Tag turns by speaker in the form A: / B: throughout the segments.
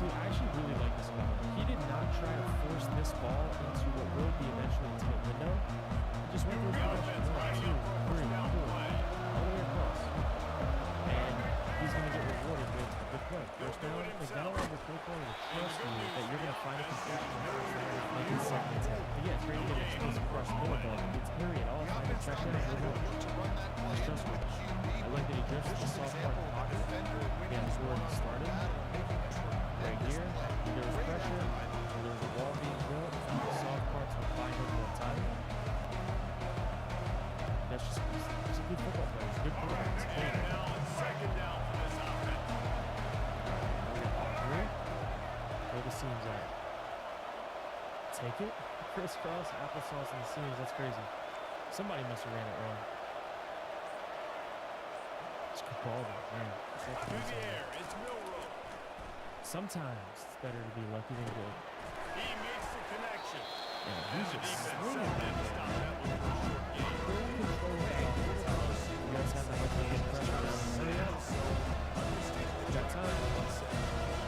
A: See, I actually really like this about him. He did not try to force this ball into what will be eventually into the window. He just went through his progression. 1, 2, 3, 4, all the way across. And he's going to get rewarded with a good play. First down, like not only with football, but trust you that you're going to find a completion on first down, like in 2nd and 10. But yeah, it's great to get explosive across the middle, but it's Harry at all. Find a check down, good one. Just trust me. I like that he drifts the soft part of the pocket. Again, this is where he started. Right here, there was pressure, and there was a wall being built, and the soft parts would find him one time. That's just a good football player. He's a good quarterback. He's a player.
B: Second down for this offense.
A: Where the seams at? Take it. Crisscross, applesauce, and the seams. That's crazy. Somebody must have ran it wrong. It's Capaldi, man.
B: To the air, it's Milrow.
A: Sometimes it's better to be lucky than good.
B: He makes the connection.
A: Yeah, he's
B: The
A: just
B: defense
A: swinging
B: settled in to stop that one for a short gain.
A: full control of that offense. You guys have to have to get pressure down. Hurry up. Got time.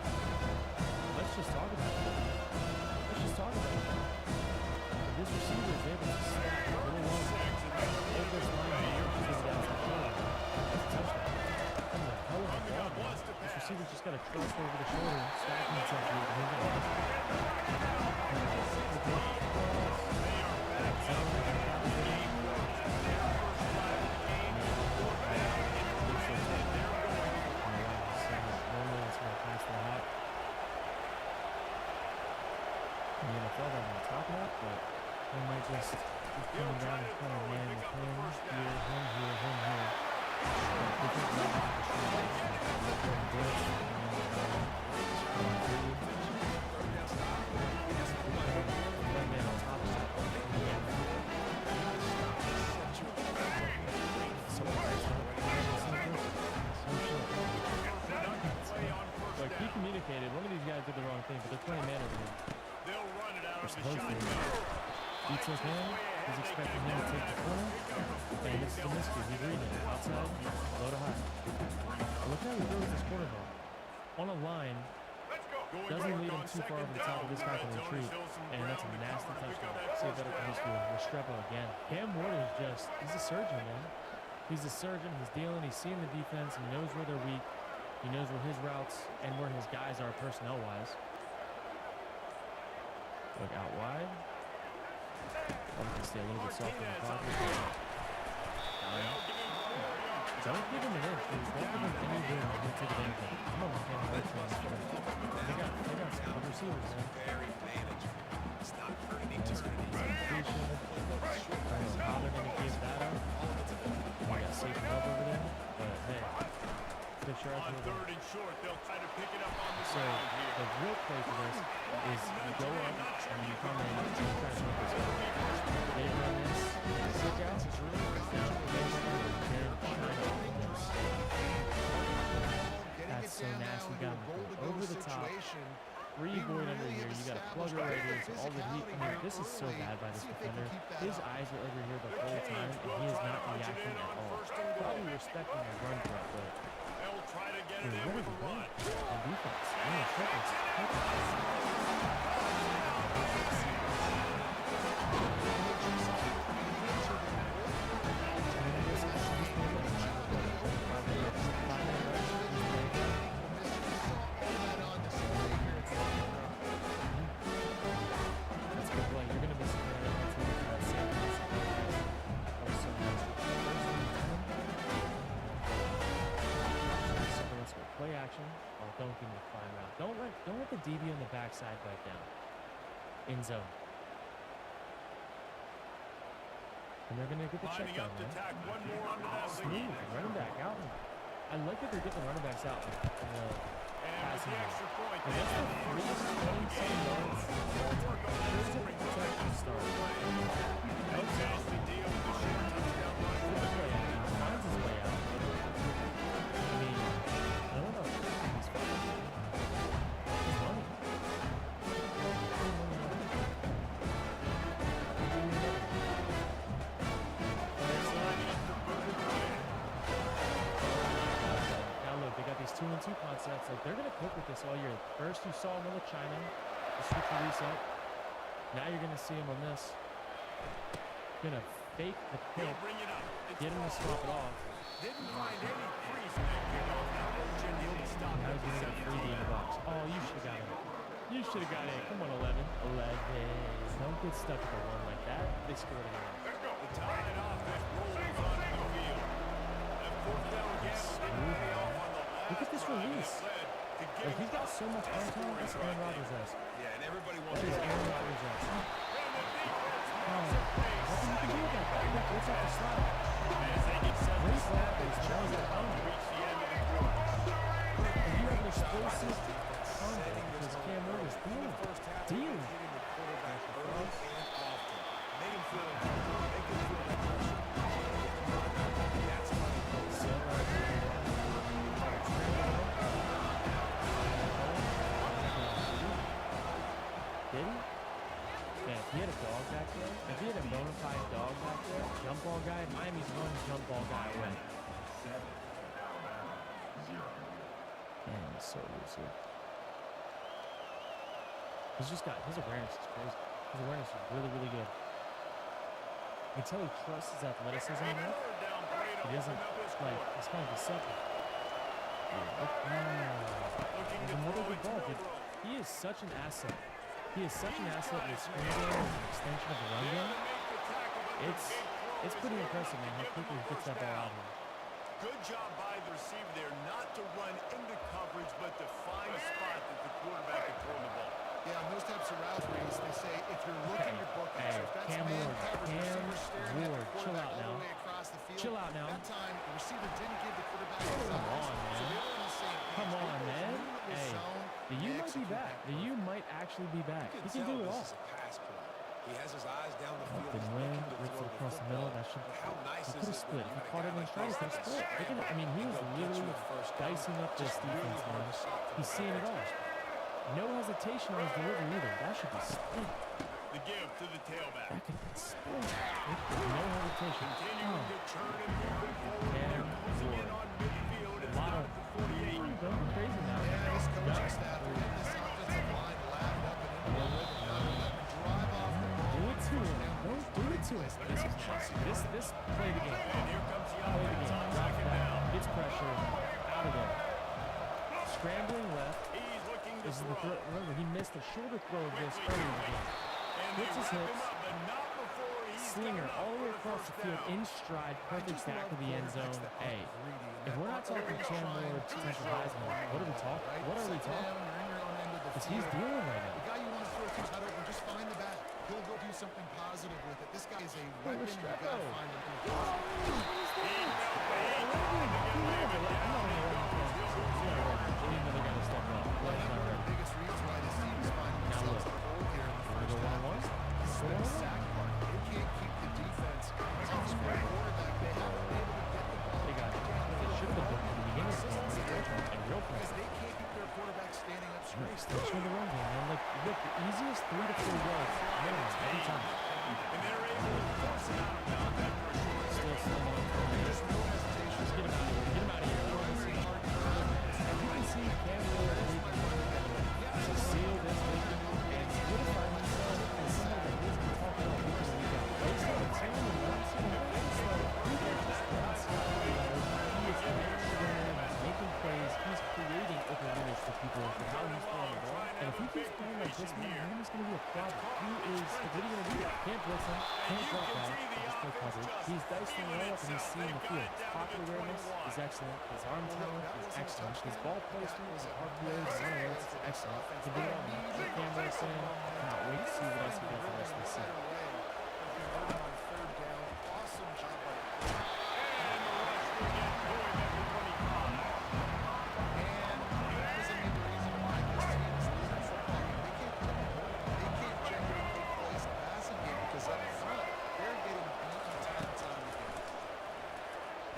A: Let's just talk about it. Let's just talk about it. If this receiver is able to stack a little longer, hold this line here, she's going down the shoulder. That's a touchdown. That's a hell of a ball, man. This receiver's just got to trust over the shoulder, stacking himself here, and move it on. Normally it's going to pass the hat. In the NFL, they're on top of that, but they might just be coming down and playing man with him here, him here, him here. Different levels of the one man on top of that. Like he communicated, one of these guys did the wrong thing, but they're playing man over here.
B: They'll run it out of the
A: Supposed to.
B: shotgun.
A: He took him. He's expecting him to take the corner. And this is the mystery. He's reading it. Outside, low to high. Look how he throws this corner ball. On a line, doesn't lead him too far over the top of this guy can retreat. And that's a nasty touchdown. See a better from this field. Restrepo again. Cam Ward is just, he's a surgeon, man. He's a surgeon. He's dealing. He's seeing the defense. He knows where they're weak. He knows where his routes and where his guys are personnel-wise. Look out wide. I'm going to stay a little bit softer in the pocket. Don't give him an inch, please. Don't give him any room to take advantage of it. Come on, can't wait for this play. They got some good receivers, man.
C: It's not hurting
A: Nice completion. I don't know how they're going to give that up. We got safe cover over there. But, hey.
B: On 3rd and short, they'll try to pick it up on the
A: So
B: ground here.
A: the real play for this is you go up and you come in and you try to make this go. They run this, kick out, they that's so nasty. We got him over the top. Free void under here. You got a plugger right here. So all the heat. I mean, this is so bad by this defender. His eyes are over here the whole time, and he is not reacting at all. Probably respecting the run threat, but
B: They'll try to get it
A: dude,
B: in
A: what
B: with
A: is
B: a
A: he
B: run.
A: doing on defense? Man, Shepard's That's a good play. You're going to be scared. That's what you're going to say. That was so nice. So let's go. Play action. Oh, don't give me a fly route. Don't let the DB on the backside back down. In zone. And they're going to get the check
B: Lining
A: down,
B: up to
A: man.
B: tack one more under that
A: Smooth.
B: lead.
A: Running back out. I like that they're getting the running backs out in the
B: And with
A: passing
B: the
A: game.
B: extra point,
A: And that's the freest 27 yards of all time. Here's a protection start.
B: Fantastic deal with the short touchdown run.
A: Look at the play out. He finds his way out. I mean, I don't know. He's fine. He's money. Next line. his 2-and-2 concepts. Like, they're going to cook with this all year. First, you saw him with China, the switch release up. Now you're going to see him on this. Going to fake the pick, get him to swap it off.
B: Didn't find any crease in that kickoff. Now Virginia stopped.
A: Now he's going to get a freebie in the box. Oh, you should have got it. You should have got it. Come on, 11. 11. Don't get stuck at the one like that. They scored again.
B: The tied offense rolls on the field. That fourth down again didn't pay off on the last
A: Look at this
B: drive.
A: release. Like, he's got so much arm talent. That's Aaron Rodgers-esque.
C: Yeah, and everybody
A: That
C: wants
A: is Aaron Rodgers-esque. Oh, nothing you can do about that. Look, what's up the slide?
B: As they get set to
A: Great
B: snap,
A: block,
B: it's
A: but
B: Jones
A: it's
B: to
A: not
B: reach the end of the quarter.
A: And you have an explosive combo because Cam Ward is dealing. Dealing. Did he? Man, if he had a dog back there, if he had a bona fide dog back there, jump ball guy, Miami's one jump ball guy away. Man, he's so elusive. He's just got, his awareness is crazy. His awareness is really, really good. You can tell he trusts his athleticism enough. He doesn't, like, it's kind of deceptive. There's another good ball, dude. He is such an asset. He is such an asset in the screen game and the extension of the run game. It's pretty impressive, man, how quickly he gets that ball out here.
B: Good job by the receiver there, not to run into coverage, but to find a spot that the quarterback can throw the ball.
D: Yeah, on those types of routes, Reese, they say if you're looking, you're booking.
A: Hey,
D: So if that's
A: Cam
D: man
A: Ward,
D: coverage,
A: Cam
D: receiver staring at the
A: Ward, chill
D: quarterback
A: out
D: all
A: now.
D: the way across the field.
A: Chill out now.
D: That time, the receiver didn't give the quarterback his
A: Come
D: eyes.
A: on, man.
D: So they were on the same page.
A: Come on,
D: They
A: man.
D: knew it was
A: Hey,
D: zone,
A: the U
D: they
A: might be
D: executed
A: back.
D: that
A: The U might actually be back. He can
C: tell
A: do it
C: this
A: all.
C: is a pass play. He has his eyes down the field.
A: Then
C: He's
A: win,
C: looking to
A: rips
C: throw
A: it across the middle. That should.
C: But how nice
A: He
C: is
A: could have
C: it
A: split.
C: when
A: If
C: you
A: he
C: got a
A: caught
C: guy
A: it in
C: like
A: stride, he
C: this
A: could have
C: that
A: split.
C: can
A: Look at it. I mean, he was
C: scramble and go get you
A: literally
C: a first down?
A: dicing up this
C: Just really
A: defense,
C: hard
A: man.
C: to stop from
A: He's
C: the
A: seeing it all.
C: back.
A: No hesitation on his delivery either. That should be split.
B: The give to the tailback.
A: That could be split. With no hesitation.
B: Continuing to turn and moving forward.
A: Cam
B: They're closing in
A: Ward.
B: on midfield.
A: A
B: It's
A: lot
B: down
A: of.
B: to 48.
A: Don't go crazy now.
D: Yeah, this coaching
A: Got it.
D: staff, they're getting this offensive line lapped up and into a rhythm. Now they're letting them drive off the ball.
A: Do it to him. Don't do it to him. This is this play the game.
B: And here comes the
A: Play the
B: offense
A: game.
B: on
A: Drop
B: second
A: back.
B: down.
A: Gets pressure. Out of there. Scrambling left.
B: He's looking to
A: This is the
B: throw.
A: throw. Remember, he missed a shoulder throw of this
B: Quickly,
A: earlier in the game.
B: And they
A: Hits his
B: wrap him
A: hips.
B: up, but not before he's
A: Slinger
B: done
A: all the way
B: enough for
A: across the
B: first
A: field
B: down.
A: in stride. Perfect
D: just
A: back
D: love
A: of the end zone.
D: quarterbacks that
A: Hey,
D: aren't greedy. And
A: if
D: that
A: we're not
D: offensive
A: talking
D: line
A: Cam Ward,
D: to
A: potential
D: show,
A: Heisman,
D: right?
A: what are we talking?
D: Right?
A: What are we
D: Second
A: talking?
D: down, you're in your own end of the
A: Because he's
D: field.
A: dealing right now.
D: The guy you want to throw to cut open, just find the back. He'll go do something positive with it. This guy is a weapon, and you got to find him.
A: Another guy to step up.
D: Well,
A: That's
D: that's
A: not
D: one of
A: right.
D: the biggest reasons why this team is finding
A: Now
D: themselves
A: look.
D: in the hole here in the
A: Wanna
D: first
A: go
D: half.
A: one-on-one?
D: It's the
A: One-on-one?
D: sack part. They can't keep the defense. It's also for a quarterback. They haven't been able to get the ball.
A: They got it. They should have been done from the beginning. And real
D: Because
A: quick.
D: they can't keep their quarterback standing up straight.
A: Extension of the run game, man. Like, look, the easiest 3 to 4 yards minimum every time.
B: And they're able to force it out of bounds after a short
A: Still slow on
D: There's no hesitation.
A: Just get him out of here. Get him out of here. As you can see, Cam Ward to seal this week and solidify himself as somebody that he's been talking about week in and week out. Based on the team and what I'm seeing, it's like, he is just he is connecting them, he's making plays, he's creating open windows for people for how he's throwing the ball. And if he keeps playing like this, man, Miami's going to be a problem. He is, like, what are you going to do? Can't blitz him, can't drop back, just play coverage. He's dicing it all up and he's seeing the field. Pocket awareness is excellent. His arm talent is excellent. His ball placement, his RPOs, his analytics is excellent. He can do it all, man. Like Cam was saying, cannot wait to see what else he does the rest of the season.
D: Awesome job by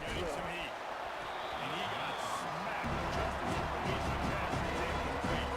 B: Getting some heat. And he got smacked just as the release of pass was incomplete.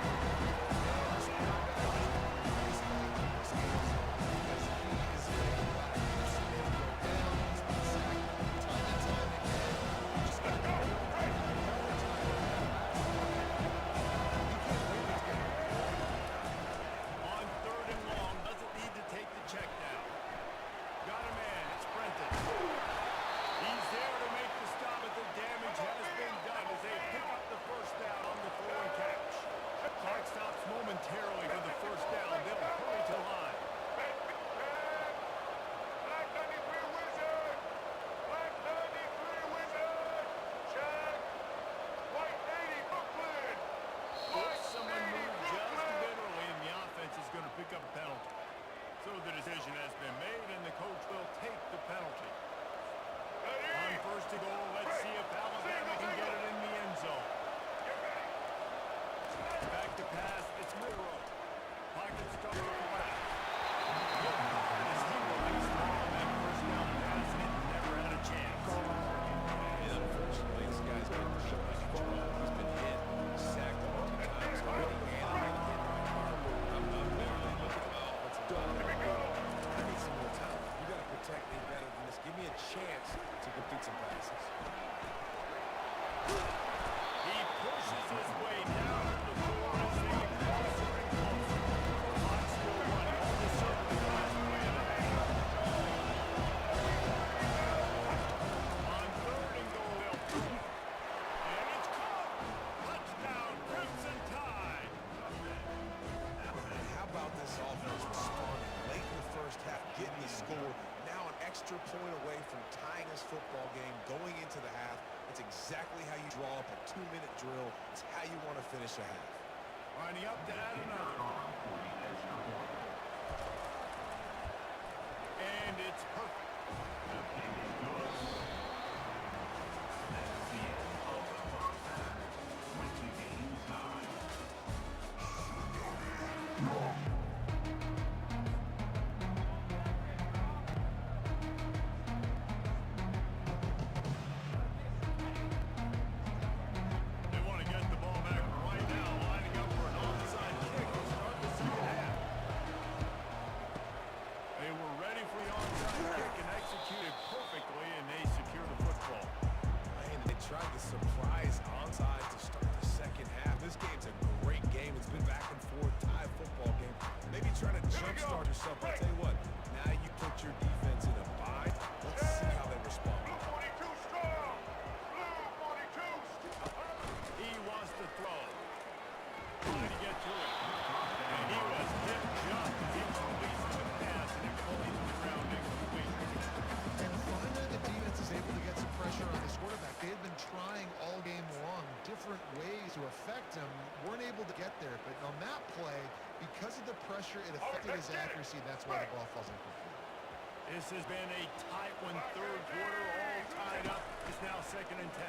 C: extra point away from tying this football game going into the half. It's exactly how you draw up a 2-minute drill. It's how you want to finish a half.
B: Lining up to add another. And it's perfect. They want to get the ball back right now, lining up for an onside kick to start the second half. They were ready for the onside kick and executed perfectly, and they secure the football.
C: Man, they tried the surprise onside to start the second half. This game's a great game. It's been back and forth, tie football game. Maybe trying to jumpstart yourself. I'll tell you what, now you put your defense in a bind. Let's see how they respond.
B: Blue 42 strong. Blue 42. He wants to throw. Trying to get to it. And he was hit just as he released the pass, and it falls to the ground incomplete.
D: And finally, the defense is able to get some pressure on this quarterback. They had been trying all game long different ways to affect him. Weren't able to get there. But on that play, because of the pressure, it affected his accuracy. That's why the ball falls incomplete.
B: This has been a tight one, third quarter, all tied up. It's now 2nd and 10.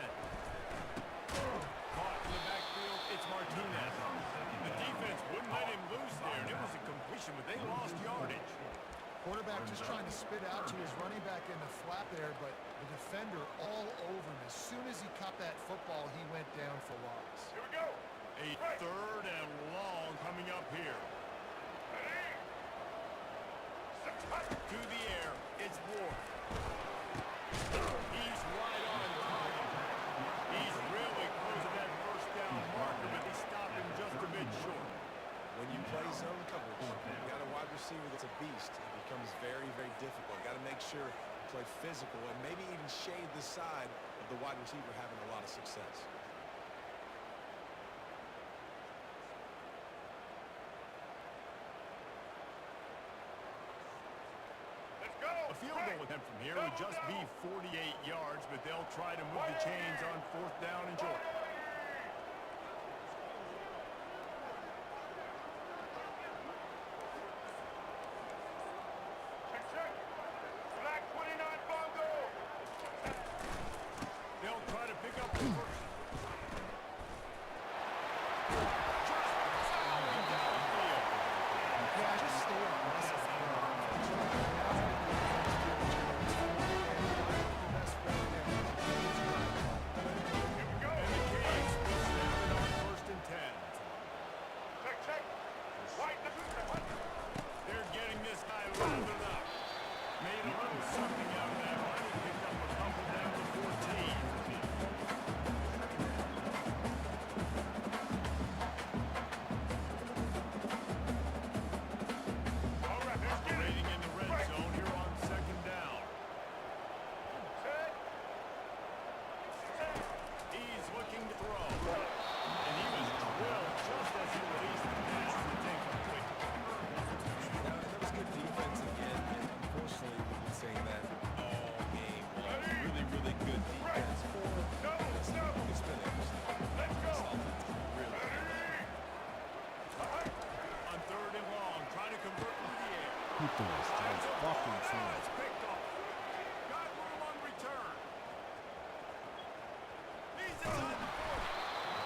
B: Caught in the backfield, it's Martinez. The defense wouldn't let him loose there, and it was a completion, but they lost yardage.
D: Quarterback just trying to spit out to his running back in the flat there, but the defender all over him. As soon as he caught that football, he went down for loss.
B: Here we go. A 3rd and long coming up here. To the air, it's Ward. He's right on target. He's really closing that first down marker, but they stopped him just a bit short.
C: When you play zone coverage, you got a wide receiver that's a beast. It becomes very, very difficult. Got to make sure you play physical and maybe even shade the side of the wide receiver having a lot of success.
B: A field goal with them from here would just be 48 yards, but they'll try to move the chains on 4th down and short. Black 29 Bongo. They'll try to pick up the first.
D: Just stay aggressive.
B: They're getting this guy rounded up. Made a little something out of that run. He picked up a couple down to 14. Operating in the red zone here on 2nd down. He's looking to throw. And he was drilled just as he released the pass. It's incomplete.
C: Now, that was good defense again, and unfortunately, we've been saying that all game long. Really, really good defense for it's been interesting.
B: Let's go.
C: This offense is really good.
B: On 3rd and long, trying to convert through the air.
E: That's fucking true.
B: It's picked off. Got room on return. He's inside the 40.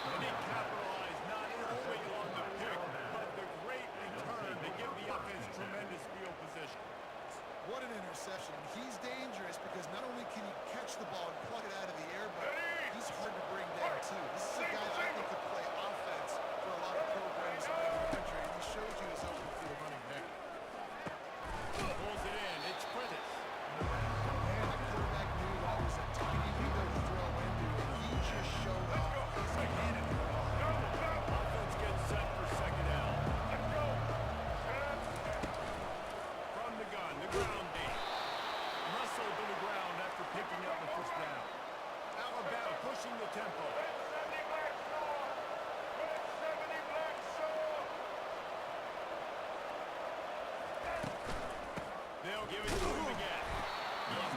B: And he capitalized not only on the pick, but the great return to give the offense tremendous field position.
D: What an interception. He's dangerous because not only can he catch the ball and pluck it out of the air, but he's hard to bring down too. This is a guy that I think could play offense for a lot of programs around the country, and he shows you his open field running there.
B: Pulls it in. It's Prentice.
D: Man, the quarterback knew that was a tiny window to throw into, and he just showed off his cannon.
B: Offense gets set for 2nd down. Let's go. From the gun, the ground game. Wrestled to the ground after picking up the 1st down. Alabama pushing the tempo. They'll give it to him again. He's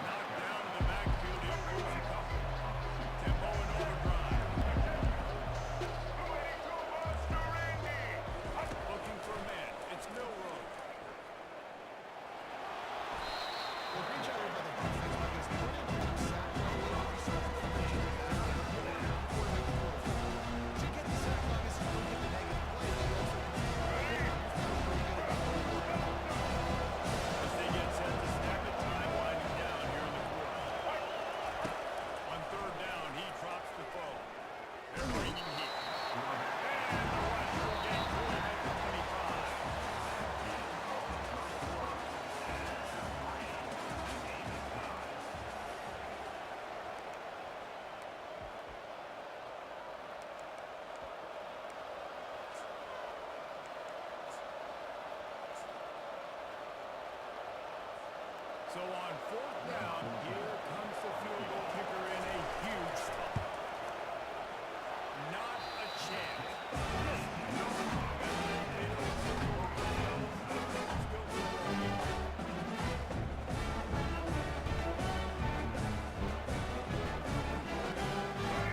B: So on fourth down, here comes the field goal kicker in a huge spot. Not a chance.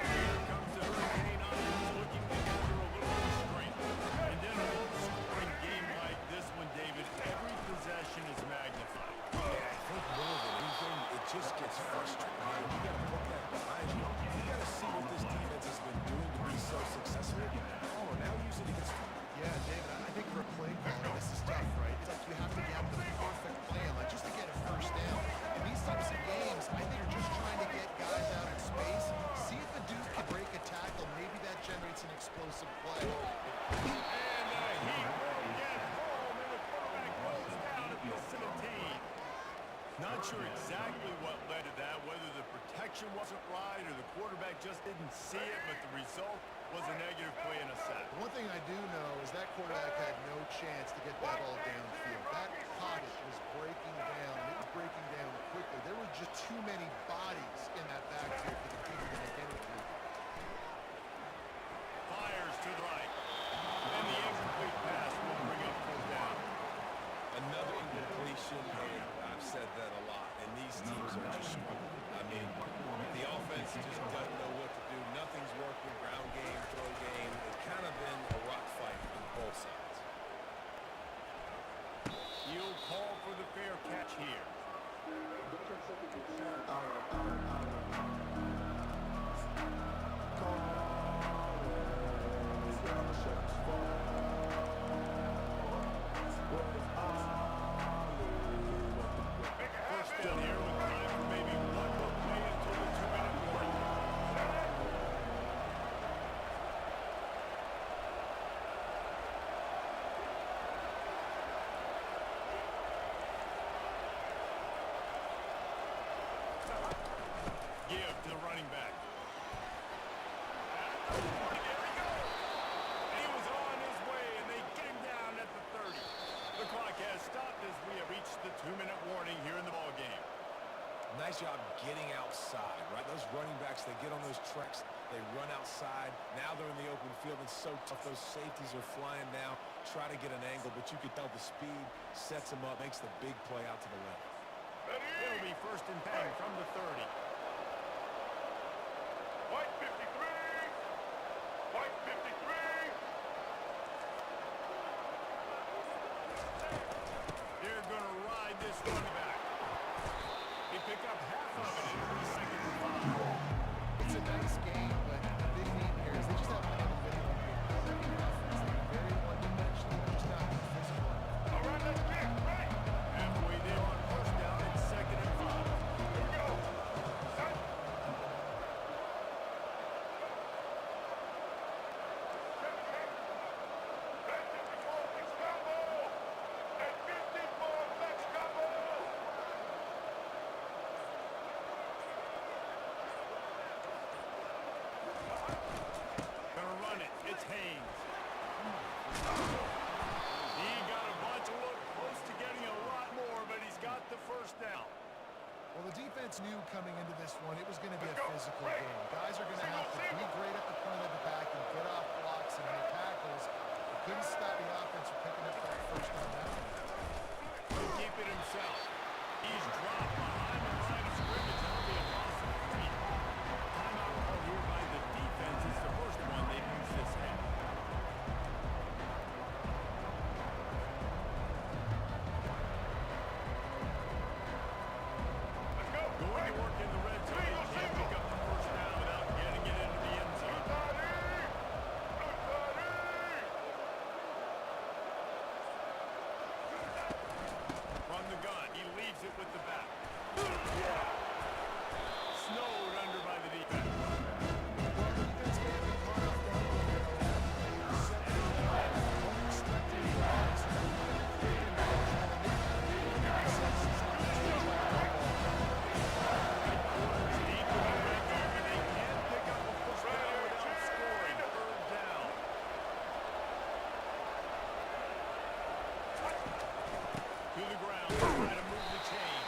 B: Here comes the Hurricane offense looking to gather a little more strength. And then a low-scoring game like this one, David, every possession is magnified.
C: Yeah, I think more than anything, it just gets frustrating. You got to put that behind you. You got to see what this defense has been doing to be so successful. Oh, now using it against.
D: Yeah, David, I think for a play caller, this is tough, right? It's like you have to have the perfect plan, like just to get a first down. In these types of games, I think you're just trying to get guys out in space, see if the dude can break a tackle. Maybe that generates an explosive play.
B: And he will get home, and the quarterback goes down at the 17. Not sure exactly what led to that, whether the protection wasn't right or the quarterback just didn't see it, but the result was a negative play and a sack.
D: The one thing I do know is that quarterback had no chance to get that ball downfield. That pocket was breaking down, and it was breaking down quickly. There were just too many bodies in that backfield for the keeper to make any move.
B: Fires to the right. And the incomplete pass will bring up fourth down.
C: Another incompletion, and I've said that a lot, and these teams are just struggling. I mean, the offense just doesn't know what to do. Nothing's working. Ground game, throw game. It's kind of been a rock fight on both sides.
B: He'll call for the fair catch here. First down here with time for maybe one more play until the 2-minute warning. Give to the running back. There we go. He was on his way, and they get him down at the 30. The clock has stopped as we have reached the 2-minute warning here in the ballgame.
C: Nice job getting outside, right? Those running backs, they get on those tracks, they run outside. Now they're in the open field. It's so tough. Those safeties are flying now. Try to get an angle, but you can tell the speed sets them up, makes the big play out to the left.
B: It'll be first and 10 from the 30.
F: White 53! White 53!
B: They're going to ride this running back. They pick up half of it in 3 seconds and 5.
D: It's a nice game, but the big theme here is they just haven't been able to fit it in the offense. They're very one-dimensional. They're just not physical.
F: All right, let's kick, right?
B: Halfway there on first down, it's 2nd and 5.
F: Here we go. Set. That 54 flex combo. That 54 flex combo.
B: Gonna run it. It's Haynes. He got a bunch of look close to getting a lot more, but he's got the first down.
D: Well, the defense knew coming into this one it was going to be a physical game. Guys are going to have to be great at the front of the pack and get off blocks and make tackles. They couldn't stop the offense from picking up that first down.
B: He'll keep it himself. He's dropped behind the line of scrimmage. That'll be a loss of 3. Timeout call here by the defense. It's the first one they've used this half.
F: Let's go.
B: Going to work in the red zone. He can't pick up the first down without getting it into the end zone. From the gun, he leaves it with the back. Snowed under by the defense.
D: Well, the defense may have been caught off guard a little bit on that. Second and 5, unexpected blocks.
B: Deep in the red zone, and they can't pick up a first down without scoring. Third down. To the ground, trying to move the chain.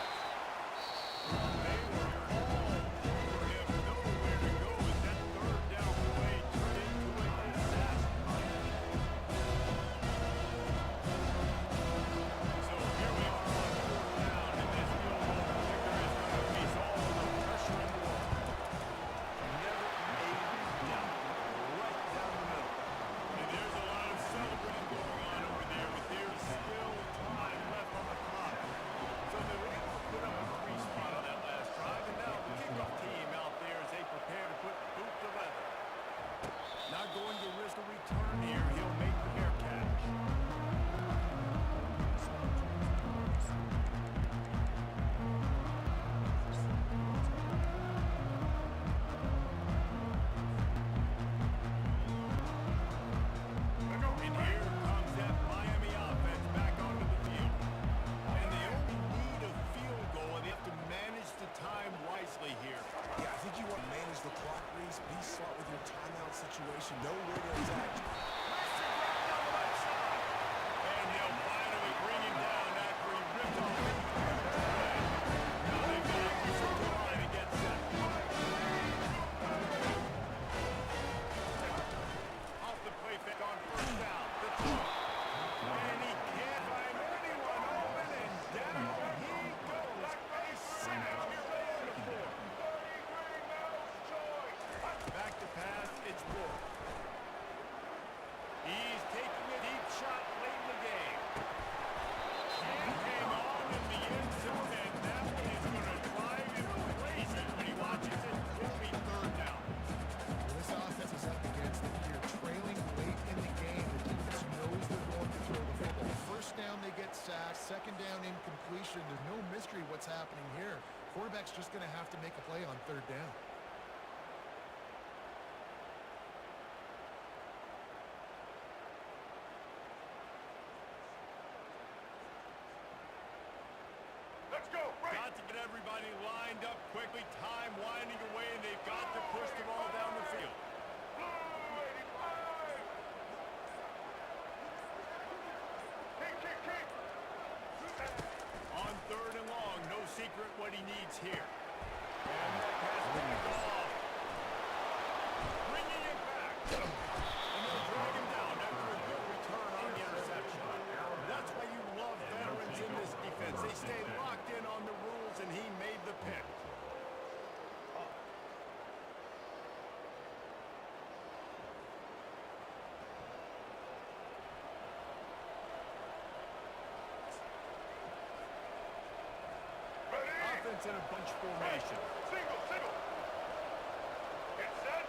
C: formation, know where to attack.
B: Mr. Brown down the left side. And they'll finally bring him down after he ripped off the play. Now they've got to whistle the line and get set. Off the play fake on first down. The throw. And he can't find anyone open, and down he goes. A sack here on the floor.
F: 33 Mel's choice.
B: Back to pass, it's Ward. He's taking a deep shot late in the game. He came on in the end zone, and that one is going to drive him crazy when he watches it. It'll be third down.
D: This offense is up against it here. Trailing late in the game, the defense knows they're going to throw the football. First down, they get sacked. Second down, incompletion. There's no mystery what's happening here. Quarterback's just going to have to make a play on third down.
F: Let's go. Right.
B: Got to get everybody lined up quickly. Time winding away, and they've got to push the ball down the field.
F: Blue 85. Kick.
B: On third and long, no secret what he needs here. And that pass picked off. Bringing it back. And they'll drag him down after a good return on the interception. That's why you love veterans in this defense. They stay locked in on the rules, and he made the pick.
F: Ready.
B: Offense in a bunch formation.
F: Single. Get set.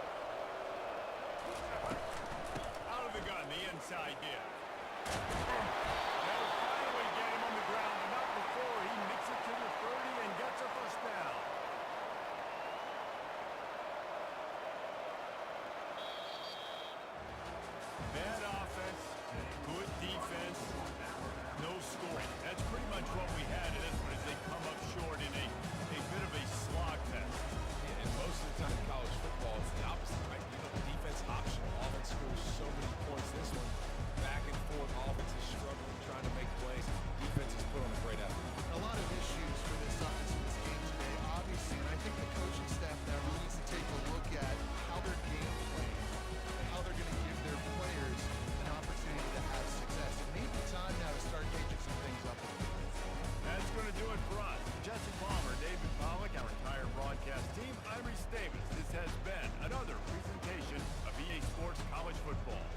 B: Out of the gun, the inside give. They'll finally get him on the ground, but not before he makes it to the 30 and gets a first down. Bad offense, good defense, no scoring. That's pretty much what we had in this one as they come up short in a bit of a slog fest.
C: Yeah, and most of the time in college football, it's the opposite, right? You know, the defense optional. Offense scores so many points. This one, back and forth. Offense is struggling, trying to make plays. Defense has put on a great effort.
D: A lot of issues for this offense in this game today, obviously, and I think the coaching staff now really needs to take a look at how they're game playing and how they're going to give their players an opportunity to have success. It may be time now to start changing some things up a little bit.
B: That's going to do it for us. Jesse Palmer, David Pollack, our entire broadcast team, I'm Reese Davis. This has been another presentation of EA Sports College Football.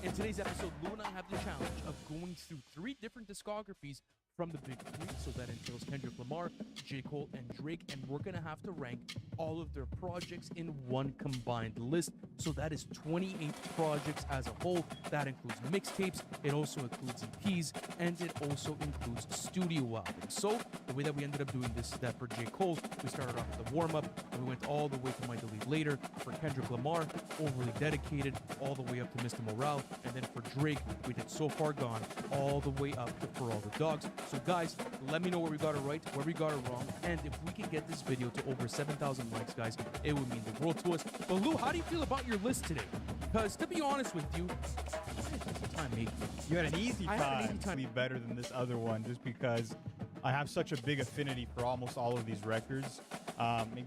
A: In today's episode, Lou and I have the challenge of going through 3 different discographies from the big three. So that entails Kendrick Lamar, J. Cole, and Drake. And we're going to have to rank all of their projects in one combined list. So that is 28 projects as a whole. That includes mixtapes, it also includes EPs, and it also includes studio albums. So the way that we ended up doing this is that for J. Cole, we started off with the warm-up, and we went all the way to My Delete Later. For Kendrick Lamar, Overly Dedicated, all the way up to Mr. Morale. And then for Drake, we did So Far Gone, all the way up to For All the Dogs. So guys, let me know where we got it right, where we got it wrong, and if we can get this video to over 7,000 likes, guys, it would mean the world to us. But Lou, how do you feel about your list today? Because to be honest with you, I had a time making it.
G: You had an easy
A: I
G: time.
A: had an easy time.
G: Be better than this other one just because I have such a big affinity for almost all of these records.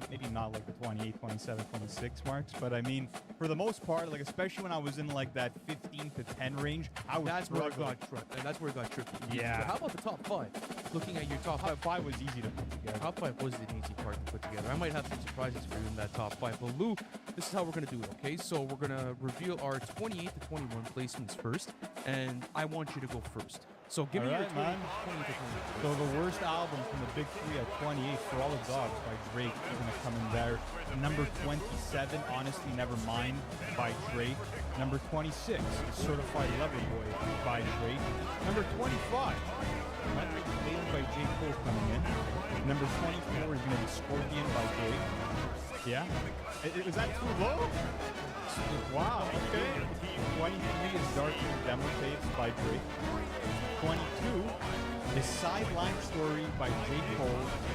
G: Maybe not like the 28, 27, 26 marks, but I mean, for the most part, like especially when I was in like that 15 to 10 range, I was
A: That's where it
G: struggling.
A: got tripped. And that's where it got tripped.
G: Yeah.
A: But how about the top five? Looking at your top five.
G: Top 5 was easy to put together.
A: Top five was an easy part to put together. I might have some surprises for you in that top five. But Lou, this is how we're going to do it, okay? So we're going to reveal our 28 to 21 placements first, and I want you to go first. So give me your
G: Alright, man.
A: 20 to 21.
G: So the worst album from the big three at 28, For All the Dogs by Drake, is going to come in there. Number 27, Honestly Nevermind by Drake. Number 26, Certified Lover Boy by Drake. Number 25, Not Really Dating by J. Cole coming in. Number 24 is going to be Scorpion by Drake. Yeah? Is that too low? Wow, okay. 23 is Dark Demo Tapes by Drake. 22 is Sideline Story by J. Cole,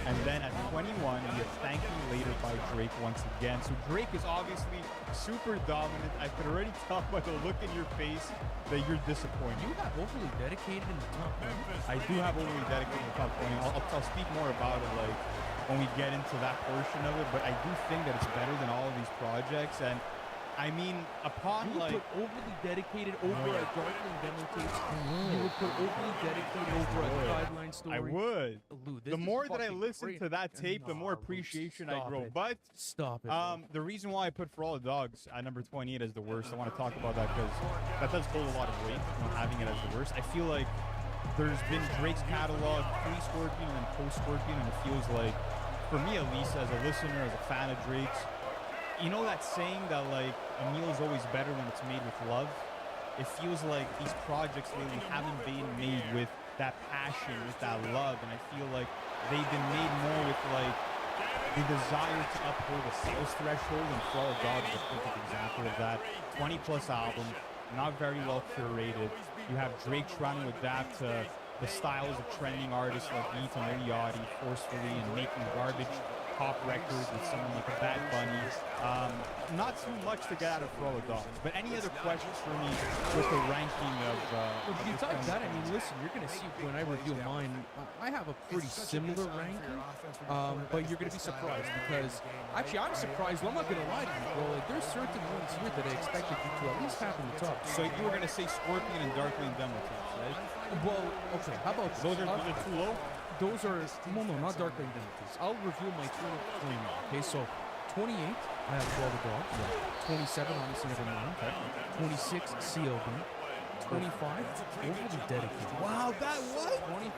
G: and then at 21 we have Thank You Later by Drake once again. So Drake is obviously super dominant. I could already tell by the look in your face that you're disappointed.
A: You have Overly Dedicated in the top 20.
G: I do have Overly Dedicated in the top 20. I'll speak more about it like when we get into that portion of it, but I do think that it's better than all of these projects. And I mean, upon
A: You would
G: like
A: put Overly Dedicated over a Darkling Demo Tapes. You would put Overly Dedicated over a Sideline Story.
G: I would.
A: Lou, this
G: The
A: is
G: more that I
A: fucking
G: listen
A: great.
G: to that tape, the more
A: Nah, Lou,
G: appreciation I
A: stop
G: grow.
A: it.
G: But
A: Stop it. bro.
G: the reason why I put For All the Dogs at number 28 as the worst, I want to talk about that because that does hold a lot of weight, having it as the worst. I feel like there's been Drake's catalog pre-Scorpion and then post-Scorpion, and it feels like, for me at least, as a listener, as a fan of Drake's, you know that saying that like a meal is always better when it's made with love? It feels like these projects lately haven't been made with that passion, with that love, and I feel like they've been made more with like the desire to uphold a sales threshold, and For All the Dogs is a perfect example of that. 20 plus album, not very well curated. You have Drake trying to adapt to the styles of trending artists like Ethan Yachty forcefully and making garbage pop records with someone like a Bad Bunny. Not too much to get out of For All the Dogs. But any other questions for me with the ranking of
A: Well, besides that, I mean, listen, you're going to see when I review mine, I have a pretty similar ranking, but you're going to be surprised because, actually, I'm surprised. Well, I'm not going to lie to you, bro. Like, there's certain ones here that I expected you to at least have in the top.
G: So you were going to say Scorpion and Darkling Demo Tapes, right?
A: Well, okay, how about
G: Those are too low?
A: Those are, well, no, not Darkling Identities. I'll review my total 20. Okay, so 28, I have 12 the Dogs. 27, Honestly Nevermind. 26, CLB. 25, Overly Dedicated.
G: Wow, that what?
A: 24,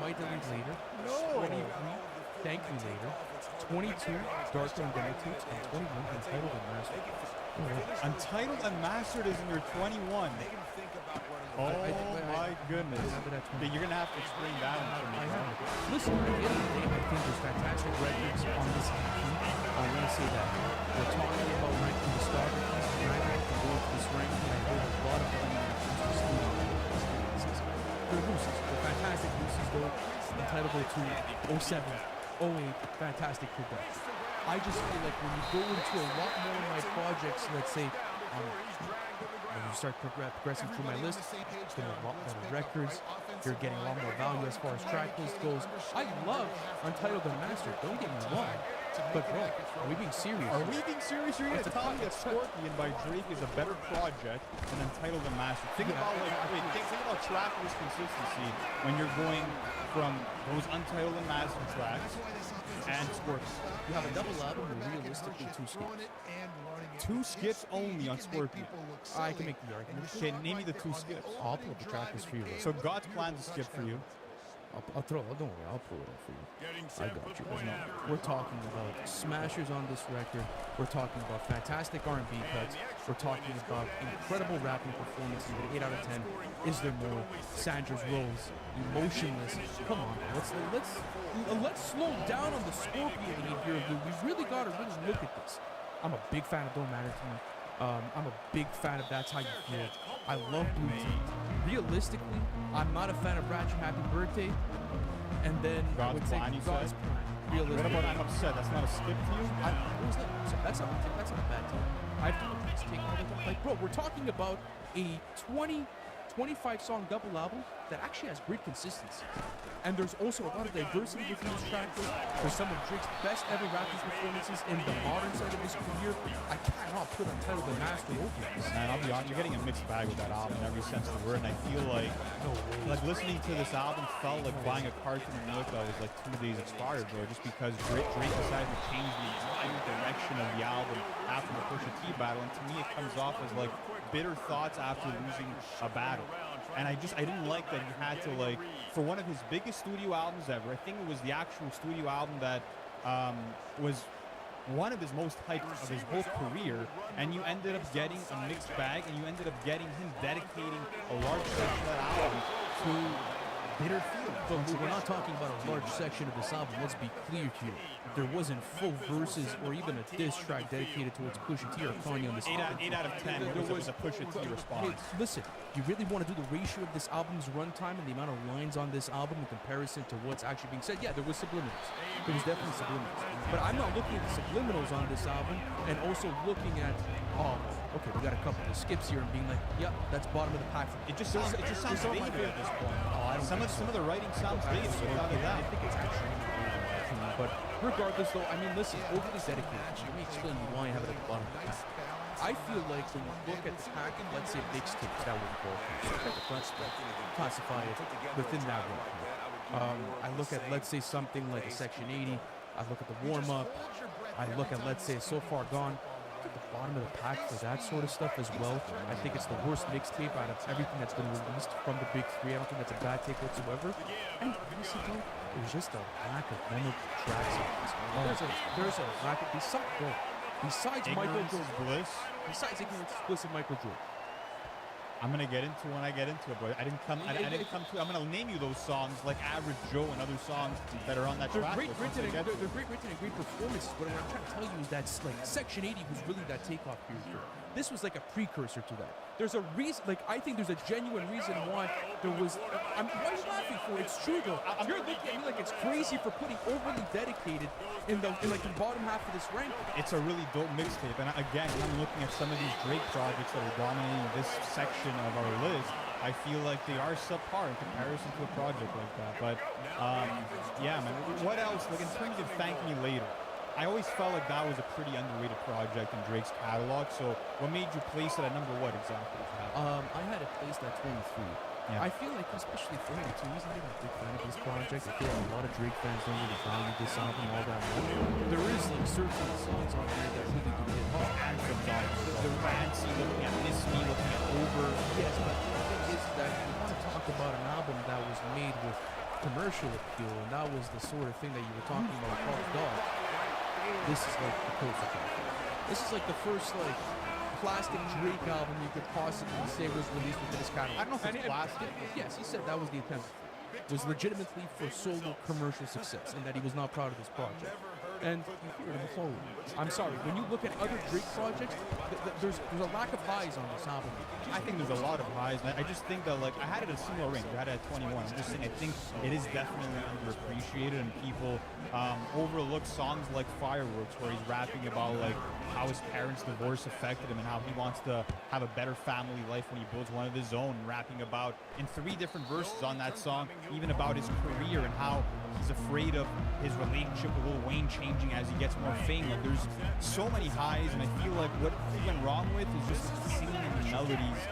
A: My Delete Later.
G: No.
A: 23, Thank You Later. 22, Darkling Demo Tapes. And 21, Entitled and Mastered.
G: Untitled Unmastered is in your 21. Oh my goodness.
A: I have it at 20.
G: Okay, you're going to have to explain that one for me.
A: I have it. Listen, at the end of the day, I think there's fantastic records on this EP. I want to say that. We're talking about ranking discographies, and I like to go to this ranking. I hold a lot of money when it comes to studio releases. They're Lucy's. They're fantastic Lucy's, though. Entitled to 07, 08, fantastic production. I just feel like when you go into a lot more of my projects, let's say, when you start progressing through my list, it's going to be a lot better records. You're getting a lot more value as far as track list goes. I love Untitled and Mastered, don't get me wrong. But bro, are we being serious?
G: Are we being serious? You're going to
A: It's a
G: tell me that
A: cut.
G: Scorpion by Drake is a better project than Untitled and Mastered? Think about think about track list consistency when you're going from those Untitled and Mastered tracks and Scorpion.
A: You have a double album with realistically 2 skips.
G: 2 skits only on Scorpion.
A: I can make the argument.
G: Okay, name me the 2 skits.
A: I'll pull up the track list for you.
G: So God's Plan's a skip for you.
H: Don't worry, I'll pull it up for you.
B: Getting
H: I
B: set
H: got
B: for
H: you.
B: point
H: No,
B: out.
H: we're talking about smashers on this record. We're talking about fantastic R&B cuts. We're talking about incredible rapping performances. With 8 out of 10. Is there more? Sandra's Rose, Emotionless. Come on, man. Let's slow down on the Scorpion here, Lou. We really gotta really look at this. I'm a big fan of Don't Matter to Me. I'm a big fan of That's How You Feel. I love Blue Jeans. Realistically, I'm not a fan of Ratchet Happy Birthday. And then I
G: God's
H: would say
G: Plan, you
H: God's
G: said?
H: Plan.
G: What
H: Realistically.
G: about I'm upset? That's not a skip to you?
H: That's not a bad take. I've taken all the like, bro, we're talking about a 25 song double album that actually has great consistency. And there's also a lot of diversity within this track list. There's some of Drake's best ever rapping performances in the modern side of his career. I cannot put a title The Master over this.
G: Man, I'll be honest, you're getting a mixed bag with that album in every sense of the word, and I feel like listening to this album felt like buying a carton of milk that was like 2 days expired, bro, just because Drake decided to change the entire direction of the album after the Pusha T battle, and to me it comes off as like bitter thoughts after losing a battle. And I didn't like that he had to, like, for one of his biggest studio albums ever, I think it was the actual studio album that was one of his most hyped of his whole career, and you ended up getting a mixed bag, and you ended up getting him dedicating a large section of that album to bitter feelings.
H: But we're not talking about a large section of this album. Let's be clear here. There wasn't full verses or even a diss track dedicated towards Pusha T or Kanye on this album.
G: 8 out of 10 was a Pusha T response.
H: Hey, listen, you really want to do the ratio of this album's runtime and the amount of lines on this album in comparison to what's actually being said? Yeah, there was subliminals. There was definitely subliminals. But I'm not looking at the subliminals on this album and also looking at, okay, we got a couple of skips here and being like, yep, that's bottom of the pack.
G: It just sounds dated at this point. Some of the writing sounds dated without a doubt.
H: I think it's actually but regardless, though, I mean, listen, overly dedicated. Let me explain why I have it at the bottom of the pack. I feel like when you look at the pack, let's say mixtapes, that would go. Classify it within that one. I look at, let's say, something like a Section 80. I look at the warm-up. I look at, let's say, So Far Gone. At the bottom of the pack for that sort of stuff as well. I think it's the worst mixtape out of everything that's been released from the big three. I don't think that's a bad take whatsoever. And honestly, though, there's just a lack of memorable tracks on this. There's a lack of besides Michael Jordan.
G: Bliss.
H: Besides Ignorance is Bliss and Michael Jordan.
G: I'm gonna get into it when I get into it, but I didn't come to. I'm gonna name you those songs like Average Joe and other songs that are on that
H: They're
G: track.
H: great
G: list.
H: written, they're great written and great performances. But what I'm trying to tell you is that like Section 80 was really that takeoff period. This was like a precursor to that. There's a reason, like I think there's a genuine reason why there was. Why are you laughing for? It's true though. You're looking at me like it's crazy for putting overly dedicated in the bottom half of this rank.
G: It's a really dope mixtape, and again, when I'm looking at some of these Drake projects that are dominating this section of our list, I feel like they are subpar in comparison to a project like that. But yeah, man. What else? Like in terms of Thank Me Later, I always felt like that was a pretty underrated project in Drake's catalog. So what made you place it at number what exactly?
H: I had it placed at 23.
G: Yeah.
H: I feel like, especially 32, he's not even a big fan of this project. I feel like a lot of Drake fans don't really value this album all that much. There is like certain songs on there that really do hit hard.
G: Anthems on the Fancy, looking at Miss Me, looking at Over.
H: Yes, but the thing is that you want to talk about an album that was made with commercial appeal, and that was the sort of thing that you were talking about with Paul Dog. This is like the perfect album. This is like the first like plastic Drake album you could possibly say was released within his catalog.
G: I don't know if it's plastic.
H: Yes, he said that was the attempt. Was legitimately for solo commercial success, and that he was not proud of this project. And you hear it in the following. I'm sorry, when you look at other Drake projects, there's a lack of highs on this album.
G: I think there's a lot of highs, and I just think that, like, I had it at a similar range. I had it at 21. I'm just saying, I think it is definitely underappreciated, and people overlook songs like Fireworks, where he's rapping about, like, how his parents' divorce affected him and how he wants to have a better family life when he builds one of his own, and rapping about, in 3 different verses on that song, even about his career and how he's afraid of his relationship with Lil Wayne changing as he gets more fame. Like, there's so many highs, and I feel like what he went wrong with is just singing the melodies.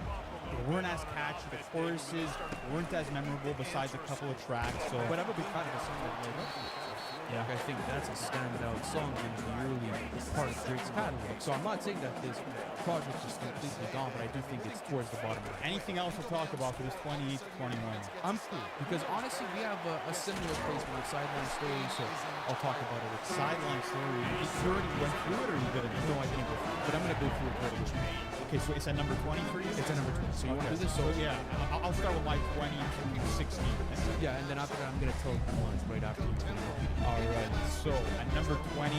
G: They weren't as catchy. The choruses weren't as memorable besides a couple of tracks. So
H: But I'm a big fan of the song that
G: Yeah.
H: Like, I think that's a standout song in the early part of Drake's catalog. So I'm not saying that this project is completely gone, but I do think it's towards the bottom.
G: Anything else to talk about for this 28 to 21?
H: I'm cool because honestly, we have a similar placement with Sideline Story, so I'll talk about it with
G: Sideline Story. You already went through it, or you didn't?
H: No, I didn't go through it, but I'm gonna go through it right away.
G: Okay, so it's at number 20 for you?
H: It's at number 20. So you want to do this?
G: So yeah, I'll start with my 20 to 16.
H: Yeah, and then after that, I'm gonna tell you mine right after you.
G: All right. So at number 20,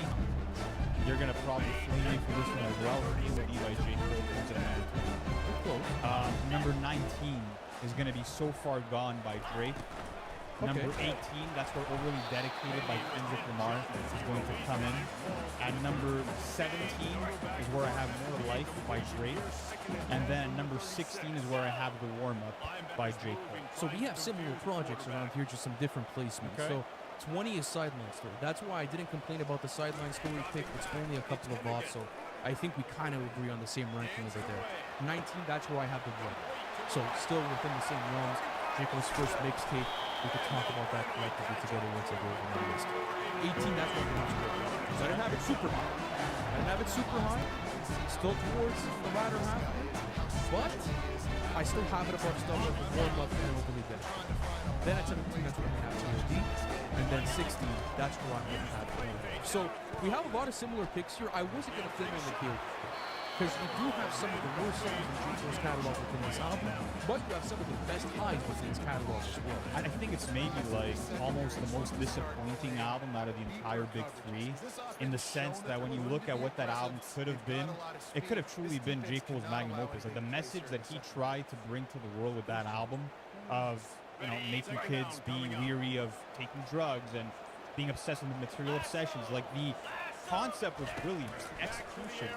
G: you're gonna probably flee me for this one as well. KOD by J. Cole comes in at number 20. Number 19 is gonna be So Far Gone by Drake. Number 18, that's where Overly Dedicated by Kendrick Lamar is going to come in. At number 17 is where I have More Life by Drake. And then number 16 is where I have The Warm Up by J. Cole.
H: So we have similar projects around here, just some different placements.
G: Okay.
H: So 20 is Sideline Story. That's why I didn't complain about the Sideline Story pick. It's only a couple of off, so I think we kind of agree on the same ranking over there. 19, that's where I have The Warm Up. So still within the same realms. J. Cole's first mixtape. We could talk about that collectively together once I go over my list. 18, that's what we have to go with. Because I didn't have it super high. I didn't have it super high. Still towards the latter half of it. But I still have it above stuff like The Warm Up and Overly Dedicated. Then at 17, that's where we have KOD. And then 16, that's where I'm going to have KOD. So we have a lot of similar picks here. I wasn't going to fit on the KOD. Because you do have some of the worst songs in J. Cole's catalog within this album, but you have some of the best highs within his catalog as well.
G: I think it's maybe like almost the most disappointing album out of the entire Big Three, in the sense that when you look at what that album could have been, it could have truly been J. Cole's magnum opus. Like the message that he tried to bring to the world with that album of, you know, making kids be weary of taking drugs and being obsessed with material obsessions. Like the concept was brilliant, just the execution.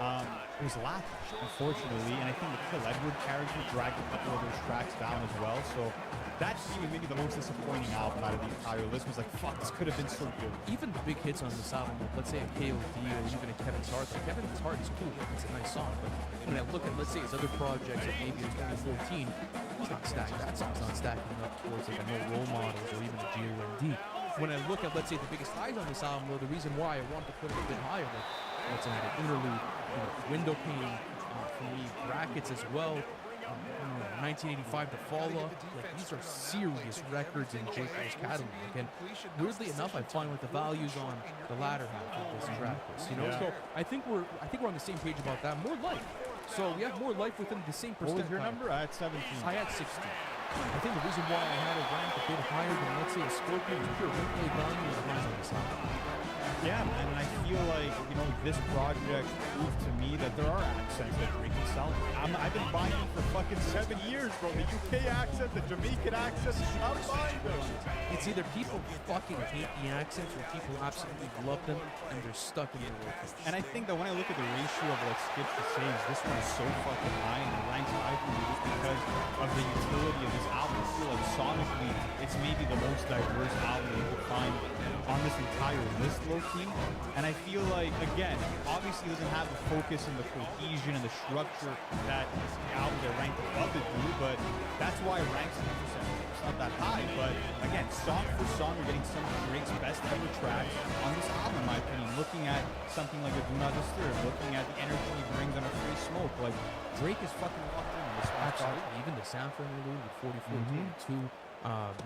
G: It was lacking, unfortunately, and I think the Kill Edward character dragged a couple of those tracks down as well. So that's maybe the most disappointing album out of the entire list. Was like, fuck, this could have been so good.
H: Even the big hits on this album, like let's say a KOD or even a Kevin's Heart. Like Kevin's Heart is cool, it's a nice song, but when I look at, let's say, his other projects, like maybe in 2014, it's like that song's not stacking up towards like a No Role Models or even a GOMD. When I look at, let's say, the biggest highs on this album, though, the reason why I want to put it a bit higher, like let's say an interlude, Window Pane, for me, Brackets as well, 1985 to Fall Up, like these are serious records in J. Cole's catalog. And weirdly enough, I find what the values on the latter half of this track is, you know. So I think we're on the same page about that. More Life. So we have More Life within the same percentile.
G: What was your number? I had 17.
H: I had 16. I think the reason why I had it ranked a bit higher than, let's say, a Scorpion is pure replay value and the highs on this album.
G: Yeah, and I feel like, you know, this project proved to me that there are accents that Drake can sell. I've been buying them for fucking 7 years, bro. The UK accent, the Jamaican accent, I'm buying them.
H: It's either people fucking hate the accents or people absolutely love them and they're stuck in their world.
G: And I think that when I look at the ratio of like skips to saves, this one is so fucking high and it ranks high for me just because of the utility of this album. I feel like sonically, it's maybe the most diverse album you could find on this entire list, low-key. And I feel like, again, obviously it doesn't have the focus and the cohesion and the structure that albums that rank above it do, but that's why it ranks in percentage. It's not that high, but again, song for song, we're getting some of Drake's best ever tracks on this album, in my opinion. Looking at something like a Do Not Disturb, looking at the energy he brings on a Free Smoke, like Drake is fucking locked in this one.
H: Absolutely. Even the Sanford interlude with 44 22.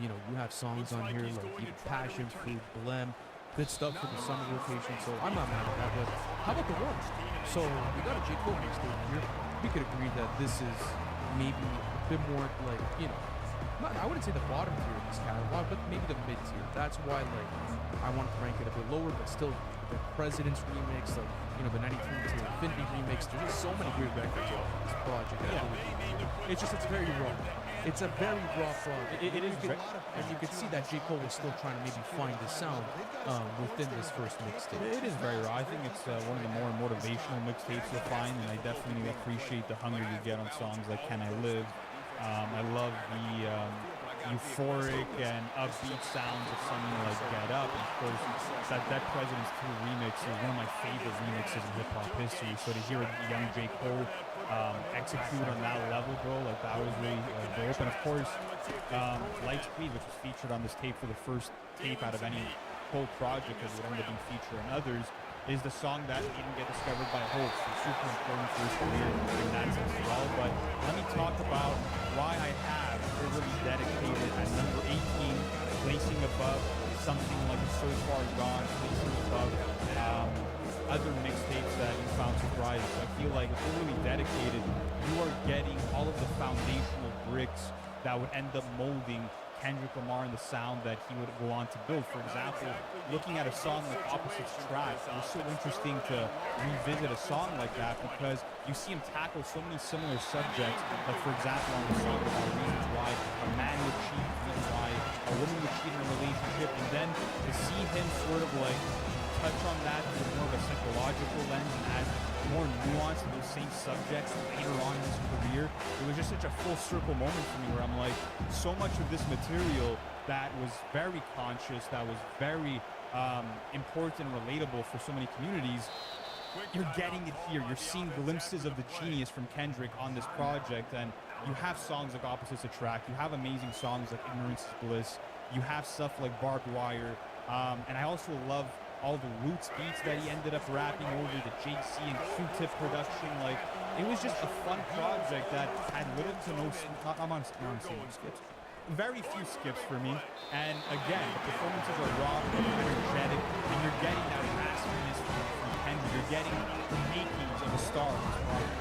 H: You know, you have songs on here like even Passion Fruit, Blem, good stuff for the summer rotation. So I'm not mad at that. But how about the Warm? So we got a J. Cole mixtape here. We could agree that this is maybe a bit more like, you know, I wouldn't say the bottom tier of this catalog, but maybe the mid tier. That's why, like, I wanted to rank it a bit lower, but still the President's remix, like, you know, the 93 to Infinity remix. There's just so many great records off this project. It's just, it's very raw. It's a very raw project.
G: It is,
H: and you can see that J. Cole was still trying to maybe find the sound within this first mixtape.
G: It is very raw. I think it's one of the more motivational mixtapes you'll find, and I definitely appreciate the hunger you get on songs like Can I Live. I love the euphoric and upbeat sounds of something like Get Up. And of course, that President's 2 remix is one of my favorite remixes in hip-hop history. So to hear a young J. Cole execute on that level, bro, like that was really dope. And of course, Lightspeed, which was featured on this tape for the first tape out of any whole project, as it would end up being featured on others, is the song that didn't get discovered by Hope. So super important for his career in that sense as well. But let me talk about why I have Overly Dedicated at number 18, placing above something like So Far Gone, placing above other mixtapes that you found surprising. So I feel like with Overly Dedicated, you are getting all of the foundational bricks that would end up molding Kendrick Lamar and the sound that he would go on to build. For example, looking at a song like Opposites Track, it was so interesting to revisit a song like that because you see him tackle so many similar subjects. Like, for example, on the song about reasons why a man would cheat, reasons why a woman would cheat in a relationship, and then to see him sort of like touch on that with more of a psychological lens and add more nuance to those same subjects later on in his career. It was just such a full circle moment for me where I'm like, so much of this material that was very conscious, that was very important and relatable for so many communities, you're getting it here. You're seeing glimpses of the genius from Kendrick on this project, and you have songs like Opposites Attract, you have amazing songs like Ignorance is Bliss, you have stuff like Barbed Wire, and I also love all the Roots beats that he ended up rapping over, the JC and Q-Tip production. Like, it was just a fun project that had little to no skips. Very few skips for me. And again, the performances are raw, energetic, and you're getting that raspiness from Kendrick. You're getting the makings of a star in this project.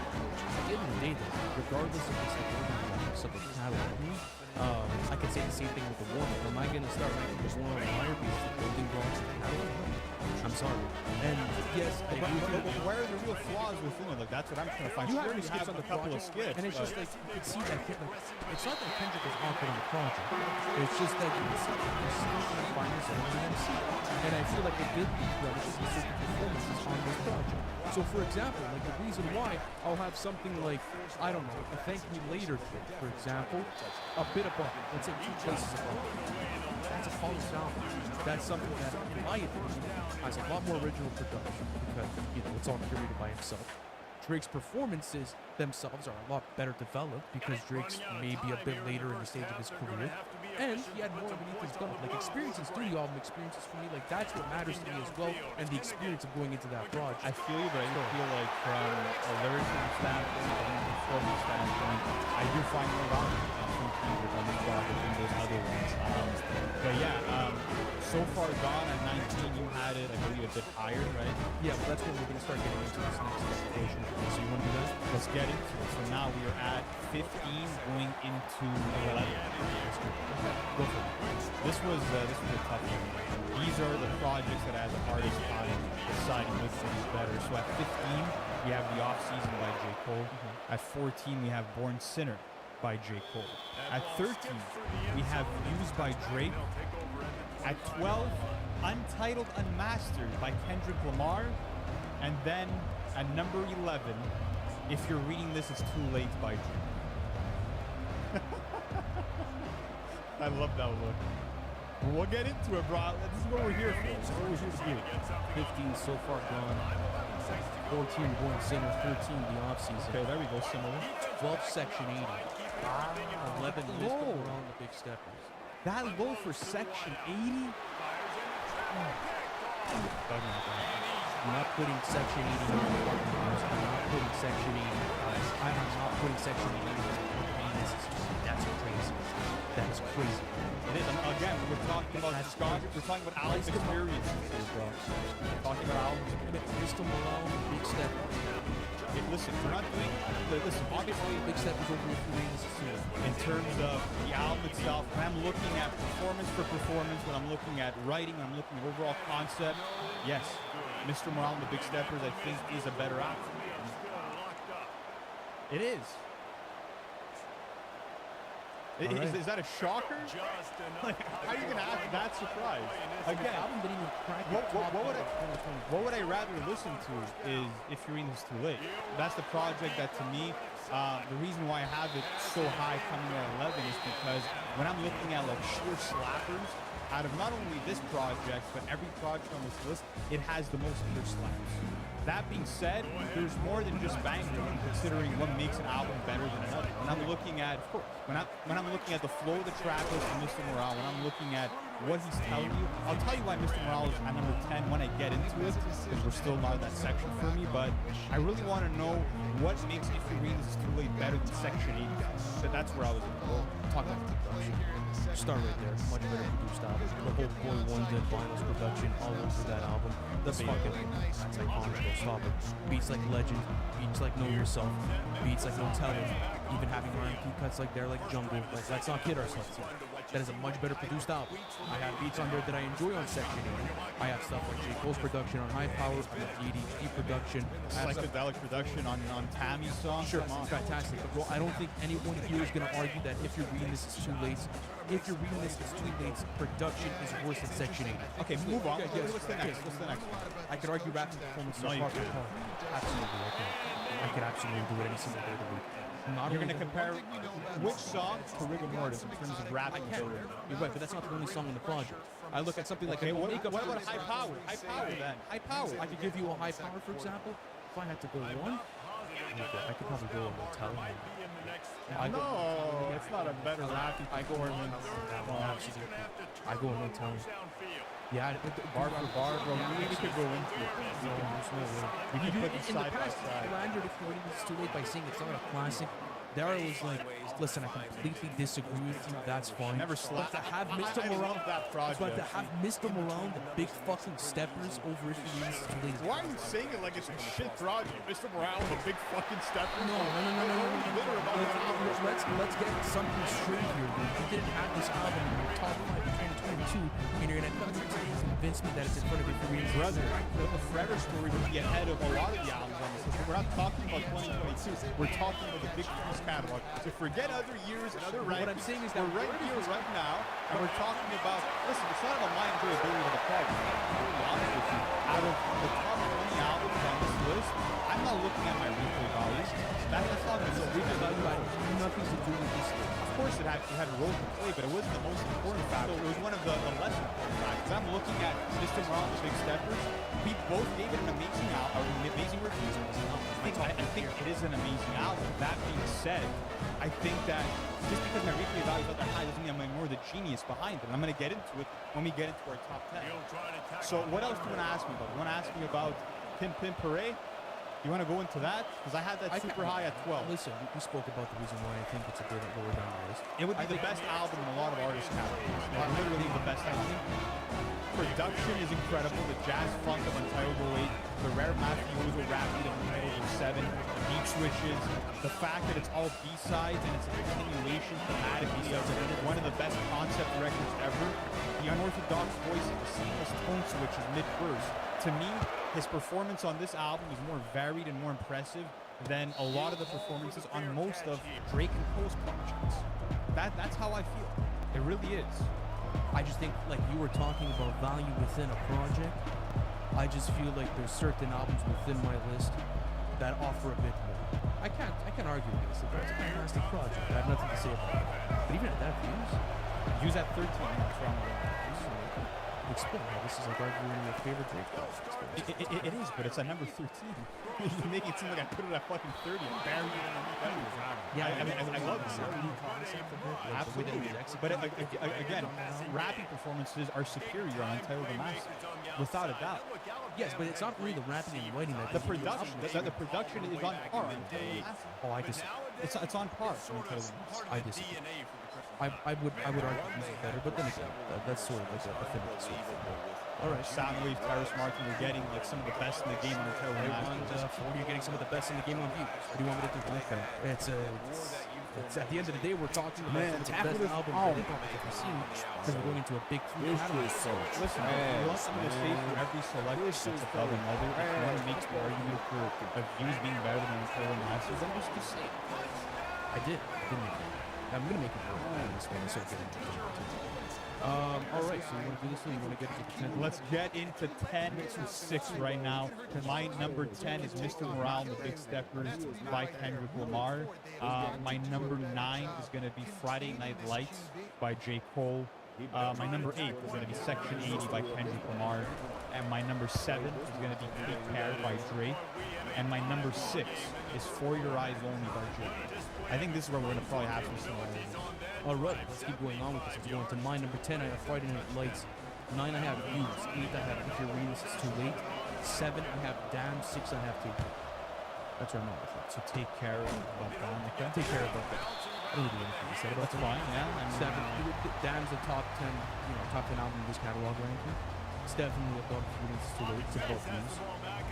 H: At the end of the day, though, regardless of the stability of the catalog, I can say the same thing with the warm-up. Am I going to start ranking just one on higher because the building blocks of the catalog? I'm sorry. And yes, I agree with you.
G: Where are the real flaws within it? Like, that's what I'm trying to find.
H: You
G: Sure,
H: have skips on the
G: couple of
H: project,
G: skips,
H: and it's just like you can see that it's not that Kendrick is awkward on the project. It's just that you can see that there's something to find yourself in MC. And I feel like it did credit to certain performances on this project. So for example, like the reason why I'll have something like, I don't know, a Thank Me Later thing, for example, a bit above, let's say 2 places above. That's a polished album. That's something that, in my opinion, has a lot more original production because, you know, it's all curated by himself. Drake's performances themselves are a lot better developed because Drake's maybe a bit later in the stage of his career. And he had more underneath his belt. Like, experience in studio album experiences for me, like, that's what matters to me as well, and the experience of going into that project.
G: I feel you, but I feel like from a lyrical standpoint and a performance standpoint, I do find more value from Kendrick on this project than those other ones. But yeah, So Far Gone at 19, you had it, I believe, a bit higher, right?
H: Yeah, but that's when we're going to start getting into this next portion. So you want to do that?
G: Let's get into it. So now we are at 15 going into 11.
H: Go for it.
G: This was a tough one. These are the projects that I, as an artist, I'm deciding which one is better. So at 15, we have The Off Season by J. Cole. At 14, we have Born Sinner by J. Cole. At 13, we have Views by Drake. At 12, Untitled Unmastered by Kendrick Lamar. And then at number 11, if you're reading this, it's Too Late by Drake. I love that look. We'll get into it, bro. This is what we're here for. This is what we're here to do.
H: 15, So Far Gone. 14, Born Sinner. 13, The Off Season.
G: Okay, there we go, similar.
H: 12, Section 80. 11, Mr. Morale and the Big Steppers.
G: That low for Section 80?
H: I'm not putting Section 80 in the fucking house. I'm not putting Section 80 in the house. I'm not putting Section 80 in the house. That's crazy. That is crazy.
G: It is. Again, we're talking about discography. We're talking about album experiences here, bro. We're talking about albums.
H: Mr. Morale, Big Steppers.
G: Listen, we're not doing. Listen, obviously,
H: Big Steppers over with
G: in terms of the album itself, when I'm looking at performance for performance, when I'm looking at writing, when I'm looking at overall concept, yes, Mr. Morale and the Big Steppers, I think, is a better album. It is. Is that a shocker? Like, how are you going to act that surprised? Again,
H: album didn't even crack
G: what would I rather listen to is If You're Reading This Too Late. That's the project that, to me, the reason why I have it so high coming at 11 is because when I'm looking at like sheer slappers, out of not only this project, but every project on this list, it has the most clear slaps. That being said, there's more than just bangers when considering what makes an album better than another. When I'm looking at, when I'm looking at the flow of the track list of Mr. Morale, when I'm looking at what he's telling you. I'll tell you why Mr. Morale is at number 10 when I get into it, because we're still not in that section for me, but I really want to know what makes If You're Reading This Is Too Late better than Section 80 guys. So that's where I was going to go.
H: Talk about the production. Start right there. Much better produced album. The whole Boy Wonder and Vinyls production all over that album. That's fucking, that's iconic. Don't stop it. Beats like Legend, beats like Know Yourself, beats like No Telling, even having R&B cuts like There Like Jungle. Like, let's not kid ourselves here. That is a much better produced album. I have beats on there that I enjoy on Section 80. I have stuff like J. Cole's production on High Power, I have the ADHD production. I have
G: Psychedelic production on Tammy's song.
H: Sure, fantastic. But bro, I don't think anyone here is going to argue that If You're Reading This Is Too Late, If You're Reading This Is Too Late, production is worse than Section 80.
G: Okay, move on.
H: Yeah,
G: What's the next? What's the next one?
H: I could argue rapping performance
G: No,
H: so
G: you
H: far.
G: can't.
H: Absolutely, I can. I could absolutely do it any single day of the week. Not
G: You're
H: only
G: going to compare which song to Rigor Mortis in terms of rap?
H: I can. You're right, but that's not the only song on the project. I look at something like
G: Okay, what
H: Makeup.
G: about High Power? High Power then.
H: High Power. I could give you a High Power, for example. If I had to go one, I could probably go on No Telling.
G: No, it's not a better rap.
H: I go on absolutely. I go on No Telling. Yeah,
G: Bar for bar, bro. We could go into it. We could put them
H: in the
G: side by
H: past,
G: side.
H: slandered If You're Reading This Is Too Late by saying it's not a classic. There I was like, listen, I completely disagree with you. That's fine.
G: Never
H: But to have Mr.
G: I
H: Morale,
G: love that project.
H: but to have Mr. Morale, the big fucking steppers over If You're Reading This Is Too Late.
G: Why are you saying it like it's a shit project? Mr. Morale, the big fucking stepper.
H: No. Let's get something straight here, dude. You didn't have this album in your top 5 in 2022, and you're gonna come here and convince me that it's in front of If You're Reading This Is Too
G: Brother,
H: Late.
G: the Forever Story would be ahead of a lot of the albums on this list. We're not talking about 2022. We're talking about the big Freeze catalog. So forget other years and other rankings.
H: What I'm saying is that
G: we're right here, right now, and we're talking about. Listen, it's not about my enjoyability of the project. To be honest with you, out of the top 20 albums on this list, I'm not looking at my replay values. That's not going to be
H: Replay value had nothing to do with this list.
G: Of course, it had a role to play, but it wasn't the most important factor. It was one of the less important factors. I'm looking at Mr. Morale, the Big Steppers. We both gave it an amazing album, amazing reviews. I think it is an amazing album. That being said, I think that just because my replay value is not that high doesn't mean I'm more the genius behind it. I'm going to get into it when we get into our top 10. So what else do you want to ask me about? You want to ask me about Pim Pim Parade? You want to go into that? Because I had that super high at 12.
H: Listen, we spoke about the reason why I think it's a bit lower down the list.
G: It would be the best album in a lot of artists' categories. Literally the best album. Production is incredible. The jazz funk of Untitled 08, the rare mafioso rap beat of Untitled 07, the beat switches, the fact that it's all B-sides and it's a continuation thematic B-sides. One of the best concept records ever. The unorthodox voice and the seamless tone switches mid-verse. To me, his performance on this album is more varied and more impressive than a lot of the performances on most of Drake and Cole's projects. That's how I feel. It really is.
H: I just think, like you were talking about value within a project, I just feel like there's certain albums within my list that offer a bit more. I can't argue against it. It's a fantastic project. I have nothing to say about it. But even at that
G: Use that 13 minutes wrong.
H: explain how this is like arguing your favorite Drake project.
G: It is, but it's at number 13. You make it seem like I put it at fucking 30 and bury it underneath everything.
H: Yeah,
G: I love this.
H: Absolutely.
G: But again, rapping performances are superior on Untitled and Master, without a doubt.
H: Yes, but it's not really the rapping and writing that
G: The
H: gives you
G: production, the production is on par. on Untitled and Master.
H: Oh, I disagree.
G: It's on par. on Untitled and Master.
H: I disagree. I would argue these are better, but then again, that's sort of like a finicky sort of thing.
G: All right, Soundwave, Terrace Martin, we're getting like some of the best in the game on Untitled and Master.
H: You're getting some of the best in the game on view. What do you want me to do? It's at the end of the day, we're talking about some of the best albums that hip hop has ever seen because we're going into a big three catalog.
G: Listen, you want something to say for every selection that's above another. If you want to make the argument for views being better than Untitled and Master, then just say it.
H: I did make it. I'm going to make it work in this one. So get into it. All right, so you want to do this one? You want to get into 10?
G: Let's get into 10 to 6 right now. My number 10 is Mr. Morale and the Big Steppers by Kendrick Lamar. My number 9 is going to be Friday Night Lights by J. Cole. My number 8 is going to be Section 80 by Kendrick Lamar. And my number 7 is going to be Take Care by Drake. And my number 6 is For Your Eyes Only by Drake. I think this is where we're going to probably have some similarities.
H: All right, let's keep going on with this. Let's go on to my number 10. I have Friday Night Lights. 9, I have Views. 8, I have If You're Reading This, It's Too Late. 7, I have Damn. 6, I have Take Care. That's where I'm at with it.
G: So Take Care of Damn. Okay.
H: Take Care of that. I don't really have anything to say about
G: That's fine, yeah. I mean,
H: 7. Damn's a top 10, top 10 album in this catalog ranking. It's definitely above If You're Reading This, It's Too Late. It's above Views.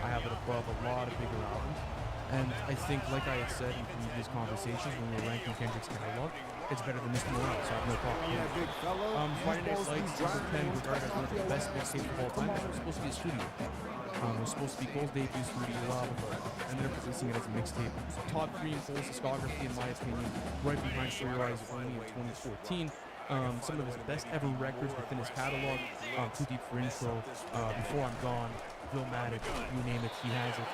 H: I have it above a lot of bigger albums. And I think, like I had said in previous conversations when we were ranking Kendrick's catalog, it's better than Mr. Morale, so I have no problem.
E: Yeah, big fella.
H: Friday Night Lights, number 10, regarded as one of the best mixtapes of all time. It was supposed to be a studio. It was supposed to be Cole's debut studio album, but ended up releasing it as a mixtape. Top 3 in Cole's discography, in my opinion, right behind For Your Eyes Only in 2014. Some of his best ever records within his catalog. Too Deep for Intro, Before I'm Gone, Illmatic, you name it, he has it.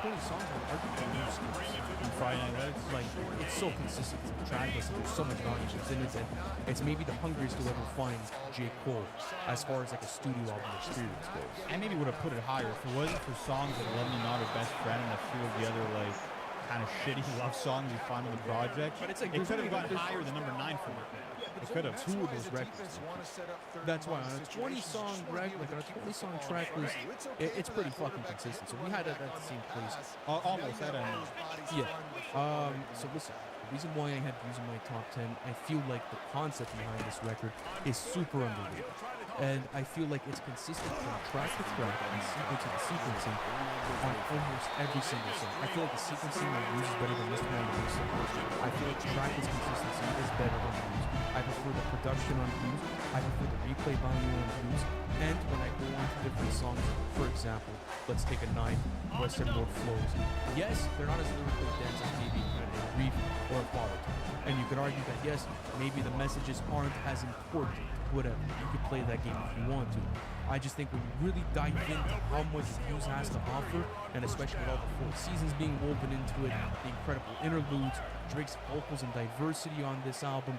H: 20 songs on arguably new skills.
G: in Friday Night Lights.
H: Like, it's so consistent. It's trackless. There's so much value in it, and it's maybe the hungriest you'll ever find J. Cole as far as like a studio album experience goes.
G: I maybe would have put it higher if it wasn't for songs like Let Me Not Her Best Friend and a few of the other like kind of shitty love songs you find on the project.
H: But it's like
G: it
H: there's
G: could have
H: only-
G: gone
H: there's-
G: higher than number 9 for me. It could have.
H: 2 of those records. That's why on a 20-song like on a 20-song track list, it's pretty fucking consistent. So we had it at the same place.
G: Almost at end.
H: Yeah. So listen, the reason why I had Views in my top 10, I feel like the concept behind this record is super underrated. And I feel like it's consistent from track to track and sequence to sequencing on almost every single song. I feel like the sequencing on Views is better than this one on the I feel like the trackless consistency is better on Views. I prefer the production on Views. I prefer the replay value on Views. And when I go on to different songs, for example, let's take a 9, Western Road Flows. Yes, they're not as lyrically dense as maybe a Reef or a Father. And you could argue that, yes, maybe the messages aren't as important. Whatever. You could play that game if you want to. I just think when you really dive into how much Views has to offer, and especially with all the 4 seasons being woven into it, the incredible interludes, Drake's vocals and diversity on this album,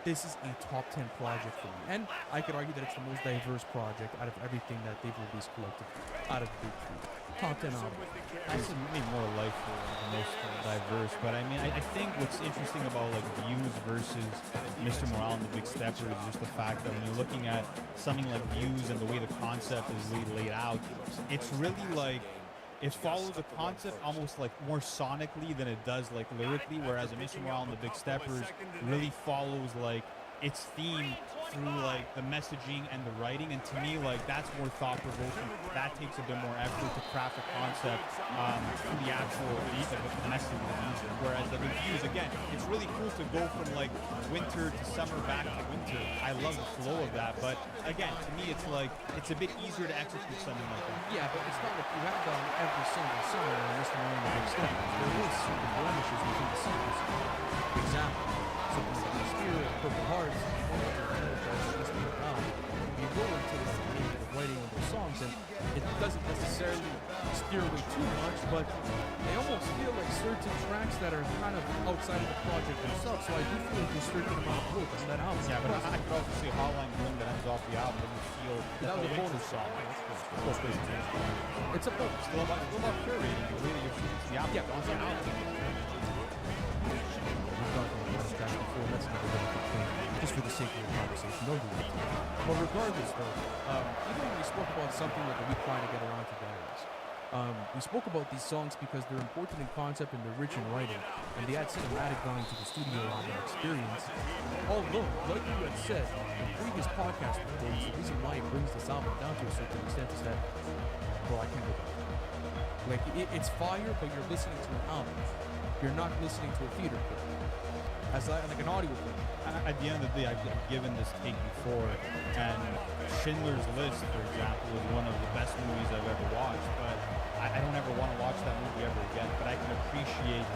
H: this is a top 10 project for me. And I could argue that it's the most diverse project out of everything that they've released collectively, out of the big 3. Top 10 album.
G: I said maybe more life the most diverse, but I mean, I think what's interesting about like Views versus Mr. Morale and the Big Stepper is just the fact that when you're looking at something like Views and the way the concept is laid out, it's really like it follows the concept almost like more sonically than it does like lyrically, whereas Mr. Morale and the Big Steppers really follows like its theme through like the messaging and the writing, and to me like that's more thought-provoking. That takes a bit more effort to craft a concept through the actual beat of the message of the music. Whereas the Views, again, it's really cool to go from like winter to summer back to winter. I love the flow of that, but again, to me it's like it's a bit easier to execute something like that.
H: Yeah, but it's not like you have done every single song on Mr. Morale and the Big Step. There is certain blemishes within the sequence. For example, something like the Spirit, Purple Hearts, you go into the writing of those songs, and it doesn't necessarily steer away too much, but they almost feel like certain tracks that are kind of outside of the project themselves. So I do feel like there's a certain amount of growth in that album.
G: Yeah, but I could also say Hotline Bling that ends off the album doesn't feel
H: That was a
G: winter
H: bonus
G: song.
H: It's a bonus.
G: Still about curating the way that you're shooting the album.
H: Yeah, on the album. We've talked about this track before. That's another really good thing. Just for the sake of the conversation, don't do that. But regardless, though, even when we spoke about something like we trying to get around to diaries, we spoke about these songs because they're important in concept and they're rich in writing, and they add cinematic value to the studio album experience. Although, like you had said in previous podcast recordings, the reason why it brings this album down to a certain extent is that, bro, I can't go back. Like, it's fire, but you're listening to an album. You're not listening to a theater clip. As like an audio clip.
G: At the end of the day, I've given this take before, and Schindler's List, for example, is one of the best movies I've ever watched, but I don't ever want to watch that movie ever again, but I can appreciate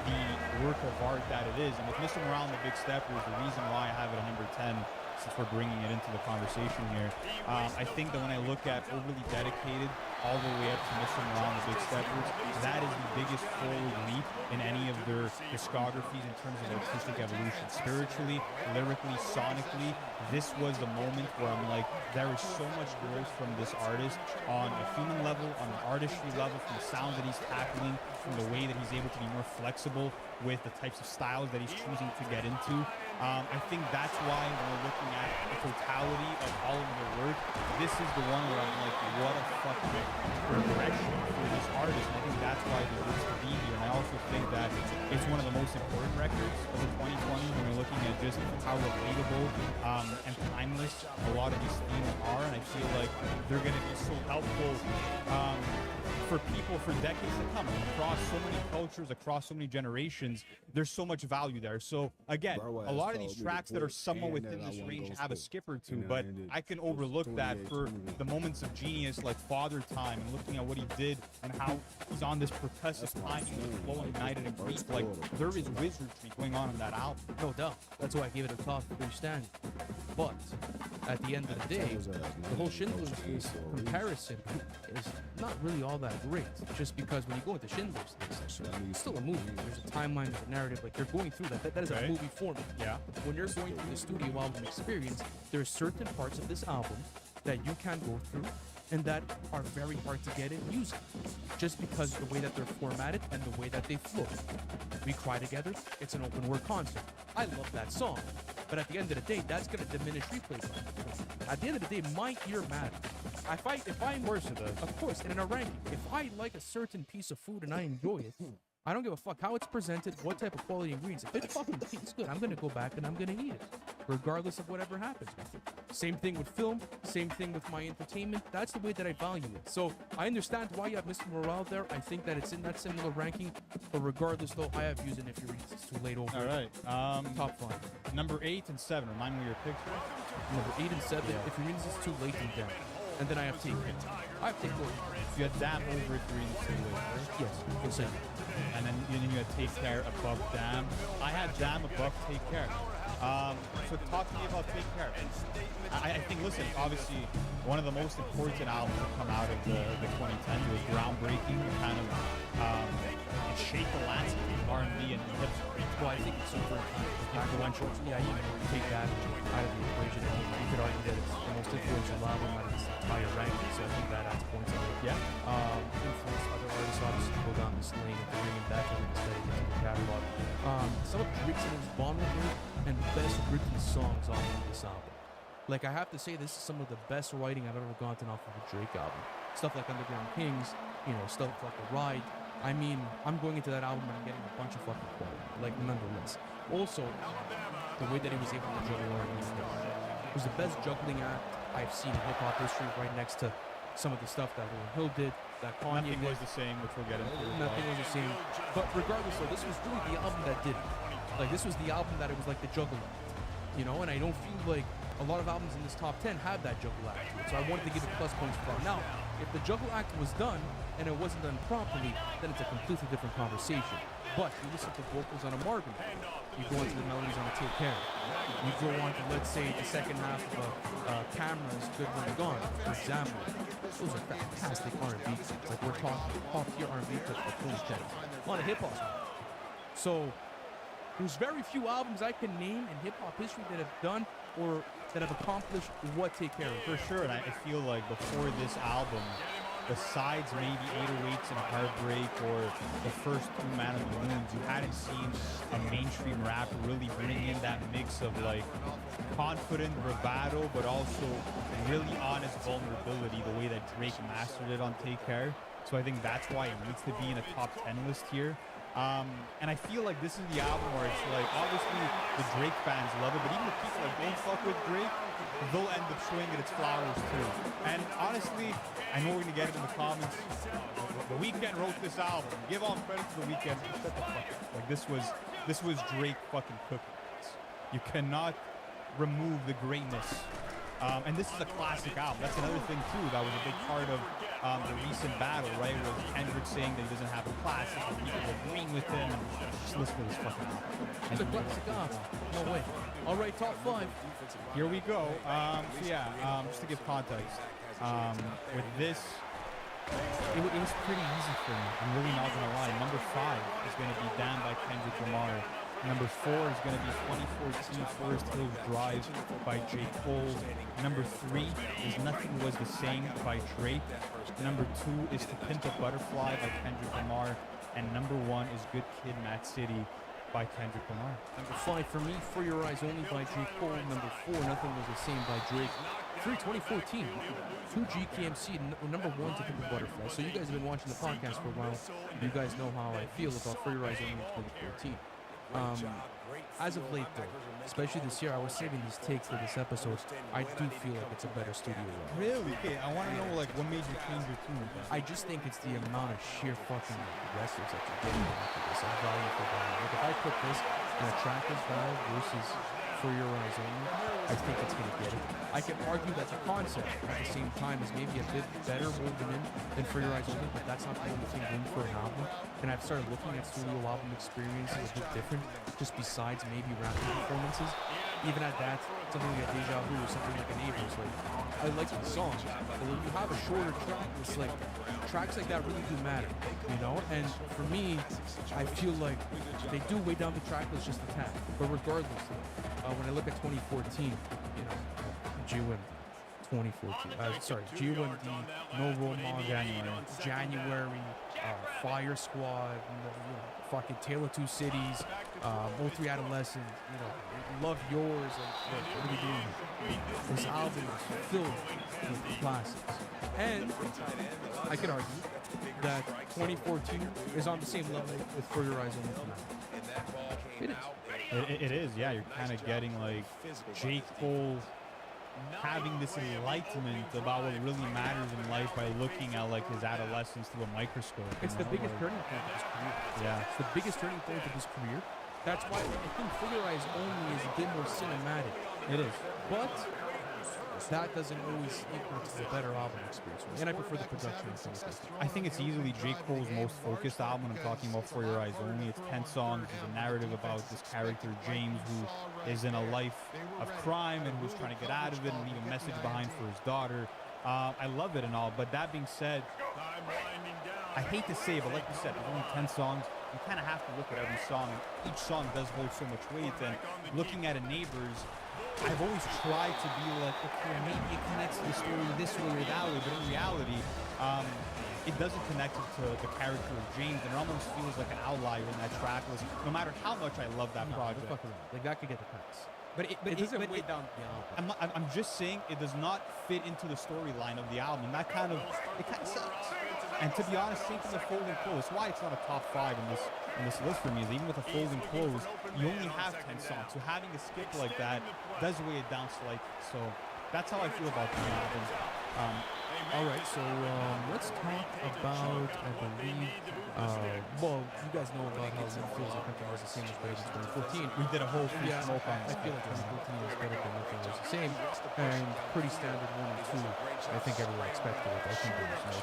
G: the work of art that it is. And with Mr. Morale and the Big Steppers, the reason why I have it at number 10, since we're bringing it into the conversation here, I think that when I look at overly dedicated all the way up to Mr. Morale, the Big Steppers. That is the biggest forward leap in any of their discographies in terms of artistic evolution. Spiritually, lyrically, sonically, this was the moment where I'm like, there is so much growth from this artist on a human level, on an artistry level, from the sounds that he's tackling, from the way that he's able to be more flexible with the types of styles that he's choosing to get into. I think that's why when we're looking at the totality of all of their work, this is the one where I'm like, what a fucking progression for this artist. And I think that's why he deserves to be here. And I also think that it's one of the most important records of the 2020s when we're looking at just how relatable and timeless a lot of these themes are. And I feel like they're going to be so helpful for people for decades to come. Across so many cultures, across so many generations, there's so much value there. So again, a lot of these tracks that are somewhat within this range have a skip or two, but I can overlook that for the moments of genius like Father Time and looking at what he did and how he's on this percussive time and flow and united and grief. Like, there is wizardry going on in that album.
H: No doubt. That's why I gave it a top 3 standing. But at the end of the day, the whole Schindler's List comparison is not really all that great. Just because when you go into Schindler's List, it's still a movie. There's a timeline, there's a narrative. Like, you're going through that. That is a movie format.
G: Yeah.
H: When you're going through the studio album experience, there are certain parts of this album that you can go through and that are very hard to get in music, just because of the way that they're formatted and the way that they flow. We Cry Together, it's an open word concert. I love that song, but at the end of the day, that's going to diminish replay time. At the end of the day, my ear matters. If I'm, of course it does. Of course, and in a ranking, if I like a certain piece of food and I enjoy it, I don't give a fuck how it's presented, what type of quality ingredients. If it fucking tastes good, I'm gonna go back and I'm gonna eat it, regardless of whatever happens with it. Same thing with film, same thing with my entertainment. That's the way that I value it. So I understand why you have Mr. Morale there. I think that it's in that similar ranking, but regardless though, I have used it if you read it's too late over.
G: All right.
H: Top 5.
G: Number 8 and 7. Remind me of your picks.
H: Number 8 and 7. If you read this, it's too late and down. And then I have Take Care. I have Take Care.
G: You had Damn over if you're reading this too late, right?
H: Yes, you'll say.
G: And then you had Take Care above Damn. I had Damn above Take Care. So talk to me about Take Care. I think, listen, obviously one of the most important albums to come out of the 2010s. It was groundbreaking. It kind of it shaped the landscape of R&B and hip hop.
H: Well, I think it's super influential. Yeah, you can take that out of the equation. You could argue that it's the most influential album out of this entire ranking, so I think that adds points on it.
G: Yeah.
H: Influence other artists, obviously, to go down this lane and bring it back into the study into the catalog. Some of Drake's most vulnerable and best written songs off of this album. Like, I have to say, this is some of the best writing I've ever gotten off of a Drake album. Stuff like Underground Kings, stuff like The Ride. I mean, I'm going into that album and I'm getting a bunch of fucking quality, like, nonetheless. Also, the way that he was able to juggle R&B it was the best juggling act I've seen in hip-hop history, right next to some of the stuff that Lauryn Hill did, that Kanye
G: Nothing
H: did.
G: was the same, which we'll get into.
H: Nothing was the same. But regardless, though, this was really the album that did it. Like, this was the album that it was like the juggle act, and I don't feel like a lot of albums in this top 10 have that juggle act to it. So I wanted to give it plus points for that. Now, if the juggle act was done and it wasn't done properly, then it's a completely different conversation. But you listen to vocals on a Marvin, you go into the melodies on a Take Care, you go on to, let's say, the second half of Camera's Good When Gone, for example. Those are fantastic R&B. Like, we're talking top-tier R&B to the 2010s on a hip-hop song. So there's very few albums I can name in hip-hop history that have done or that have accomplished what Take Care is.
G: For sure, and I feel like before this album, besides maybe 808s and Heartbreak or the first 2 Man of the Moons, you hadn't seen a mainstream rapper really bring in that mix of like confident bravado, but also really honest vulnerability, the way that Drake mastered it on Take Care. So I think that's why it needs to be in a top 10 list here. And I feel like this is the album where it's like, obviously the Drake fans love it, but even the people that don't fuck with Drake, they'll end up showing it its flowers too. And honestly, I know we're gonna get it in the comments. The Weeknd wrote this album. Give all credit to the Weeknd. Shut the fuck up. Like, this was Drake fucking cooking. You cannot remove the greatness. And this is a classic album. That's another thing too that was a big part of the recent battle, right? Was Kendrick saying that he doesn't have a classic and people agreeing with him. And just listen to this fucking album.
H: It's a classic album. No way. All right, top 5.
G: Here we go. So yeah, just to give context, with this,
H: It was pretty easy for me.
G: I'm really not gonna lie. Number 5 is gonna be Down by Kendrick Lamar. Number 4 is gonna be 2014 Forest Hills Drive by J. Cole. Number 3 is Nothing Was the Same by Drake. Number 2 is To Pimp a Butterfly by Kendrick Lamar. And number 1 is Good Kid, Mad City by Kendrick Lamar.
H: Number 5 for me, For Your Eyes Only by J. Cole. Number 4, Nothing Was the Same by Drake. 3, 2014, 2 GKMC, number 1 To Pimp a Butterfly. So you guys have been watching the podcast for a while. You guys know how I feel about For Your Eyes Only in 2014. As of late, though, especially this year, I was saving these takes for this episode. I do feel like it's a better studio run.
G: Really? Okay, I want to know like what made you change your tune.
H: I just think it's the amount of sheer fucking wrestlers that you're getting after this. And value for value. Like if I put this in a trackless valve versus For Your Eyes Only, I think it's gonna get it. I can argue that the concept at the same time is maybe a bit better woven in than For Your Eyes Only, but that's not the only thing room for an album. And I've started looking at studio album experiences a bit different, just besides maybe rapping performances. Even at that, something like a Deja Vu or something like a Neighbors, like I like the songs, but when you have a shorter track, it's like tracks like that really do matter, you know? And for me, I feel like they do weigh down the track list just a tad. But regardless, when I look at 2014, you know, G-Win 2014, G-Win the No Role Model, January, Fire Squad, fucking Tale of Two Cities, 03 Adolescent, Love Yours, like what are we doing here? This album is filled with classics. And I could argue that 2014 is on the same level with For Your Eyes Only tonight. It is.
G: It is, yeah. You're kind of getting like J. Cole having this enlightenment about what really matters in life by looking at like his adolescence through a microscope.
H: It's the biggest turning point of his career.
G: Yeah.
H: It's the biggest turning point of his career. That's why I think For Your Eyes Only is a bit more cinematic.
G: It is.
H: But that doesn't always equal to the better album experience. And I prefer the production of some of this.
G: I think it's easily J. Cole's most focused album. I'm talking about For Your Eyes Only. It's 10 songs. There's a narrative about this character, James, who is in a life of crime and who's trying to get out of it and leave a message behind for his daughter. I love it and all, but that being said, I hate to say it, but like you said, there's only 10 songs. You kind of have to look at every song, and each song does hold so much weight. And looking at a Neighbors, I've always tried to be like, okay, maybe it connects to the story this way or that way, but in reality, it doesn't connect it to the character of James, and it almost feels like an outlier in that track list, no matter how much I love that project.
H: Like that could get the pass.
G: But it doesn't weigh down the album. I'm just saying it does not fit into the storyline of the album. That kind of sucks. And to be honest, same thing with Folding Clothes. That's why it's not a top 5 in this list for me. Is even with a Folding Clothes, you only have 10 songs. So having a skip like that does weigh it down slightly. So that's how I feel about the album.
H: All right, so let's talk about, I believe, well, you guys know about how Zen feels like Nothing Was the Same as better than 2014.
G: We did a whole free smoke on
H: I feel like 2014 is better than Nothing Was the Same, and pretty standard 1 and 2. I think everyone expected it. I think there was no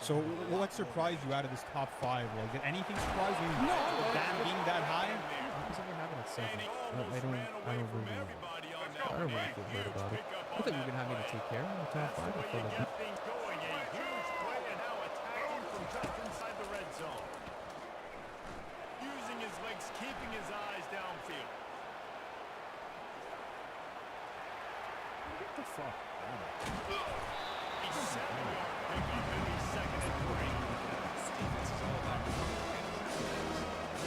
G: So what surprised you out of this top 5? Like, did anything surprise you?
H: No,
G: that being that high?
H: Because I'm having at 7. I don't really feel hurt about it. I thought you were gonna have me to take care of the top 5. I feel like that.
B: Using his legs, keeping his eyes downfield.
E: What the fuck?
B: He's set to pick up any second and 3.
C: Defense is all about he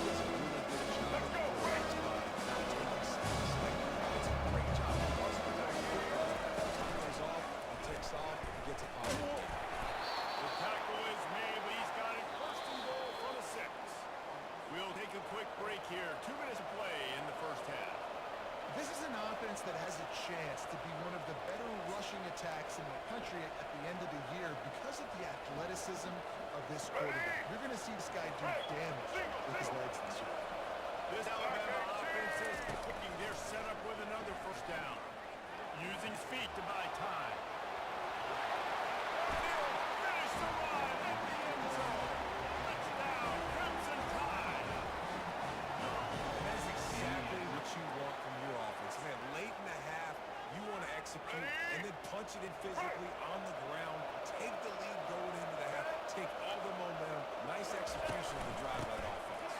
C: does a really good job.
F: Let's go, Frank.
C: Not taking sacks. It's a great job. Goes off, he takes off, he gets a positive.
B: The tackle is made, but he's got it first and goal from the 6. We'll take a quick break here. 2 minutes of play in the first half.
D: This is an offense that has a chance to be one of the better rushing attacks in the country at the end of the year because of the athleticism of this quarterback. You're going to see this guy do damage with his legs this year.
B: This Alabama offense is cooking. They're set up with another first down. Using his feet to buy time. He'll finish the run at the end zone. Touchdown, Crimson Tide.
C: That is exactly what you want from your offense. Man, late in the half, you want to execute and then punch it in physically on the ground, take the lead going into the half. Take all the momentum. Nice execution of the drive by the offense.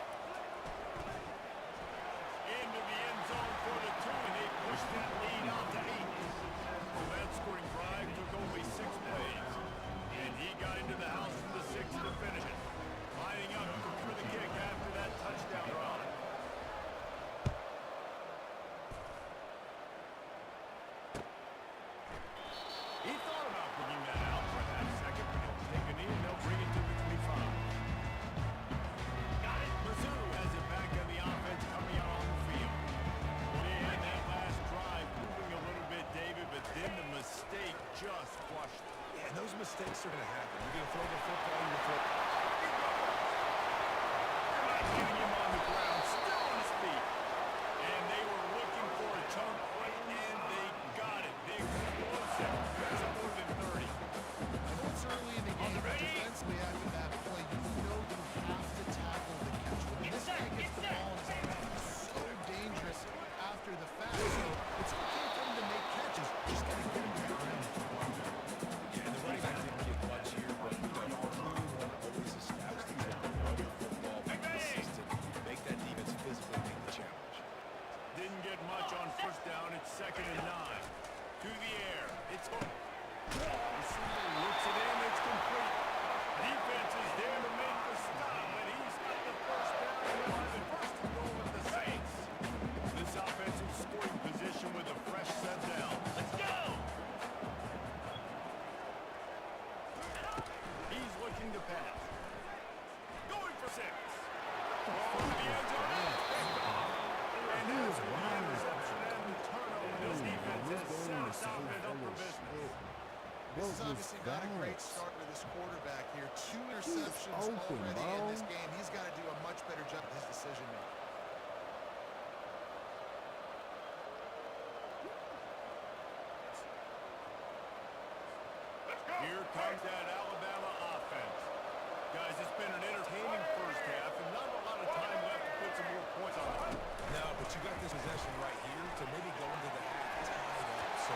B: Into the end zone for the 2, and they push that lead out to 8. Well, that scoring drive took only 6 plays, and he got into the house from the 6 to finish it. Lining up for the kick after that touchdown run. He thought about bringing that out for that second, but he'll take a knee and they'll bring it to the 25. Got it. Mizzou has it back on the offense coming out on the field. Well, he had that last drive moving a little bit, David, but then the mistake just flushed it.
C: Yeah, and those mistakes are going to happen. You're going to throw the football, you're going to throw.
B: Getting him on the ground, still on his feet. And they were looking for a chunk play, and they got it. The explosive. That's more than 30.
D: I know it's early in the game, but defensively after that play, you know you have to tackle the catch. When this guy gets the ball in his hand, it's so dangerous after the fact. So it's okay for him to make catches. Just got to get him to the ground.
C: Yeah, the running back didn't get much here, but you know, you really want to always establish the tempo, run the football, be consistent, make that defense physically make the challenge.
B: Didn't get much on first down. It's 2nd and 9. To the air. It's hooked. Receiver looks it in. It's complete. Defense is there to make the stop, but he's got the first down. And they'll have it first and goal with the Saints. This offensive scoring position with a fresh set down. Let's go! He's looking to pass. Going for 6. Over the end zone. And that's an interception and the turnover. This defense has set us up and up for business.
D: This is obviously not a great start for this quarterback here. 2 interceptions already in this game. He's got to do a much better job of his decision making.
F: Let's go.
B: Here comes that Alabama offense. Guys, it's been an entertaining first half and not a lot of time left to put some more points on the board.
C: No, but you got this possession right here to maybe go into the half tied up. So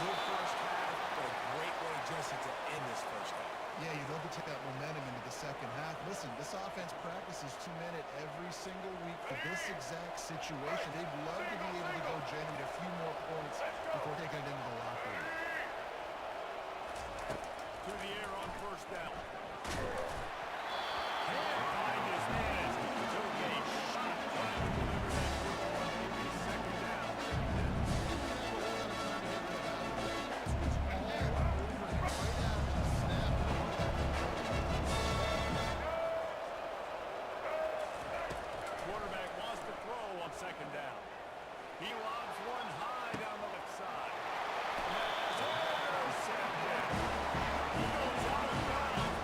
C: good first half, but a great way, Jesse, to end this first half.
D: Yeah, you'd love to take that momentum into the second half. Listen, this offense practices 2-minute every single week for this exact situation. They'd love to be able to go generate a few more points before taking it into the locker room.
B: To the air on first down. Can't find his man. He took a shot trying to deliver that football on maybe 2nd down. Quarterback wants to throw on 2nd down. He lobs one high down the left side. He goes out of bounds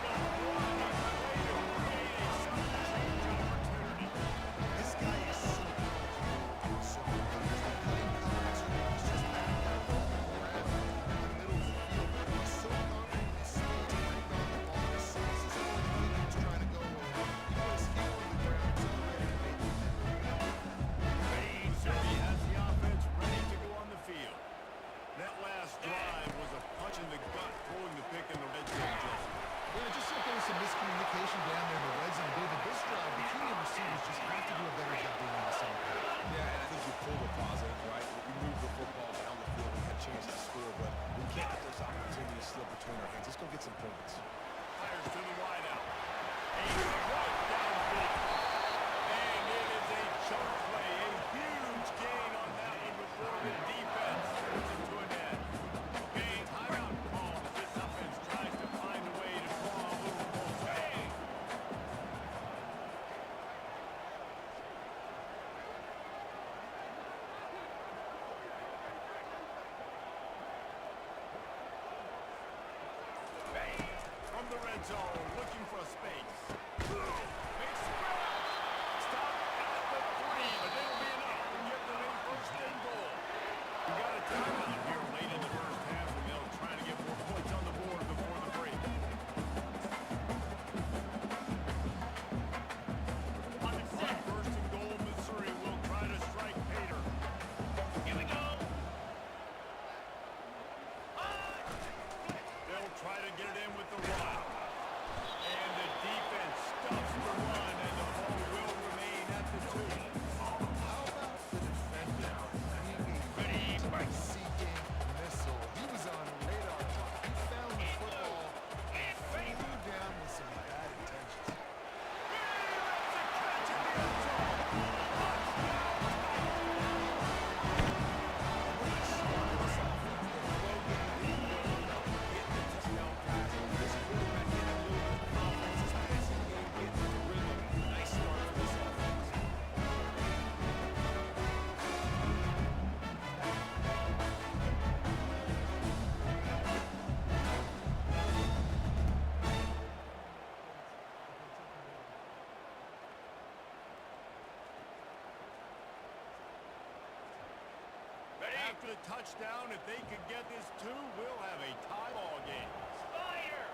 B: a touchdown. If they could get this too, we'll have a tie ball game. Fire!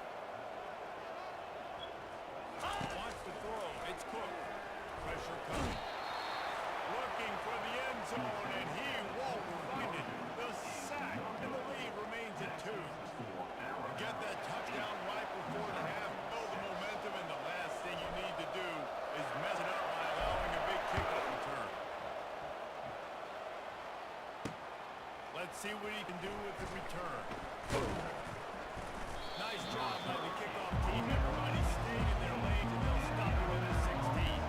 B: Wants to throw. It's Cook. Pressure coming. Looking for the end zone, and he won't find it. The sack, and the lead remains at 2. Get that touchdown right before the half. Build the momentum, and the last thing you need to do is mess it up by allowing a big kickoff return. Let's see what he can do with the return. Nice job by the kickoff team. Everybody stayed in their lanes, and they'll stop him at the 16.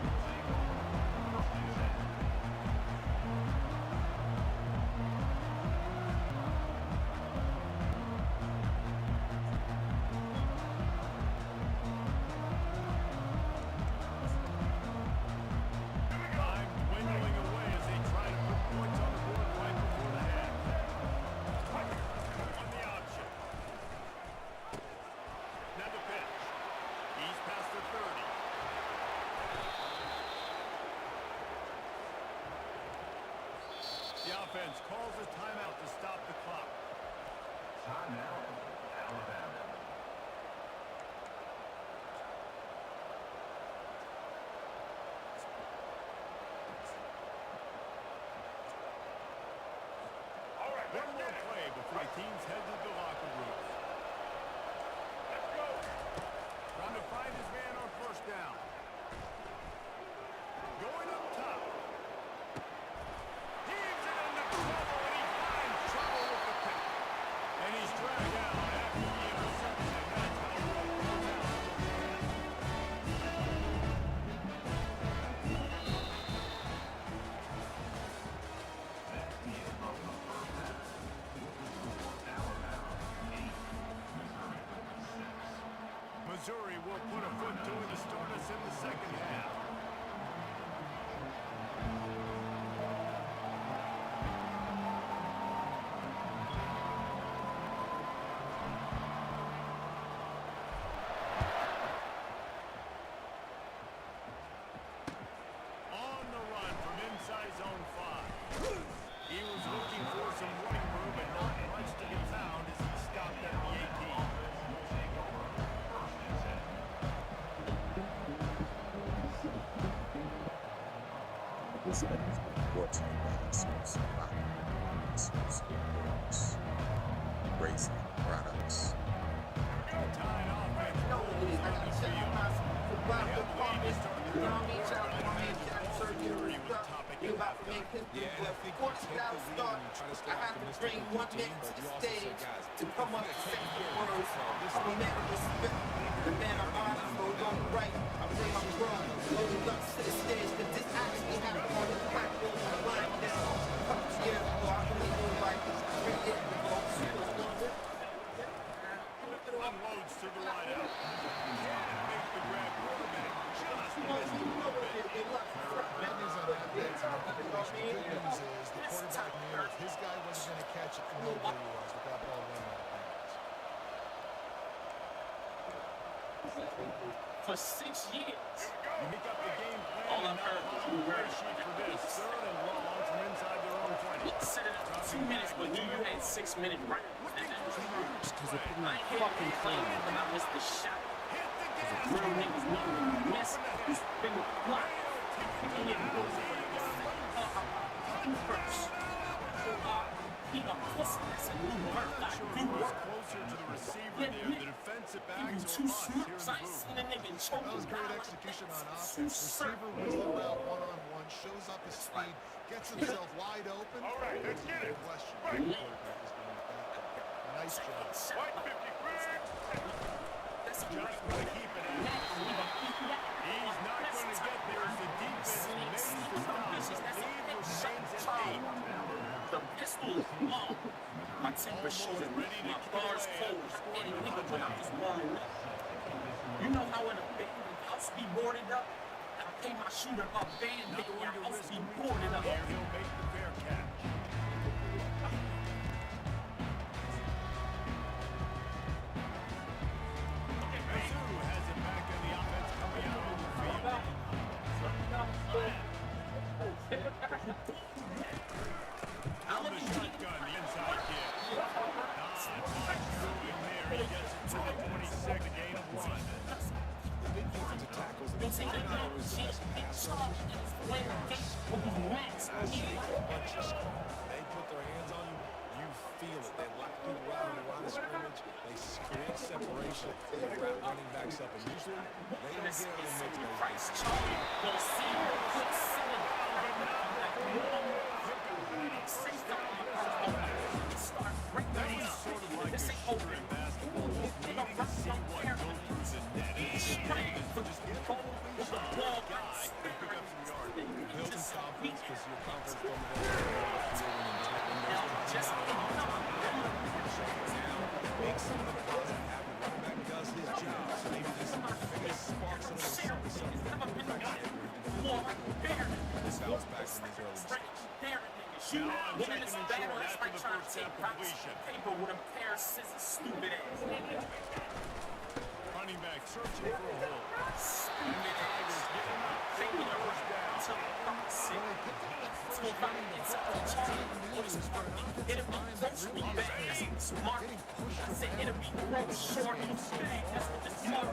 B: Time dwindling away as they try to put points on the board right before the half. On the option. Now the pitch. He's past the 30. The offense calls a timeout to stop the clock.
F: Timeout, Alabama. All right,
B: One more play before the teams head to the locker rooms.
F: let's go.
B: Trying to find his man on first down. Going up top. Heaves it into trouble, and he finds trouble with the pick. And he's dragged out after the interception. That's how it goes out. Missouri will put a foot to it to start us in the second half. On the run from inside zone 5. He was looking for some running room, but not much to be found as he stopped at the 18.
I: This event is brought to you by Exclusive Products. Racing Products.
B: Tied offense rolls on the field. They have the lead to start the third quarter. Security was the topic at halftime.
C: Yeah, and I think you take the lead and you try to stay optimistic with your team, but you also say, guys,
J: to come up and say the words. I'm a man of respect, the man of honor, so don't right. I bring my bro, loaded up to the stage, but this actually happened on the platform of the line down. A couple years ago, I believe it was like 3 years ago.
B: Unloads to the wideout. Can't make the grab. Quarterback just missed a little bit.
D: Bad news on that, that's an accomplishment. Good news is the quarterback knew if his guy wasn't going to catch it, nobody was with that ball running out of bounds.
J: For 6 years.
B: You make up the game plan.
J: All I've heard is you heard.
B: Sheet for this. Third and long from inside their own 20.
J: Set it up 2 minutes, but you had 6 minute rounds.
H: Because they're putting on fucking claim.
J: When I missed the shot.
B: Hit the gas.
J: Real niggas know when you miss. It's been a block. He didn't go first. He a pussy. That's a new work. Like new
B: Was
J: work.
B: closer to the receiver there. The defensive
J: Give
B: backs
J: you
B: are
J: 2
B: us here in
J: snaps.
B: the
J: I ain't
B: booth.
J: seen a nigga choke
D: That was
J: him
D: great
J: down
D: execution on
J: like
D: offense. Receiver wins the route one-on-one, shows up his speed, gets himself wide open.
F: All right, let's get it.
D: Question.
F: Right.
D: The quarterback is going to back that. Nice job.
F: White 53.
J: That's a
B: Just want to keep it at it. He's not going to get there as the defense makes the stop. Lead remains at 8.
J: The pistol is long. My temper short. My bars cold. Any nigga when I was warming up. You know how in a abandoned house be boarded up? I pay my shooter up band,
B: Not
J: nigga,
B: going to
J: your house
B: risk
J: be
B: moving
J: boarded up.
B: here. He'll make the fair catch. Mizzou has it back in the offense coming out on the field. From the shotgun, the
C: They're not always the best pass rushers. They put their hands on you, you feel it. They lock people out on the line of scrimmage. They create separation. They wrap running backs up, and usually they don't get in the mix those days. Sort of like a shooter in basketball. You need to see what goes through the net. Just get the ball guy and pick up some yards. Build some confidence because your confidence from the make some of the plays that happen. Running back does his job. So maybe this sparks a little something. This bounce back from these early mistakes.
B: That's like trying to take paper with a pair of scissors, stupid ass.
C: Running back searching for a hole.
B: And the Tigers get him out. Taking a first down. It'll be grocery bag. That's what the smart. I said it'll be grocery bag. That's what the smart is.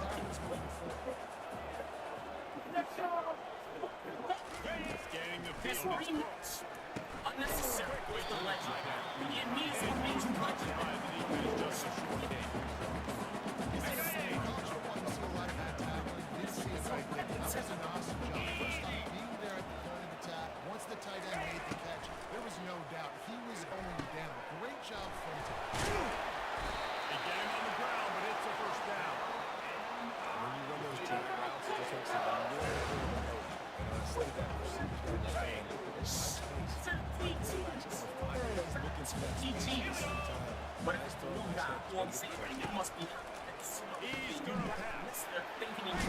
C: Scanning the
B: This
C: field.
B: rematch. Unnecessary was the legend. It means what made you legend.
D: Once the tight end made the catch, there was no doubt he was going down. Great job from him.
C: They get him on the ground, but it's a first down. When you run those two routes, it just makes it a little bit of a hope. And I say that receiver's got to
B: But it's the new guy who I'm saying it must be.
C: He's going to pass.
B: They're thinking in
C: And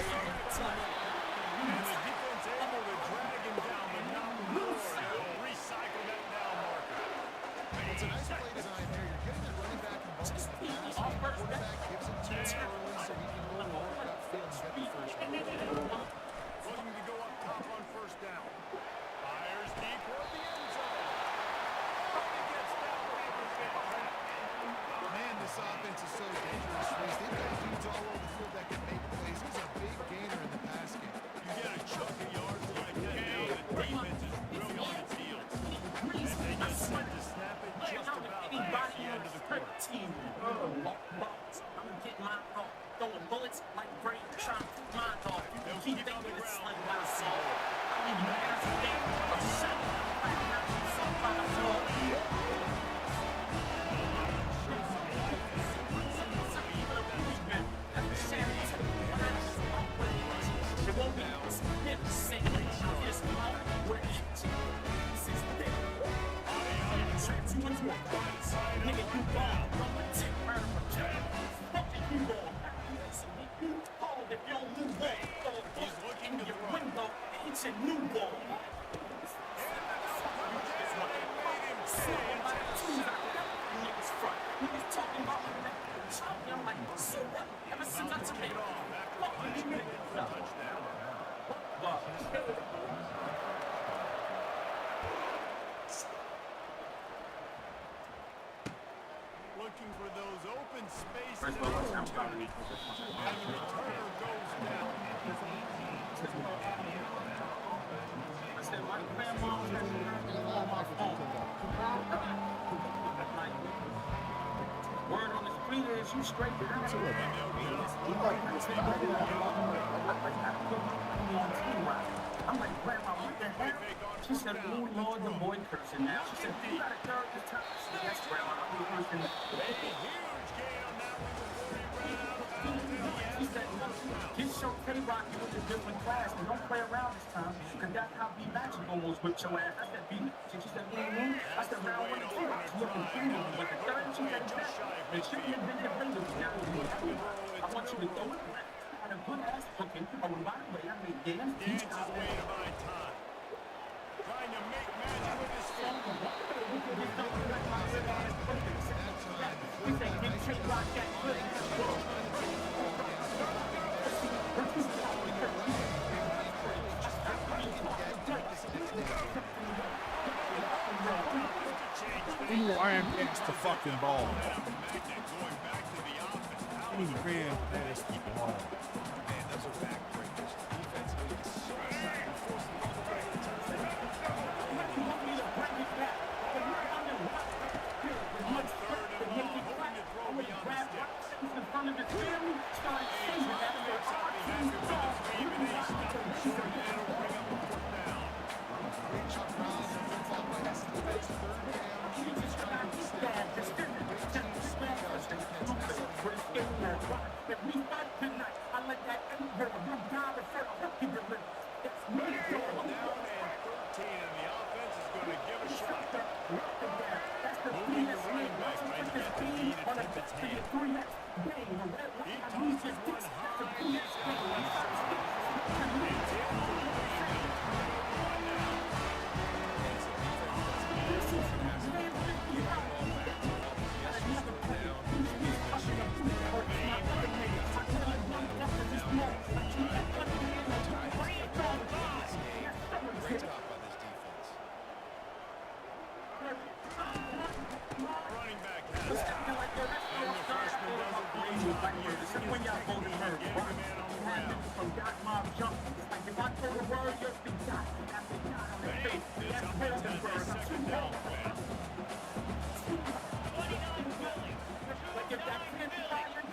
C: the defense able to drag him down, but not more. They'll recycle that down marker.
D: It's a nice play design there. You're getting that running back and bumping the pass. The quarterback gives it to him early so he can go and work upfield and get the first one.
C: Looking to go up top on first down. Fires deep toward the end zone. Oh, he gets that one for 50.
D: Man, this offense is so dangerous, Reese. They've got dudes all over the field that can make plays. He's a big gainer in the pass game.
C: You get a chunk of yards like that now, the defense is really on its heels. And they just sent to snap it just about at the end of the quarter.
B: I'm getting my off. Throwing bullets like brain trying to put mine off. You keep thinking it's slang by the soul. I don't even answer that. I'm shot. I'm not some kind of floor. It won't be never say it's long with an empty. This is the day. Trap you into a fight. Nigga, you gone. I'm gonna take murder from jail. Fucking you gone. Hold if you don't move on.
C: He's looking to
B: Your
C: throw.
B: window ain't your new ball. Niggas front. Niggas talking about my neck. I'm like, so what? Ever since I took it off, fuck you, nigga.
C: Looking for those open spaces.
B: First of all, I'm
C: And the returner goes down.
B: I said, my grandma was on my phone. Word on the street is you straight to answer it. I'm like, Grandma, what the hell? She said, oh, Lord, the boy cursing now. She said, you got a third this time. I said, yes, Grandma, I'm cursing.
C: A huge gain on that one before he ran out of bounds.
B: She said, get your K-Rocky with a different class and don't play around this time because that's how B-Magic almost whipped your ass. I said, B-Magic. She said, I said, round one, K-Rock's looking clean. But the third, she said, and she didn't been available. Now, I want you to throw it back. I had a good ass cooking. Oh, and by the way, I made damn
C: Dan's his way to buy time. Trying to make magic with his feet.
B: We say, get K-Rock that good ass.
E: Ran past the fucking ball. He ran past the ball.
C: Man, those are backbreakers. Defense
F: got mob jumping. Like if I throw the word, you'll be got. After got on their face, that's Goldenberg. I'm too old. Like if that can't be fired,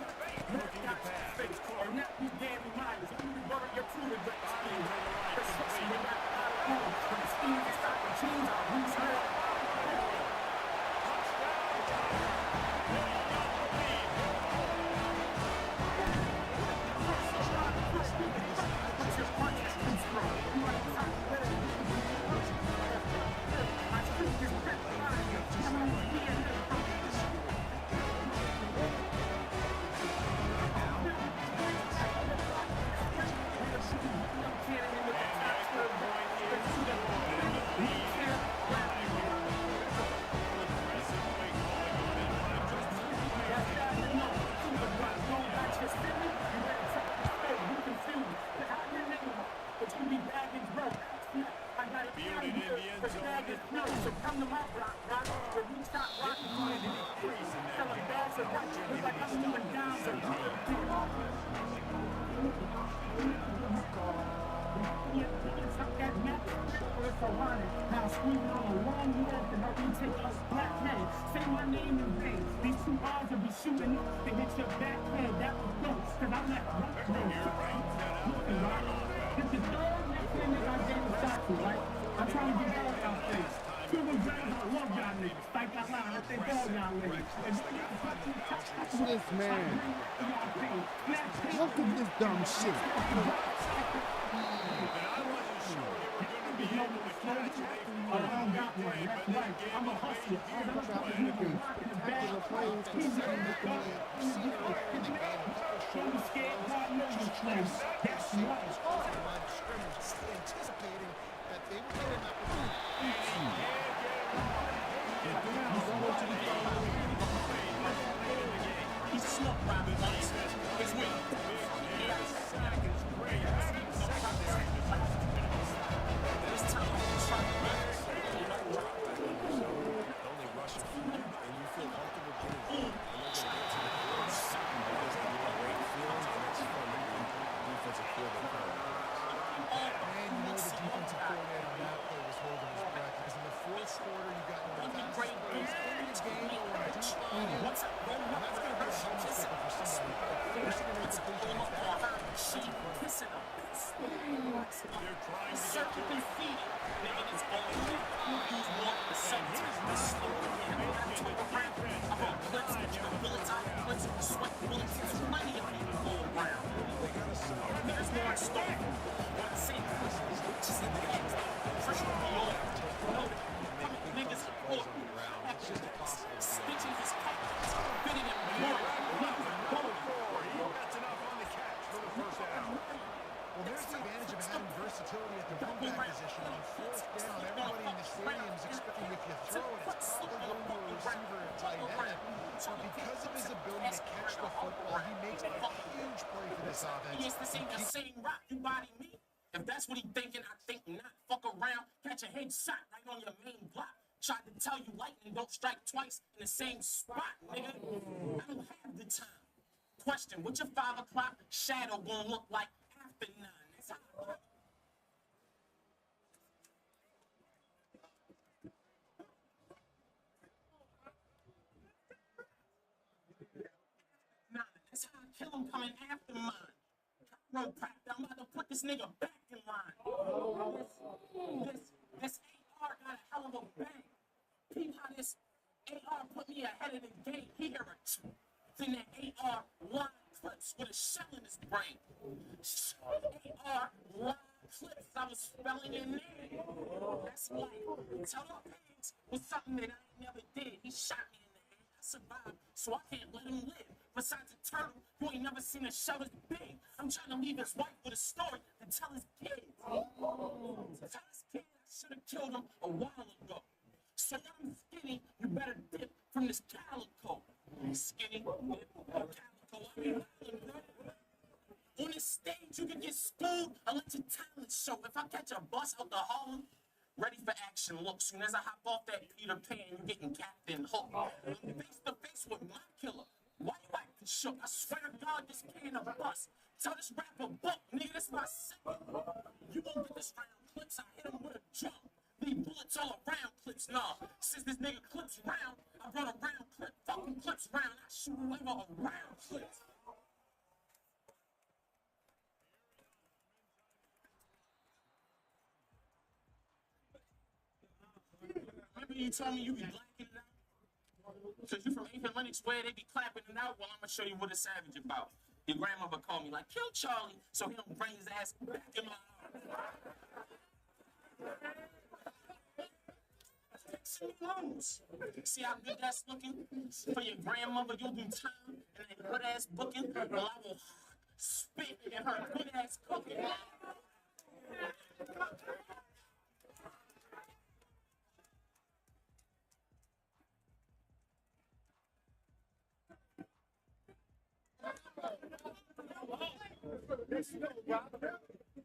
F: look got your face. Or not you damn reminders. You need to go to your tutor, but especially when you're out of home. When the steam is stopping jeans, I'll lose her. Now squeezing on a long walk to help me take out black head. Say my name in vain. These two bars will be shooting up and hit your back head. That was close, cause I left right there. Looking right. This is third next thing that I gave a shot to, right? I'm trying to get all y'all things. Two of them guys, I love y'all niggas. Fight that line, I think all y'all niggas.
E: This man. Look at this dumb shit.
F: I don't got one, that's right. I'm a hustler. I'm a hustler. Don't be scared, God knows you play. That's right.
D: Anticipating that they would get an opportunity.
F: He's slow, Robin. It's weak. This time,
C: Only rushing for you, and you feel comfortable getting it. Defensive coordinator.
D: And you know the defensive coordinator on that play was holding his breath because in the fourth quarter you got one of the fastest plays in the game or a deep ball. And that's going to be a home sticker for somebody. Forcing an incompletion is that.
B: They're trying to get to it.
F: Niggas only use one for sometimes. Slow down. I'm on clips, the bullets out of clips, sweat bullets. There's plenty of people going around. Niggas want to start. Want to say just in the head. Fresh from the old. Niggas are poor. Stitching his pockets. Fitting him more.
B: That's enough on the catch for the first down.
D: Well, there's the advantage of having versatility at the running back position. On fourth down, everybody in the stadium is expecting if you throw it, it's probably going to a receiver and tight end. But because of his ability to catch the football, he makes a huge play for this offense.
F: He is the same rock, you body me. If that's what he thinking, I think not. Fuck around, catch a headshot right on your main block. Tried to tell you lightning don't strike twice in the same spot, nigga. I don't have the time. Question, what your 5 o'clock shadow gonna look like after 9? That's how I know. That's how I kill him coming after mine. Road crack, I'm about to put this nigga back in line. This AR got a hell of a bang. Peep how this AR put me ahead of the game. He hear a then that AR line clips with a shell in his brain. AR line clips, I was spelling your name. That's like, tell our parents was something that I never did. He shot me in the head. I survived, so I can't let him live. Besides a turtle, you ain't never seen a shell as big. I'm trying to leave his wife with a story to tell his kids. To tell his kids, I should have killed him a while ago. So when I'm skinny, you better dip from this calico. Skinny, calico, I mean, on this stage, you can get schooled or let your talent show. If I catch a bus out the Harlem, ready for action. Look, soon as I hop off that Peter Pan, you getting Captain Hook. I'm face to face with my killer. Why you acting shook? I swear to God, this can't a bus. Tell this rapper, buck, nigga, this my second. You won't get this round clips. I hit him with a jump. Leave bullets all around clips. Nah, since this nigga clips round, I run a round clip. Fucking clips round. I shoot whoever around clips. Remember you told me you be blacking it out? Because you from 8 Atlantic Square, they be clapping it out. Well, I'm going to show you what a savage about. Your grandmother called me like, kill Charlie, so he don't bring his ass back in my arms. See how good that's looking? For your grandmother, you'll do time and that good ass booking. Well, I will spit in her good ass cooking.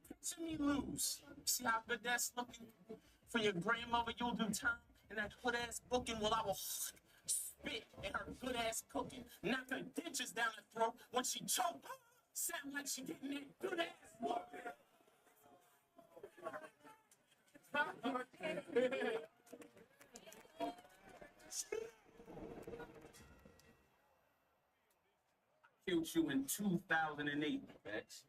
F: Picture me lose. See how good that's looking? For your grandmother, you'll do time and that good ass booking. Well, I will spit in her good ass cooking. Knock her ditches down her throat when she choke. Sound like she getting that good ass whooping. Killed you in 2008, bitch.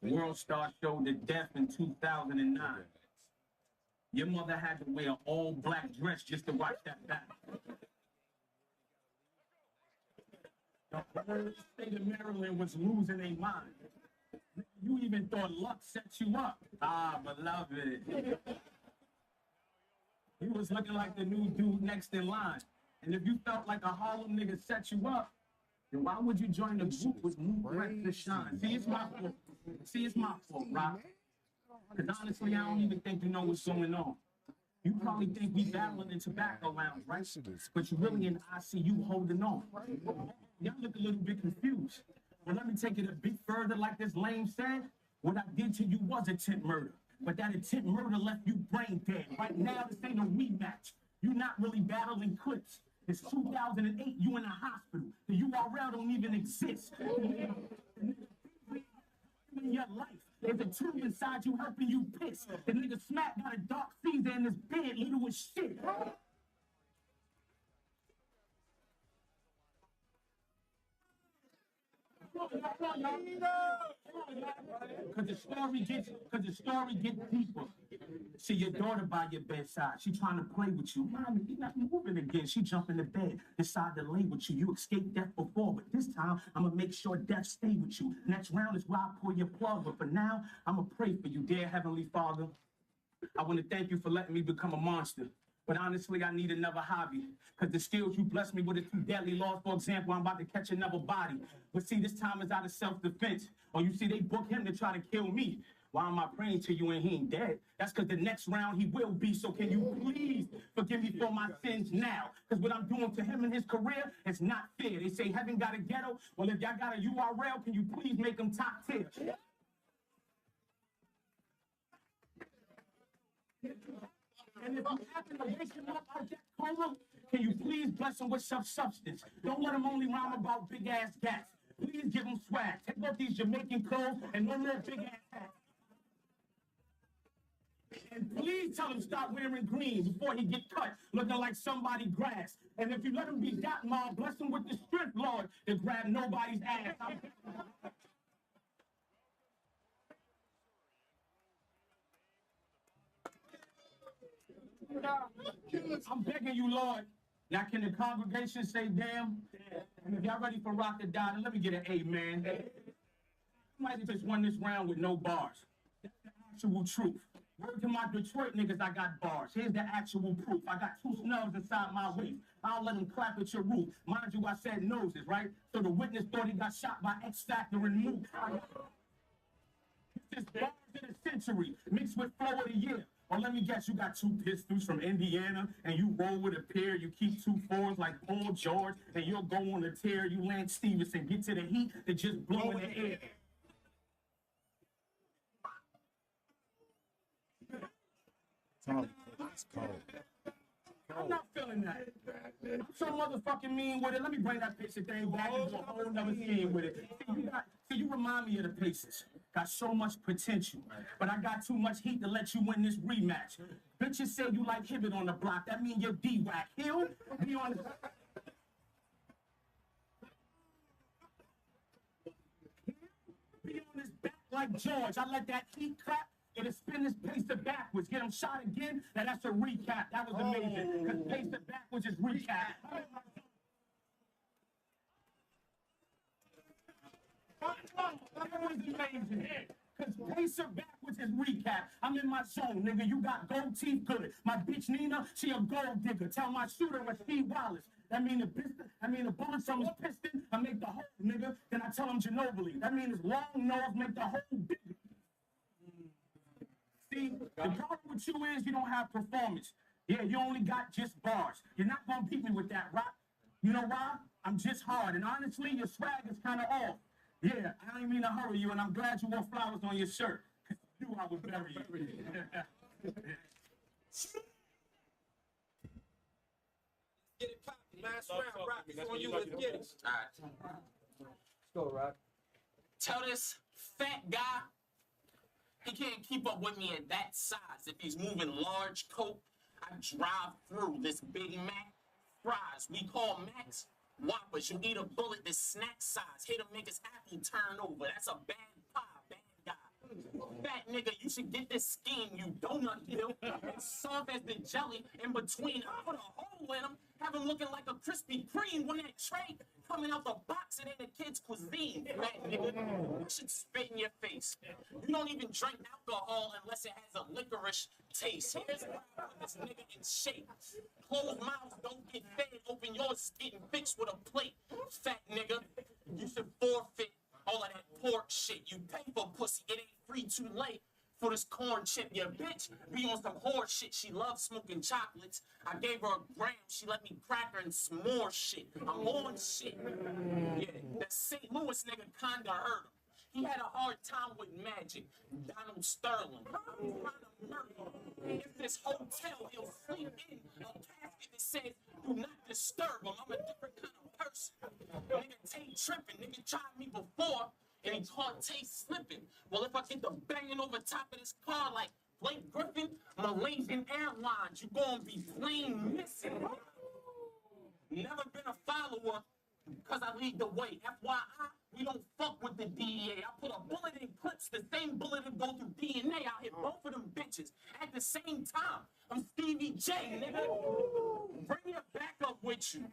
F: World Star showed the death in 2009. Your mother had to wear an all-black dress just to watch that battle. The whole state of Maryland was losing their mind. You even thought luck set you up. Ah, beloved. He was looking like the new dude next in line. And if you felt like a Harlem nigga set you up, then why would you join the group with Moon Breath to Shine? See, it's my fault. See, it's my fault, Rock. Because honestly, I don't even think you know what's going on. You probably think we battling in tobacco lounge, right? But you really in ICU holding on. Y'all look a little bit confused. But let me take it a bit further, like this lame said. What I did to you was attempt murder. But that attempt murder left you brain dead. Right now, this ain't a rematch. You're not really battling clips. It's 2008, you in a hospital. The URL don't even exist. In your life, there's a tube inside you helping you piss. The nigga Smack got a dark Caesar in his bed, little as shit. Cause the story gets deeper. See your daughter by your bedside. She trying to play with you. Mommy, you're not moving again. She jump in the bed, decide to lay with you. You escaped death before, but this time I'm gonna make sure death stay with you. Next round is where I pull your plug, but for now, I'm gonna pray for you, dear Heavenly Father. I want to thank you for letting me become a monster. But honestly, I need another hobby. Because the skills you blessed me with is too deadly. Lost, for example, I'm about to catch another body. But see, this time is out of self-defense. Or you see, they book him to try to kill me. Why am I praying to you and he ain't dead? That's because the next round he will be. So can you please forgive me for my sins now? Because what I'm doing to him in his career is not fair. They say heaven got a ghetto. Well, if y'all got a URL, can you please make them top tier? And if you happen to wake him up out that coma, can you please bless him with some substance? Don't let him only rhyme about big-ass gats. Please give him swag. Take off these Jamaican clothes and no more big-ass hats. And please tell him stop wearing green before he get cut, looking like somebody grass. And if you let him be that mob, bless him with the strength, Lord, to grab nobody's ass. I'm begging you, Lord. Now, can the congregation say damn? And if y'all ready for Rock the Dot, let me get an amen. You might have just won this round with no bars. That's the actual truth. Word to my Detroit niggas, I got bars. Here's the actual proof. I got 2 snubs inside my waist. I'll let them clap at your roof. Mind you, I said noses, right? So the witness thought he got shot by X Factor and Mook. This is bars in a century, mixed with flow of the year. Or let me guess, you got 2 pistols from Indiana, and you roll with a pair. You keep 2 4s like Paul George, and you'll go on a tear. You Lance Stevenson, get to the heat, they just blow in the air.
E: It's cold.
F: I'm not feeling that. I'm so motherfucking mean with it. Let me bring that Pacer thing back into a whole nother scene with it. See, you remind me of the Pacers. got so much potential. But I got too much heat to let you win this rematch. Bitches say you like Hibbit on the block. That mean you're D-Wack. He'll be on his back like George. I let that heat clap. It'll spin his pacer backwards. Get him shot again. Now that's a recap. That was amazing. Because pacer backwards is recap. That was amazing. Because pacer backwards is recap. I'm in my zone, nigga. You got gold teeth, good. My bitch Nina, she a gold digger. Tell my shooter with Steve Wallace. That mean the bullets on his piston, I make the hole, nigga. Then I tell him Ginobili. That mean his long nose make the hole bigger. See, the problem with you is you don't have performance. Yeah, you only got just bars. You're not gonna beat me with that, rock. You know why? I'm just hard, and honestly, your swag is kind of off. Yeah, I didn't mean to hurry you, and I'm glad you wore flowers on your shirt. Cause you knew I would bury you.
J: Get it poppin', last round, Rock. It's on you, let's get it. All right.
H: Let's go, Rock.
F: Tell this fat guy he can't keep up with me at that size. If he's moving large coat, I drive through this Big Mac fries. We call Macs Whoppers. You eat a bullet this snack size. Hit a nigga's apple turn over. That's a bad pie, bad guy. Fat nigga, you should get this scheme, you donut hill. It's soft as the jelly in between. I put a hole in him, have him looking like a Krispy Kreme when that tray coming out the box. It ain't a kid's cuisine, fat nigga. You should spit in your face. You don't even drink alcohol unless it has a licorice taste. Here's how I put this nigga in shape. Closed mouths don't get fed. Open yours is getting fixed with a plate. Fat nigga, you should forfeit all of that pork shit. You pay for pussy. It ain't free too late for this corn chip. Your bitch be on some whore shit. She loves smoking chocolates. I gave her a gram. She let me crack her and some more shit. I'm on shit. Yeah, that St. Louis nigga kinda hurt him. He had a hard time with magic. Donald Sterling. I'm trying to murder him. If this hotel he'll sleep in a casket that says, do not disturb him. I'm a different kind of person. Nigga Tay tripping. Nigga tried me before and he caught Tay slipping. Well, if I get the banging over top of this car like Blake Griffin, Malaysian Airlines, you gonna be plain missing. Never been a follower because I lead the way. FYI, we don't fuck with the DEA. I put a bullet in clips, the same bullet that go through DNA. I hit both of them bitches at the same time. I'm Stevie J, nigga. Bring your backup with you.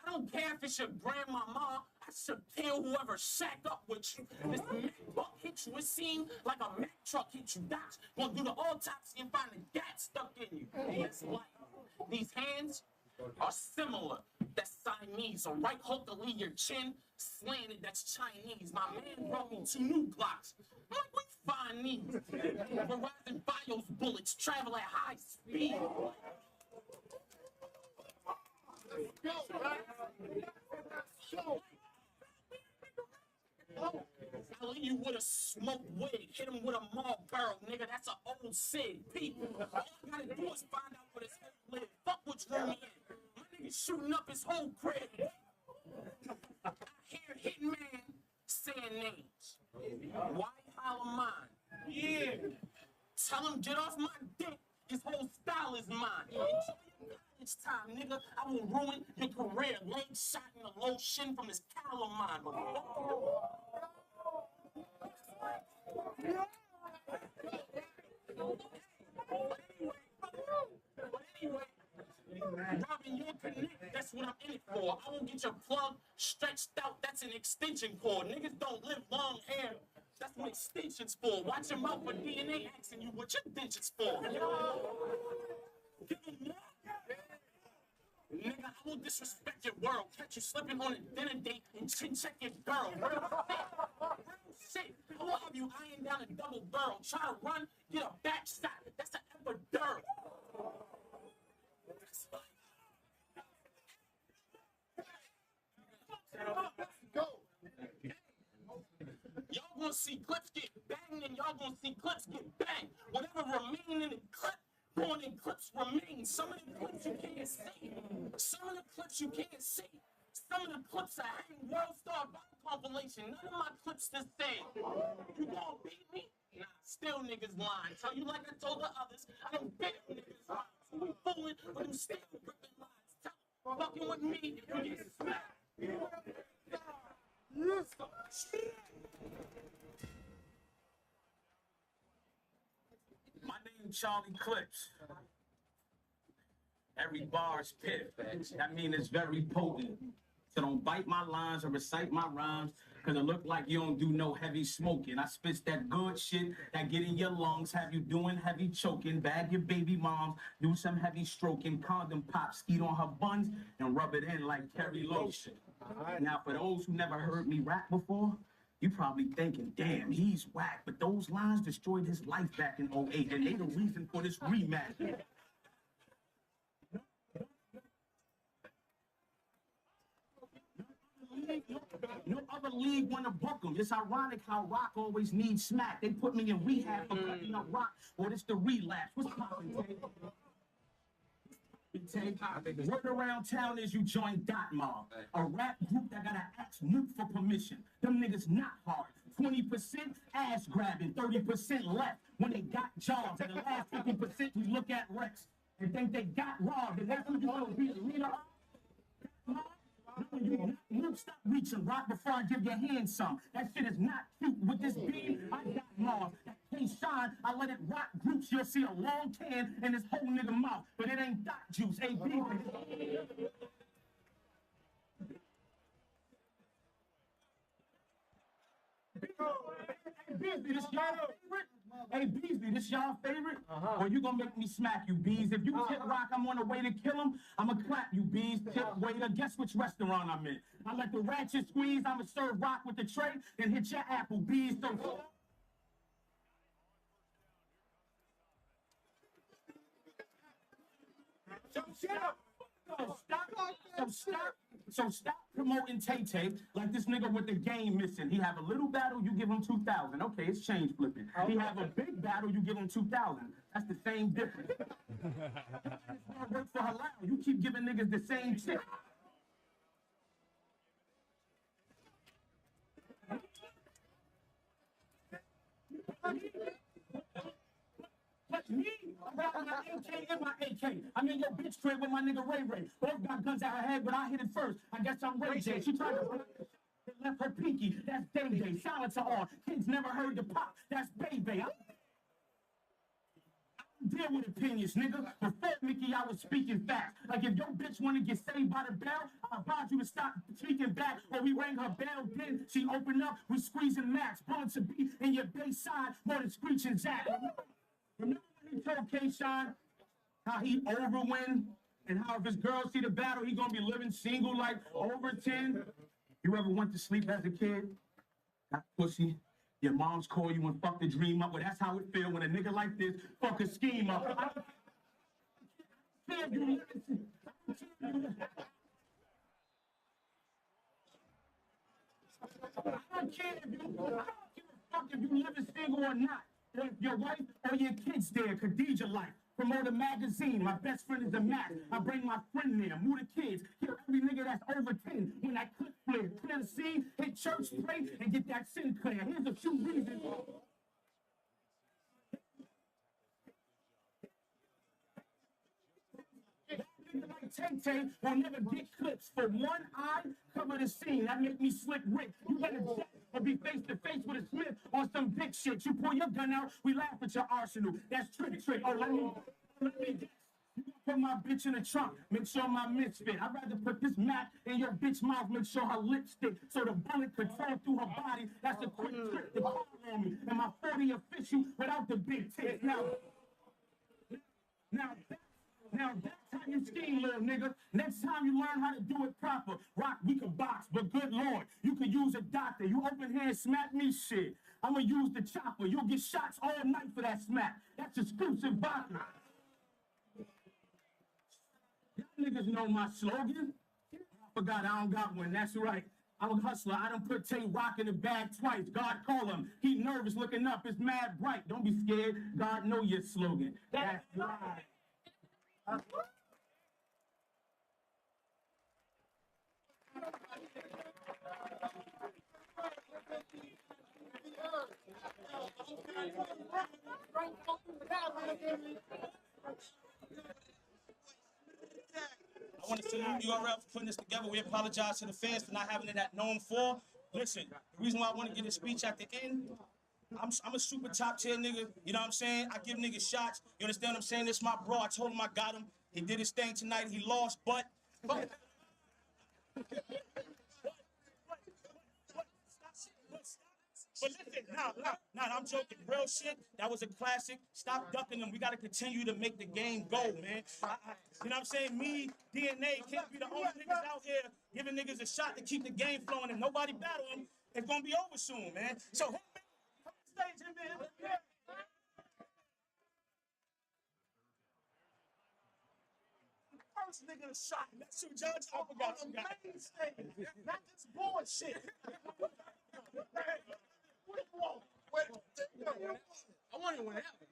F: I don't care if it's your grandmama. I should kill whoever shack up with you. This Mac buck hit you. It seemed like a Mac truck hit you. Doc's gonna do the autopsy and find a gat stuck in you. It's like these hands are similar. That's Siamese. So right hook to leave your chin slanted. That's Chinese. My man brought me 2 new Glocks. I'm like, we find these. Verizon Bios bullets travel at high speed. I'll leave you with a smoked wig. Hit him with a mall barrel, nigga. That's an old Sid. People, all I gotta do is find out what his head live. Fuck which room he in. My nigga shooting up his whole crib. I hear Hitman saying names. Why holler mine? Yeah. Tell him get off my dick. His whole style is mine. Enjoy your college time, nigga. I will ruin your career. Leg shot in the low shin from this cowl of mine. But anyway, robbing your connect, that's what I'm in it for. I won't get your plug stretched out, that's an extension cord. Niggas don't live long hair. That's what extension's for. Watch your mouth for DNA asking you what your dentures for. Give him more. Nigga, I will disrespect your world. Catch you slipping on a dinner date and chin check your girl. Real shit. I will have you eyeing down a double barrel. Try to run, get a back shot. That's an epidural.
D: Go.
F: Y'all gonna see clips get banged and y'all gonna see clips get banged. Whatever remain in the clip, going in clips remain. Some of the clips you can't see. Some of the clips you can't see. Some of the clips are hang World Star Battle compilation. None of my clips the same. You gonna beat me? Nah, still niggas lying. Tell you like I told the others, I don't beat niggas lines. We fooling, but I'm still ripping lines. Tell them, fucking with me, you get smacked. My name Charlie Clips. Every bar is pit. That means it's very potent. So don't bite my lines or recite my rhymes, cause it look like you don't do no heavy smoking. I spit that good shit that get in your lungs, have you doing heavy choking, bag your baby moms, do some heavy stroking, condom pop, skeet on her buns, and rub it in like Kerry lotion. Now for those who never heard me rap before, you probably thinking, damn, he's whack, but those lines destroyed his life back in '08, and they the reason for this rematch. No other league wanna book him. It's ironic how Rock always needs smack. They put me in rehab for cutting up Rock, or it's the relapse. What's poppin', Tay? Word around town is you join Dot Mob, a rap group that gotta ask Moot for permission. Them niggas not hard. 20% ass grabbing, 30% left when they got jobs. And the last 50% we look at Rex and think they got robbed. And that's what you wanna be the leader of? No, stop reaching, Rock, before I give your hand some. That shit is not cute. With this beat, I got Mars. That can't shine. I let it rock groups. You'll see a long can in this whole nigga mouth. But it ain't dot juice. AB. Hey, Beasley, this y'all favorite? Hey, Beasley, this y'all favorite? Or you gonna make me smack you, Bees? If you tip Rock, I'm on the way to kill him. I'ma clap you, Bees. Tip waiter, guess which restaurant I'm in? I let the ratchet squeeze. I'ma serve Rock with the tray, then hit your apple, Bees. So stop promoting Tay-Tay like this nigga with the game missing. He have a little battle, you give him 2,000. Okay, it's change flipping. He have a big battle, you give him 2,000. That's the same difference. It's gonna work for halal. You keep giving niggas the same shit. But me, I got my AK and my AK. I'm in your bitch crib with my nigga Ray Ray. Both got guns at her head, but I hit it first. I guess I'm Ray J. She tried to left her pinky. That's Day Day. Silence her on. Kids never heard the pop. That's Baby. I don't deal with opinions, nigga. Before Mickey, I was speaking facts. Like if your bitch wanna get saved by the bell, I advise you to stop speaking back. Or we rang her bell, then she opened up. We squeezing max. Bullets to be in your base side more than screeching Jack. Remember when he told K-Shine how he overwin and how if his girl see the battle, he gonna be living single like over 10? You ever went to sleep as a kid? Got pussy? Your moms call you and fuck the dream up. Well, that's how it feel when a nigga like this fuck a scheme up. I don't care if you listen. I don't care if you living single or not. Or if your wife or your kids there, Khadijah life. Promote a magazine. My best friend is a Mac. I bring my friend there. Move the kids. Kill every nigga that's over 10. When that clip flare, clear the scene, hit church, pray, and get that sin clear. Here's a few reasons. Like Tay-Tay will never get clips for one eye, cover the scene. That make me slick Rick. You better check or be face to face with a Smith on some big shit. You pull your gun out, we laugh at your arsenal. That's trick. Oh, let me guess. You put my bitch in the trunk, make sure my mitts fit. I'd rather put this Mac in your bitch mouth, make sure her lips stick, so the bullet could fall through her body. That's a quick trick to call on me. And my 40 official without the big tits. Now that's how you scheme, little nigga. Next time you learn how to do it proper. Rock, we can box, but good Lord, you could use a doctor. You open hand, smack me shit. I'ma use the chopper. You'll get shots all night for that smack. That's exclusive vodka. Y'all niggas know my slogan. I forgot I don't got one. That's right. I'm a hustler. I done put Tay Rock in the bag twice. God call him. He nervous looking up. It's mad bright. Don't be scared. God know your slogan. That's right. I want to salute URL for putting this together. We apologize to the fans for not having it at Norm 4. Listen, the reason why I want to get a speech at the end, I'm a super top tier nigga. You know what I'm saying? I give niggas shots. You understand what I'm saying? This my bro. I told him I got him. He did his thing tonight. He lost, but listen, I'm joking. Real shit. That was a classic. Stop ducking them. We got to continue to make the game go, man. You know what I'm saying? Me, DNA can't be the only niggas out here giving niggas a shot to keep the game flowing. If nobody battle them, it's going to be over soon, man. So, come on stage, man. First nigga shot. That's who Judge I forgot. On the main stage. Not this bullshit. What do you want?
H: I want it when it happens.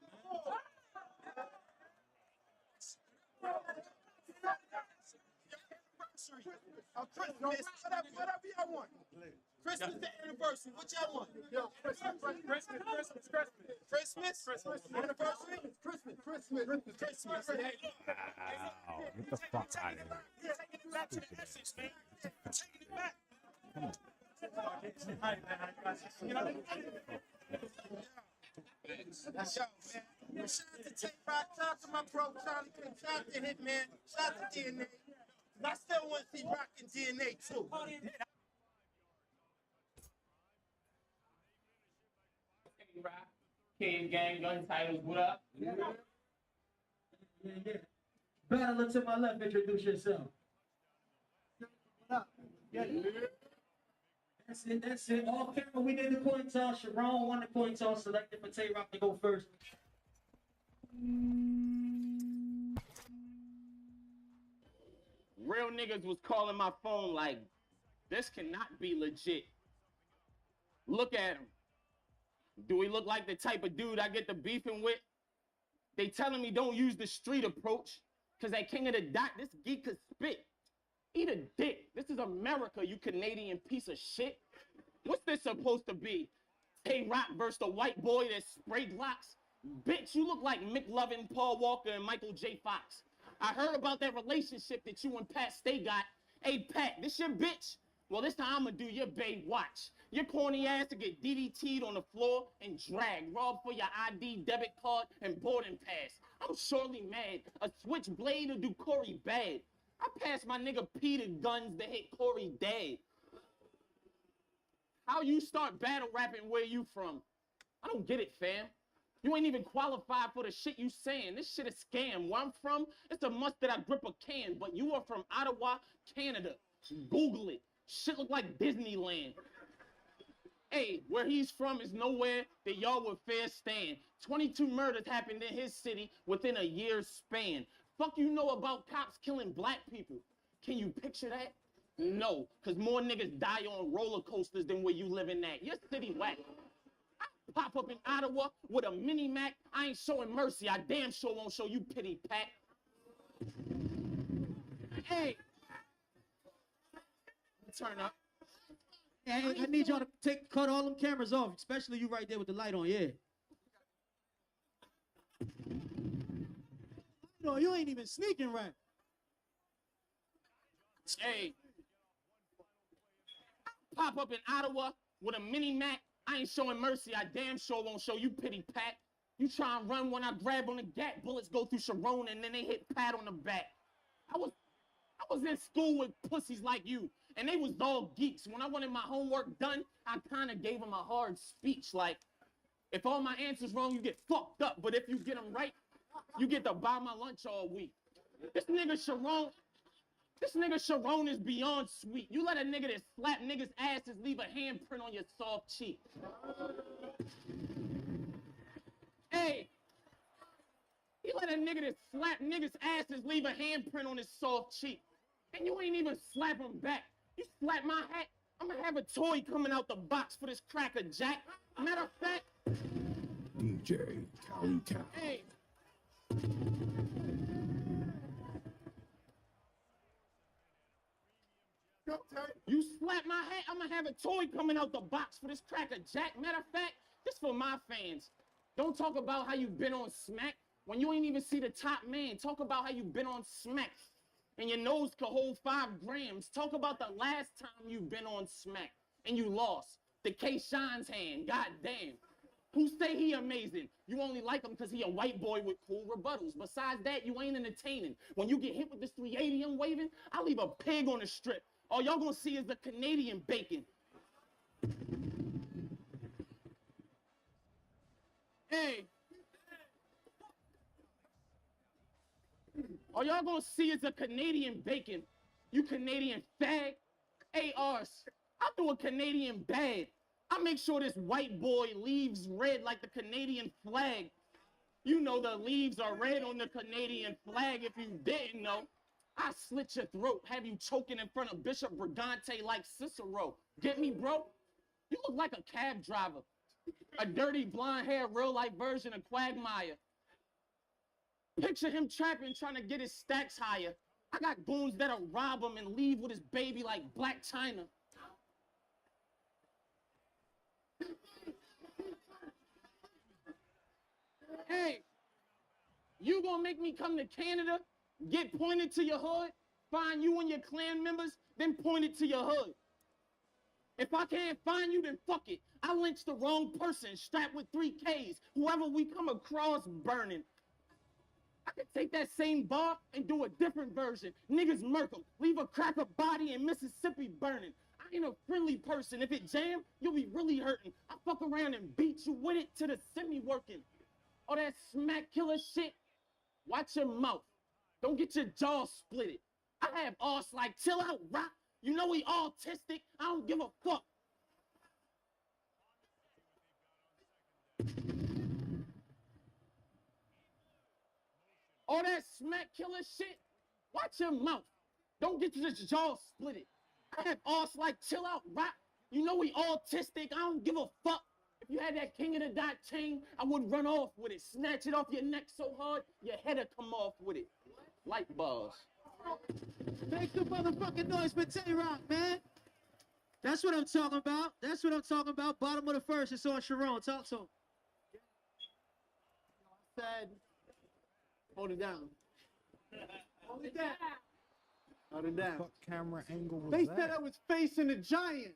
J: Christmas, whatever y'all want. Christmas the anniversary, what y'all want?
E: Yo, Christmas.
J: Anniversary? Christmas.
A: Wow. Get the fuck out of here.
F: Taking it back to the essence, man. Taking it back. You know what I mean?
J: Yo, man. Shout out to Tay-Rock, shout out to my bro Charlie King, shout out to Hitman, shout out to DNA. I still want to see Rock and DNA too.
K: King Gang, Gun Titles, what up? Yeah. Battle to my left, introduce yourself. What up? Yeah. That's it. All camera, we did the coin toss. Sharon won the coin toss, selected for Tay-Rock to go first.
L: Real niggas was calling my phone like, this cannot be legit. Look at him. Do he look like the type of dude I get the beefing with? They telling me don't use the street approach, cause that king of the dot, this geek could spit. Eat a dick. This is America, you Canadian piece of shit. What's this supposed to be? Tay-Rock versus the white boy that sprayed locks? Bitch, you look like McLovin, Paul Walker, and Michael J. Fox. I heard about that relationship that you and Pat Stay got. Hey, Pat, this your bitch? Well, this time I'm gonna do your babe watch. Your corny ass to get DDT'd on the floor and dragged, robbed for your ID, debit card, and boarding pass. I'm surely mad. A switchblade will do Corey bad. I passed my nigga Peter guns to hit Corey dead. How you start battle rapping where you from? I don't get it, fam. You ain't even qualified for the shit you saying. This shit is scam. Where I'm from, it's a must that I grip a can, but you are from Ottawa, Canada. Google it. Shit look like Disneyland. Hey, where he's from is nowhere that y'all would fair stand. 22 murders happened in his city within a year's span. Fuck you know about cops killing black people? Can you picture that? No, because more niggas die on roller coasters than where you living at. Your city whack. I pop up in Ottawa with a mini Mac. I ain't showing mercy. I damn sure won't show you pity, Pat. Hey. Turn up.
K: Hey, I need y'all to cut all them cameras off, especially you right there with the light on, yeah. No, you ain't even sneaking right.
L: Hey. Pop up in Ottawa with a mini Mac. I ain't showing mercy. I damn sure won't show you pity, Pat. You try and run when I grab on the gap. Bullets go through Sharon and then they hit Pat on the back. I was in school with pussies like you, and they was all geeks. When I wanted my homework done, I kind of gave them a hard speech, like, if all my answers wrong, you get fucked up, but if you get them right, you get to buy my lunch all week. This nigga Sharon is beyond sweet. You let a nigga that slap niggas' asses leave a handprint on your soft cheek. Hey, you let a nigga that slap niggas' asses leave a handprint on his soft cheek. And you ain't even slap him back. You slap my hat, I'm gonna have a toy coming out the box for this cracker jack. Matter of fact,
I: DJ Cali Town.
L: hey.
E: Go, Terry.
L: You slap my hat, I'm gonna have a toy coming out the box for this cracker jack. Matter of fact, this for my fans. Don't talk about how you been on smack when you ain't even see the top man. Talk about how you been on smack and your nose could hold 5 grams. Talk about the last time you been on smack and you lost. The K Shine's hand, goddamn. Who say he amazing? You only like him because he a white boy with cool rebuttals. Besides that, you ain't entertaining. When you get hit with this 380 I'm waving, I'll leave a pig on the strip. All y'all gonna see is the Canadian bacon. Hey. All y'all gonna see is a Canadian bacon. You Canadian fag. ARs. I do a Canadian bag. I make sure this white boy leaves red like the Canadian flag. You know the leaves are red on the Canadian flag if you didn't know. I slit your throat, have you choking in front of Bishop Brigante like Cicero. Get me, bro? You look like a cab driver. A dirty blonde hair, real life version of Quagmire. Picture him trapping, trying to get his stacks higher. I got goons that'll rob him and leave with his baby like Black China. Hey, you gonna make me come to Canada, get pointed to your hood, find you and your clan members, then point it to your hood. If I can't find you, then fuck it. I lynched the wrong person, strapped with 3 Ks. Whoever we come across burning. I could take that same bar and do a different version. Niggas murk 'em, leave a cracker body in Mississippi burning. I ain't a friendly person. If it jam, you'll be really hurting. I fuck around and beat you with it to the semi-working. All that smack killer shit, watch your mouth. Don't get your jaw split. I have arse like chill out, rock. You know we autistic. I don't give a fuck. All that smack killer shit, watch your mouth. Don't get your jaw split. I have arse like chill out, rock. You know we autistic. I don't give a fuck. If you had that King of the Dot chain, I would run off with it. Snatch it off your neck so hard, your head'd come off with it. Light bars.
K: Make the motherfucking noise for Tay-Rock, man. That's what I'm talking about. That's what I'm talking about. Bottom of the first, it's on Sharon. Talk to him.
M: Said, hold it down. Hold it down. Hold it down.
E: What camera angle was
M: They
E: that?
M: said I was facing a giant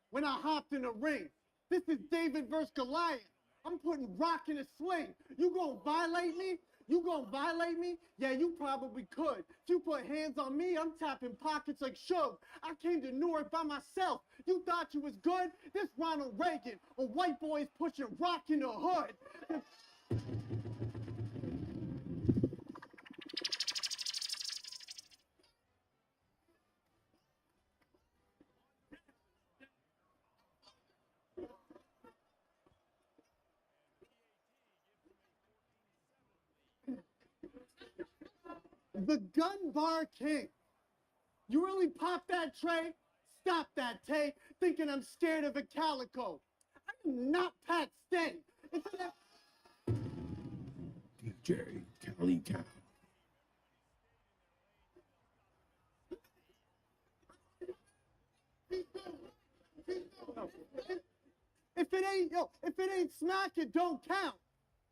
M: when I hopped in the ring. This is David versus Goliath. I'm putting rock in a sling. You gonna violate me? You gonna violate me? Yeah, you probably could. If you put hands on me, I'm tapping pockets like Suge. I came to Newark by myself. You thought you was good? This Ronald Reagan. A white boy's pushing rock in the hood. The gun bar king. You really pop that tray? Stop that, Tay. Thinking I'm scared of a calico. I am not Pat Stay.
E: DJ Cali Cow.
M: If it ain't smack, it don't count.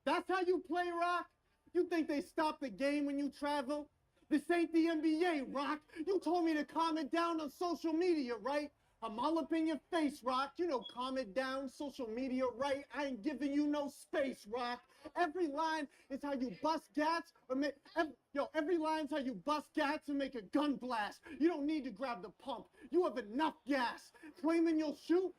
M: That's how you play rock? You think they stop the game when you travel? This ain't the NBA, Rock. You told me to calm it down on social media, right? I'm all up in your face, Rock. You know, calm it down, social media, right? I ain't giving you no space, Rock. Every line is how you bust gats or make, every line's how you bust gats and make a gun blast. You don't need to grab the pump. You have enough gas. Claiming you'll shoot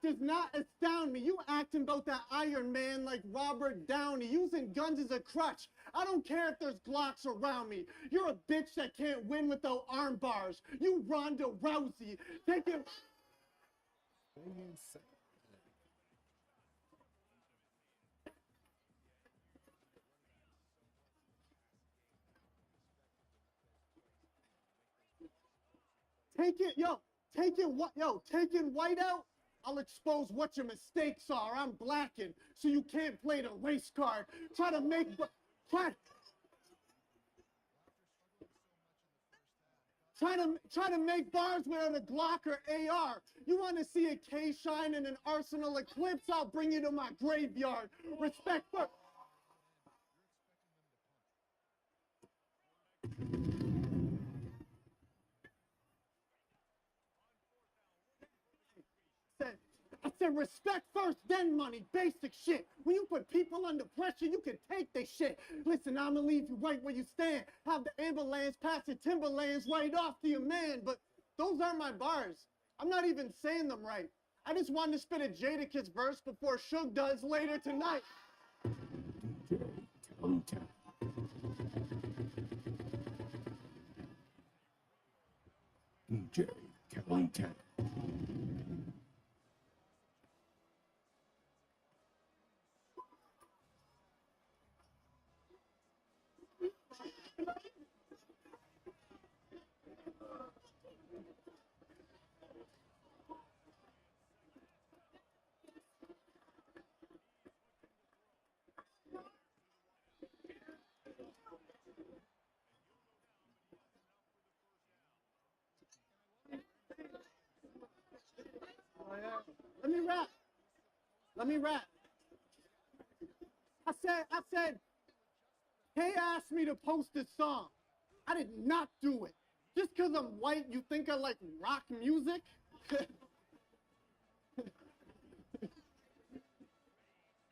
M: does not astound me. You acting about that Iron Man like Robert Downey, using guns as a crutch. I don't care if there's Glocks around me. You're a bitch that can't win without arm bars. You Ronda Rousey. Take it. Taking white out, I'll expose what your mistakes are. I'm blacking, so you can't play the race card. Try to make bars without a Glock or AR. You want to see a K-Shine and an Arsenal Eclipse? I'll bring you to my graveyard. Respect for... I said respect first, then money. Basic shit. When you put people under pressure, you can take their shit. Listen, I'ma leave you right where you stand. Have the ambulance pass the Timberlands right off to your man. But those aren't my bars. I'm not even saying them right. I just wanted to spit a Jadakiss verse before Suge does later tonight.
E: DJ Kelly Cat.
M: Let me rap. I said, Kay asked me to post this song. I did not do it. Just because I'm white, you think I like rock music?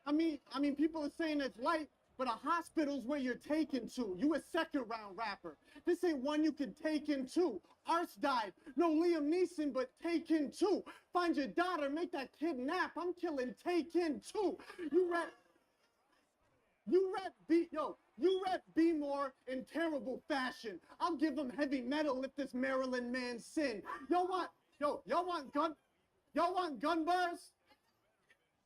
M: I mean, people are saying it's light, but a hospital's where you're taken to. You a second round rapper. This ain't one you can take in two. Arts died. No Liam Neeson, but Taken 2. Find your daughter, make that kid nap. I'm killing Taken 2. You rap B more in terrible fashion. I'll give him heavy metal if this Maryland man sin. Y'all want gun bars?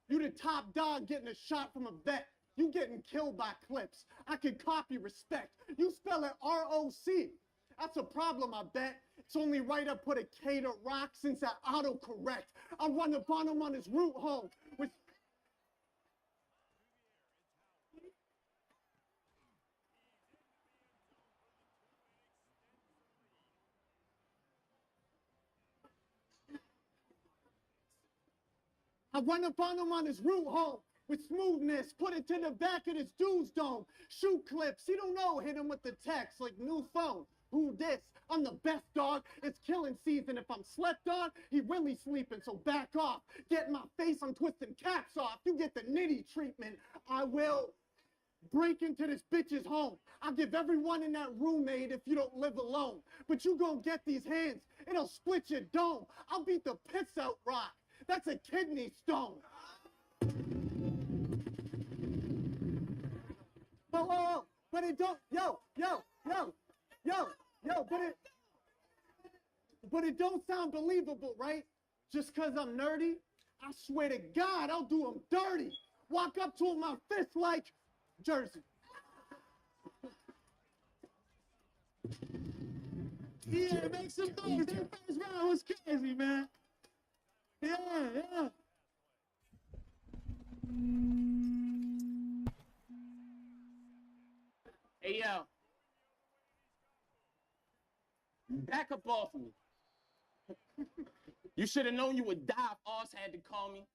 M: You the top dog getting a shot from a vet. You getting killed by clips. I can copy respect. You spell it R-O-C. That's a problem, I bet. It's only right I put a K to rock since I autocorrect. I'll run up on him on his route home. I run up on him on his route home with smoothness, put it to the back of this dude's dome. Shoot clips, he don't know, hit him with the text like new phone. Who this? I'm the best dog. It's killing season. If I'm slept on, he really sleeping, so back off. Get in my face, I'm twisting caps off. You get the nitty treatment. I will break into this bitch's home. I'll give everyone in that roommate if you don't live alone. But you gon' get these hands, it'll split your dome. I'll beat the piss out rock. That's a kidney stone. Oh, but it don't, but it don't sound believable, right? Just cause I'm nerdy? I swear to God, I'll do him dirty. Walk up to him, my fist like Jersey.
K: Yeah, make some noise. That first round was crazy, man. Yeah.
L: Hey, yo. Back up off of me. You should have known you would die if Oz had to call me.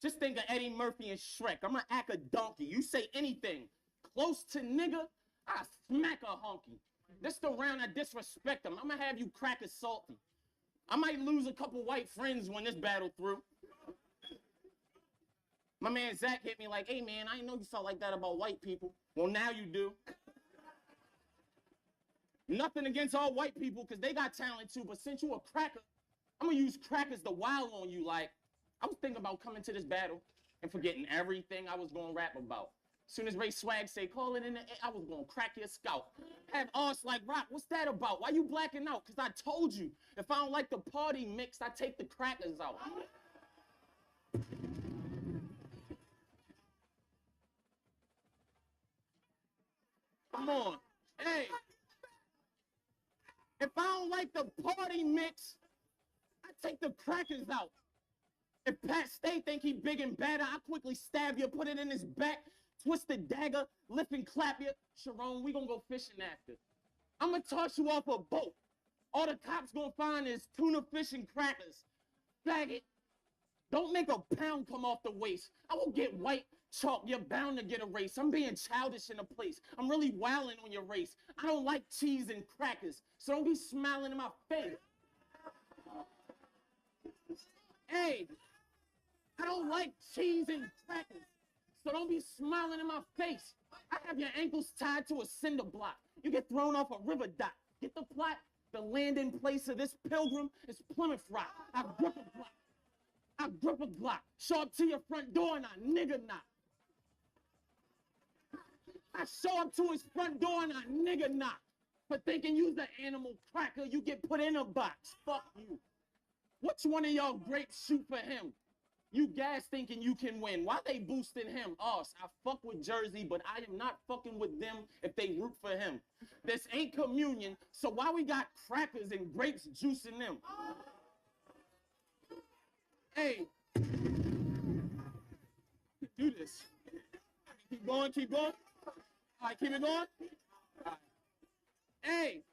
L: Just think of Eddie Murphy and Shrek. I'ma act a donkey. You say anything close to nigga, I smack a honky. This the round I disrespect him. I'ma have you crack a salty. I might lose a couple white friends when this battle through. My man Zach hit me like, hey man, I didn't know you felt like that about white people. Well, now you do. Nothing against all white people, because they got talent too, but since you a cracker, I'm gonna use crackers to wow on you. Like, I was thinking about coming to this battle and forgetting everything I was gonna rap about. As soon as Ray Swag say, call it in the air, I was gonna crack your scalp. Have us like, Rock, what's that about? Why you blacking out? Because I told you, if I don't like the party mix, I take the crackers out. Come on. Hey. If I don't like the party mix, I take the crackers out. If Pat Stay think he big and better, I quickly stab you, put it in his back, twist the dagger, lift and clap you. Sharon, we gonna go fishing after. I'm gonna toss you off a boat. All the cops gonna find is tuna fish and crackers. Faggot. Don't make a pound come off the waist. I will get white chalk. You're bound to get erased. I'm being childish in a place. I'm really wilding on your race. I don't like cheese and crackers, so don't be smiling in my face. Hey, I don't like cheese and crackers, so don't be smiling in my face. I have your ankles tied to a cinder block. You get thrown off a river dock. Get the plot? The landing place of this pilgrim is Plymouth Rock. I grip a block. I grip a Glock, show up to your front door and I nigga knock. I show up to his front door and I nigga knock. For thinking you's the animal cracker, you get put in a box. Fuck you. Which one of y'all grapes shoot for him? You gas thinking you can win. Why they boosting him? Us. I fuck with Jersey, but I am not fucking with them if they root for him. This ain't communion, so why we got crackers and grapes juicing them? Hey, do this. Keep going, keep going. All right, keep it going. All right. Hey,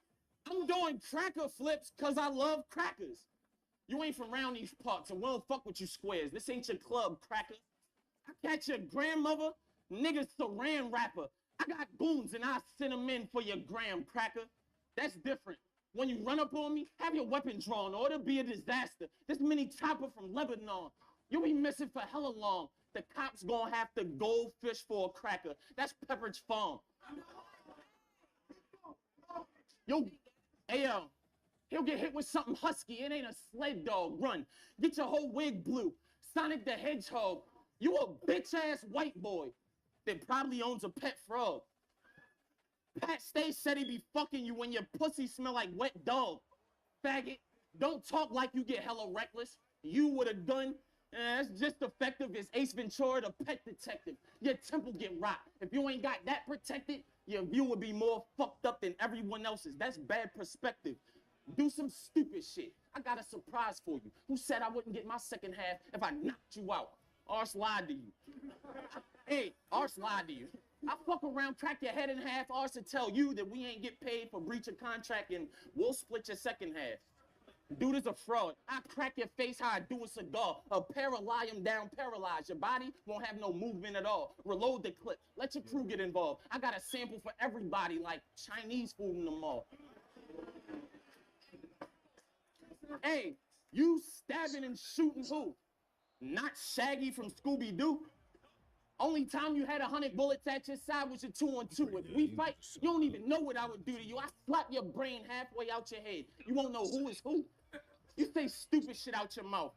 L: I'm doing cracker flips because I love crackers. You ain't from around these parts, and we don't fuck with you squares. This ain't your club, cracker. I catch your grandmother, niggas saran wrapper. I got goons, and I send them in for your gram, cracker. That's different. When you run up on me, have your weapon drawn, or it'll be a disaster. This mini chopper from Lebanon, you'll be missing for hella long. The cops gonna have to goldfish for a cracker. That's Pepperidge Farm. Yo, hey, he'll get hit with something husky. It ain't a sled dog. Run. Get your whole wig blue. Sonic the Hedgehog. You a bitch-ass white boy that probably owns a pet frog. Pat Stay said he be fucking you when your pussy smell like wet dog. Faggot, don't talk like you get hella reckless. You with a gun, that's just effective as Ace Ventura, the pet detective. Your temple get rocked. If you ain't got that protected, your view would be more fucked up than everyone else's. That's bad perspective. Do some stupid shit. I got a surprise for you. Who said I wouldn't get my second half if I knocked you out? Arse lied to you. Hey, Arse lied to you. I fuck around, crack your head in half, Arse to tell you that we ain't get paid for breach of contract and we'll split your second half. Dude is a fraud. I crack your face how I do a cigar. Paralyze him down, paralyze. Your body won't have no movement at all. Reload the clip. Let your crew get involved. I got a sample for everybody like Chinese food in the mall. Hey, you stabbing and shooting who? Not Shaggy from Scooby-Doo. Only time you had 100 bullets at your side was your 2-on-2. If we fight, you don't even know what I would do to you. I slap your brain halfway out your head. You won't know who is who. You say stupid shit out your mouth.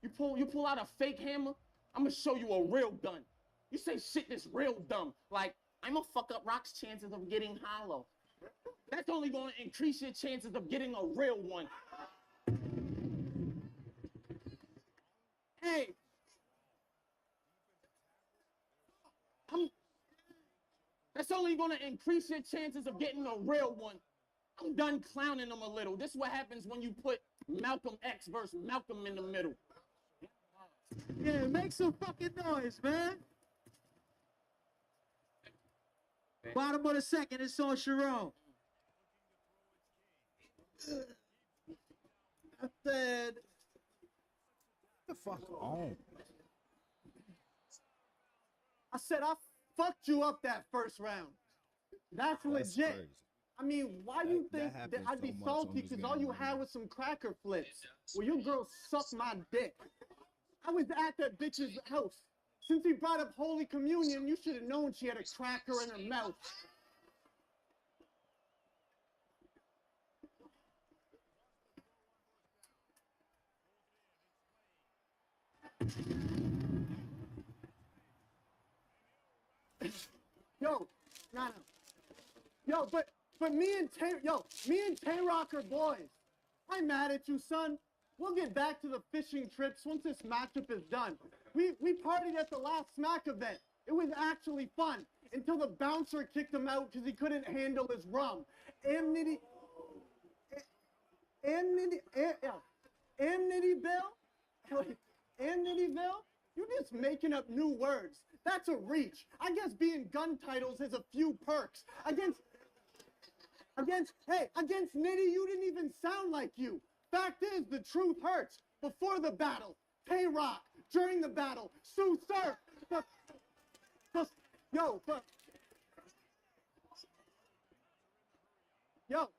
L: You pull out a fake hammer, I'm gonna show you a real gun. You say shit that's real dumb, like, I'm gonna fuck up Rock's chances of getting hollow. That's only gonna increase your chances of getting a real one. Hey, that's only gonna increase your chances of getting a real one. I'm done clowning them a little. This is what happens when you put Malcolm X versus Malcolm in the middle.
K: Yeah, make some fucking noise, man. Bottom of the second, it's on Sharon.
M: I said,
C: The fuck on.
M: I said I fucked you up that first round. That's legit.
C: Crazy.
M: I mean, why you think
C: that
M: that
C: happens
M: I'd be
C: so much on
M: salty
C: this
M: because all
C: game,
M: you had
C: man.
M: was some cracker flips? Well, your girl sucked my dick. I was at that bitch's house. Since he brought up Holy Communion, you should have known she had a cracker in her mouth. Yo, no. Yo, but me and Tay-Rock are boys. I'm mad at you, son. We'll get back to the fishing trips once this matchup is done. We partied at the last Smack event. It was actually fun until the bouncer kicked him out because he couldn't handle his rum. Amity Amityville? You're just making up new words. That's a reach. I guess being gun titles has a few perks. Against Nitty, you didn't even sound like you. Fact is, the truth hurts. Before the battle, Tay-Rock. During the battle, Sue Surf. Yo,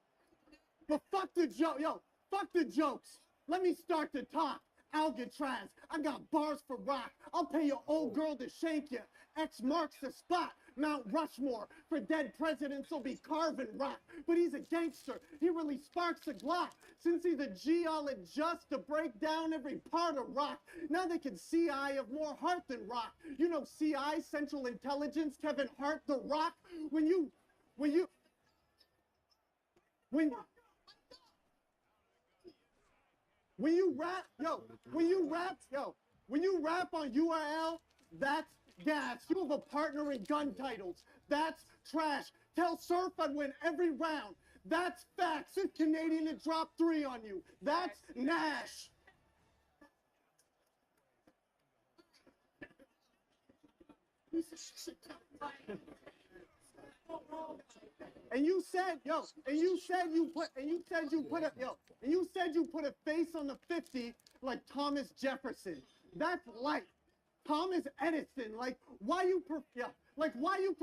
M: but fuck the joke. Yo, fuck the jokes. Let me start to talk. Alcatraz, I got bars for rock. I'll pay your old girl to shank you. X marks the spot. Mount Rushmore. For dead presidents, will be carving rock. But he's a gangster. He really sparks a Glock. Since he's a G, I'll adjust to break down every part of rock. Now they can see I have more heart than rock. You know CI, Central Intelligence, Kevin Hart, The Rock. When you when you rap on URL, that's gas. You have a partner in gun titles. That's trash. Tell Surf I'd win every round. That's facts. It's Canadian to drop 3 on you. That's Nash. And you said you put a face on the 50 like Thomas Jefferson. That's light. Thomas Edison, like why you perform? Why you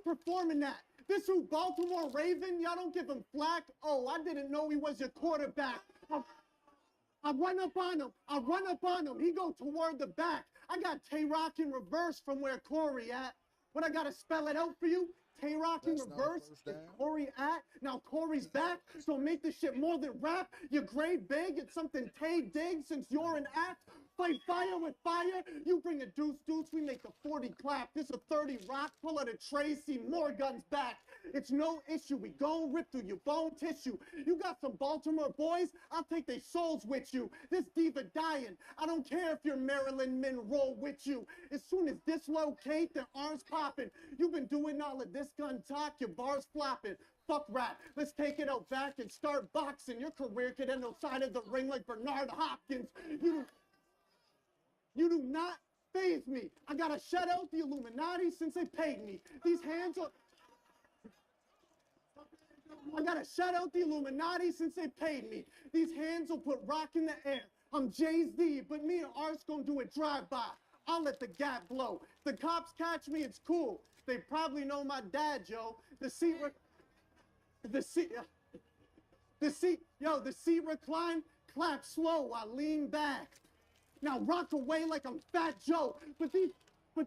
M: performing that? This who Baltimore Raven? Y'all don't give him flack. Oh, I didn't know he was your quarterback. I run up on him. He go toward the back. I got Tay-Rock in reverse from where Corey at. But I gotta spell it out for you. Tay-Rock in reverse is Corey at. Now Corey's back, so make this shit more than rap. Your grade big, it's something Tay digs since you're an act. Fight fire with fire. You bring a deuce, we make the 40 clap. This a 30 rock, pull out a tray, see more guns back. It's no issue, we gon' rip through your bone tissue. You got some Baltimore boys, I'll take their souls with you. This diva dying, I don't care if your Marilyn Monroe with you. As soon as dislocate, their arms popping. You've been doing all of this gun talk, your bars flopping. Fuck rap, let's take it out back and start boxing. Your career could end outside of the ring like Bernard Hopkins. You do not faze me. I gotta shut out the Illuminati since they paid me. These hands are... I gotta shut out the Illuminati since they paid me. These hands will put rock in the air. I'm Jay-Z, but me and Art's gonna do a drive-by. I'll let the gap blow. The cops catch me, it's cool. They probably know my dad, Joe. The seat recline, clap slow while lean back. Now rock away like I'm Fat Joe. But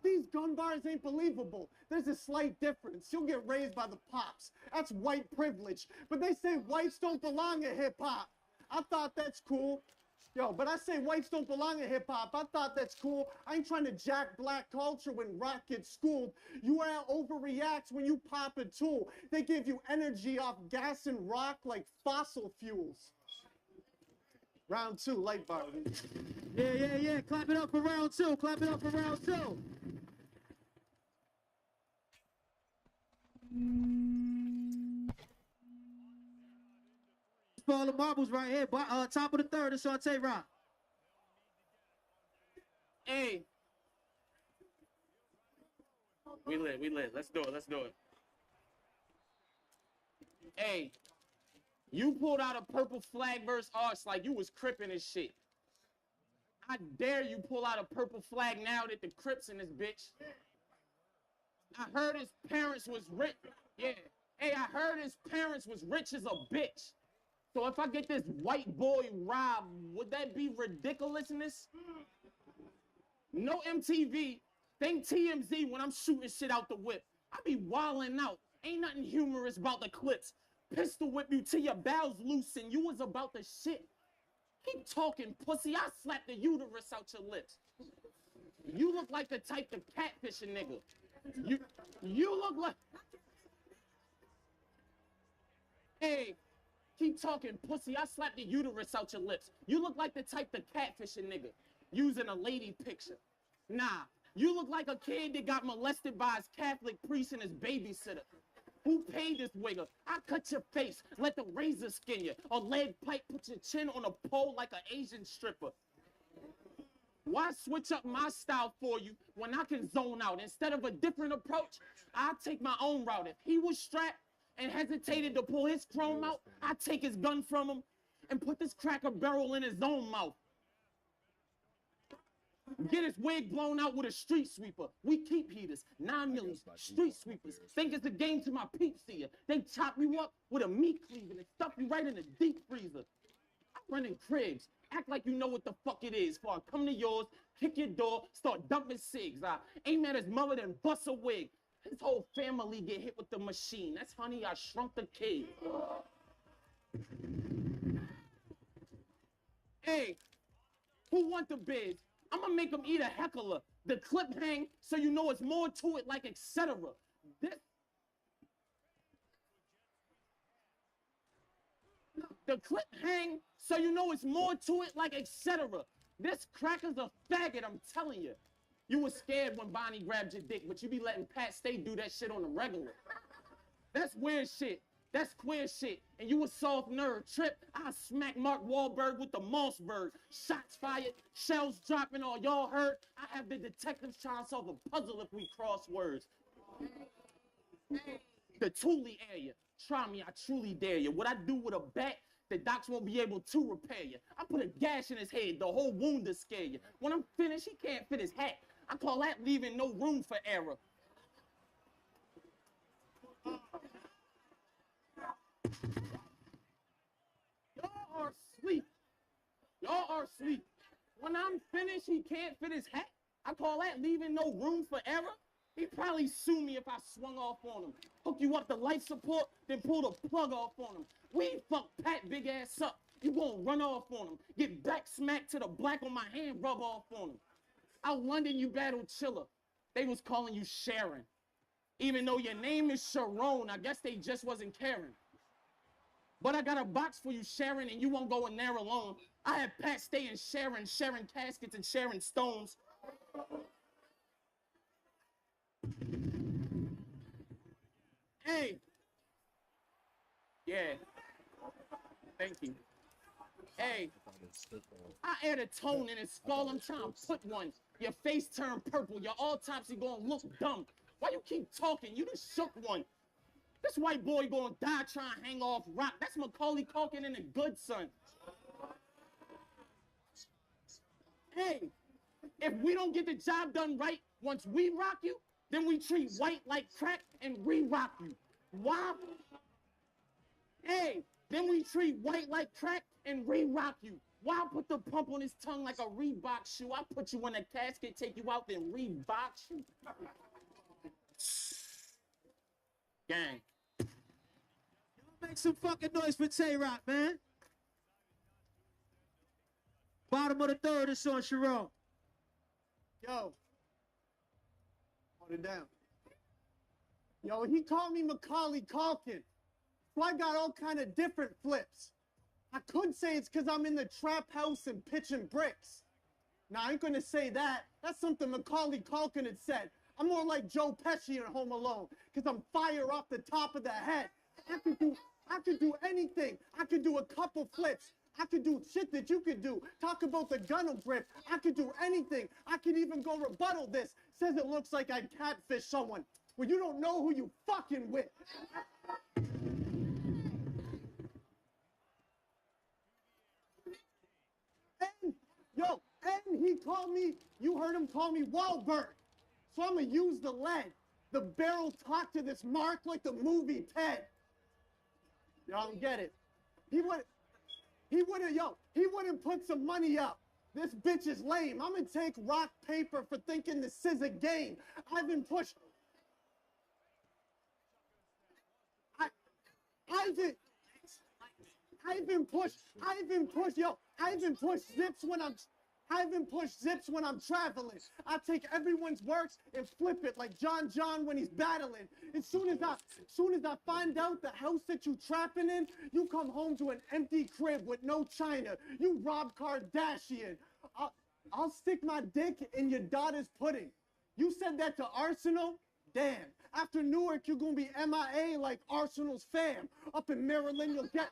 M: these gun bars ain't believable. There's a slight difference. You'll get raised by the pops. That's white privilege. But they say whites don't belong in hip-hop. I thought that's cool. But I say whites don't belong in hip-hop. I thought that's cool. I ain't trying to jack black culture when rock gets schooled. URL overreacts when you pop a tool. They give you energy off gas and rock like fossil fuels. Round 2, light bar.
K: Yeah. Clap it up for round 2. Clap it up for round 2. Ball of marbles right here. Top of the 3rd, it's on Tay-Rock.
L: Hey. We lit. Let's do it. Hey. You pulled out a purple flag versus us like you was crippin' and shit. I dare you pull out a purple flag now that the Crips in this bitch. I heard his parents was rich. Yeah. Hey, I heard his parents was rich as a bitch. So if I get this white boy robbed, would that be ridiculousness? No MTV. Think TMZ when I'm shooting shit out the whip. I be wildin' out. Ain't nothing humorous about the clips. Pistol whip you till your bowels loose and you was about to shit. Keep talking, pussy. I slap the uterus out your lips. You look like the type to catfish a nigga. You look like... Hey, keep talking, pussy. I slap the uterus out your lips. You look like the type to catfish a nigga. Using a lady picture. Nah, you look like a kid that got molested by his Catholic priest and his babysitter. Who paid this wigger? I cut your face, let the razor skin you. Or lead pipe put your chin on a pole like an Asian stripper. Why switch up my style for you when I can zone out? Instead of a different approach, I take my own route. If he was strapped and hesitated to pull his chrome out, I take his gun from him and put this cracker barrel in his own mouth. Get his wig blown out with a street sweeper. We keep heaters, 9 millies, street sweepers. Think it's a game to my peeps here. They chop you up with a meat cleaver and stuff you right in the deep freezer. I run in cribs. Act like you know what the fuck it is. Before I come to yours, kick your door, start dumping cigs. I aim at his mother, then bust a wig. His whole family get hit with the machine. That's Honey, I Shrunk the Kid. Hey, who want the biz? I'm gonna make him eat a heckler. The clip hang so you know it's more to it, like etc. The clip hang so you know it's more to it, like etc. This cracker's a faggot, I'm telling you. You was scared when Bonnie grabbed your dick, but you be letting Pat Stay do that shit on the regular. That's weird shit. That's queer shit. And you a soft nerd. Trip, I smack Mark Wahlberg with the Mossberg. Shots fired, shells dropping, all y'all heard. I have the detectives trying to solve a puzzle if we cross words. The Thule area. Try me, I truly dare you. What I do with a bat, the docs won't be able to repair you. I put a gash in his head, the whole wound to scare you. When I'm finished, he can't fit his hat. I call that leaving no room for error. Y'all are asleep. Y'all are asleep. When I'm finished, he can't fit his hat. I call that leaving no room for error. He'd probably sue me if I swung off on him. Hook you up to life support, then pull the plug off on him. We fuck Pat big ass up. You gonna run off on him. Get back smacked to the black on my hand, rub off on him. Out London, you battled Chiller. They was calling you Sharon. Even though your name is Sharon, I guess they just wasn't caring. But I got a box for you, Sharon, and you won't go in there alone. I have Pat Stay and Sharon, sharing caskets and sharing stones. Hey. Yeah. Thank you. Hey. I add a tone in his skull. I'm trying to put one. Your face turned purple. Your autopsy gonna look dumb. Why you keep talking? You just shook one. This white boy gonna die trying to hang off rock. That's Macaulay Culkin and the Good Son. Hey, if we don't get the job done right, once we rock you, then we treat white like crack and re-rock you. Why? Hey, then we treat white like crack and re-rock you. Why put the pump on his tongue like a Reebok shoe? I put you in a casket, take you out, then re-box you. Gang.
K: Make some fucking noise for Tay-Rock, man. Bottom of the third, it's on Sharon.
M: Yo. Hold it down. Yo, he called me Macaulay Culkin. So I got all kind of different flips. I could say it's because I'm in the trap house and pitching bricks. Now, I ain't gonna say that. That's something Macaulay Culkin had said. I'm more like Joe Pesci in Home Alone, because I'm fire off the top of the head. I could do anything. I could do a couple flips. I could do shit that you could do. Talk about the gun grip. I could do anything. I could even go rebuttal this. Says it looks like I catfish someone. Well, you don't know who you fucking with. And he called me, you heard him call me Wahlberg. So I'm gonna use the lead. The barrel talked to this mark like the movie Ted. Y'all don't get it. He wouldn't put some money up. This bitch is lame. I'm gonna take rock paper for thinking this is a game. I've been pushed. I've been pushed zips when I'm traveling. I take everyone's works and flip it like John when he's battling. As soon as I find out the house that you trapping in, you come home to an empty crib with no china. You Rob Kardashian. I'll stick my dick in your daughter's pudding. You said that to Arsenal? Damn. After Newark, you're gonna be MIA like Arsenal's fam. Up in Maryland, you'll get...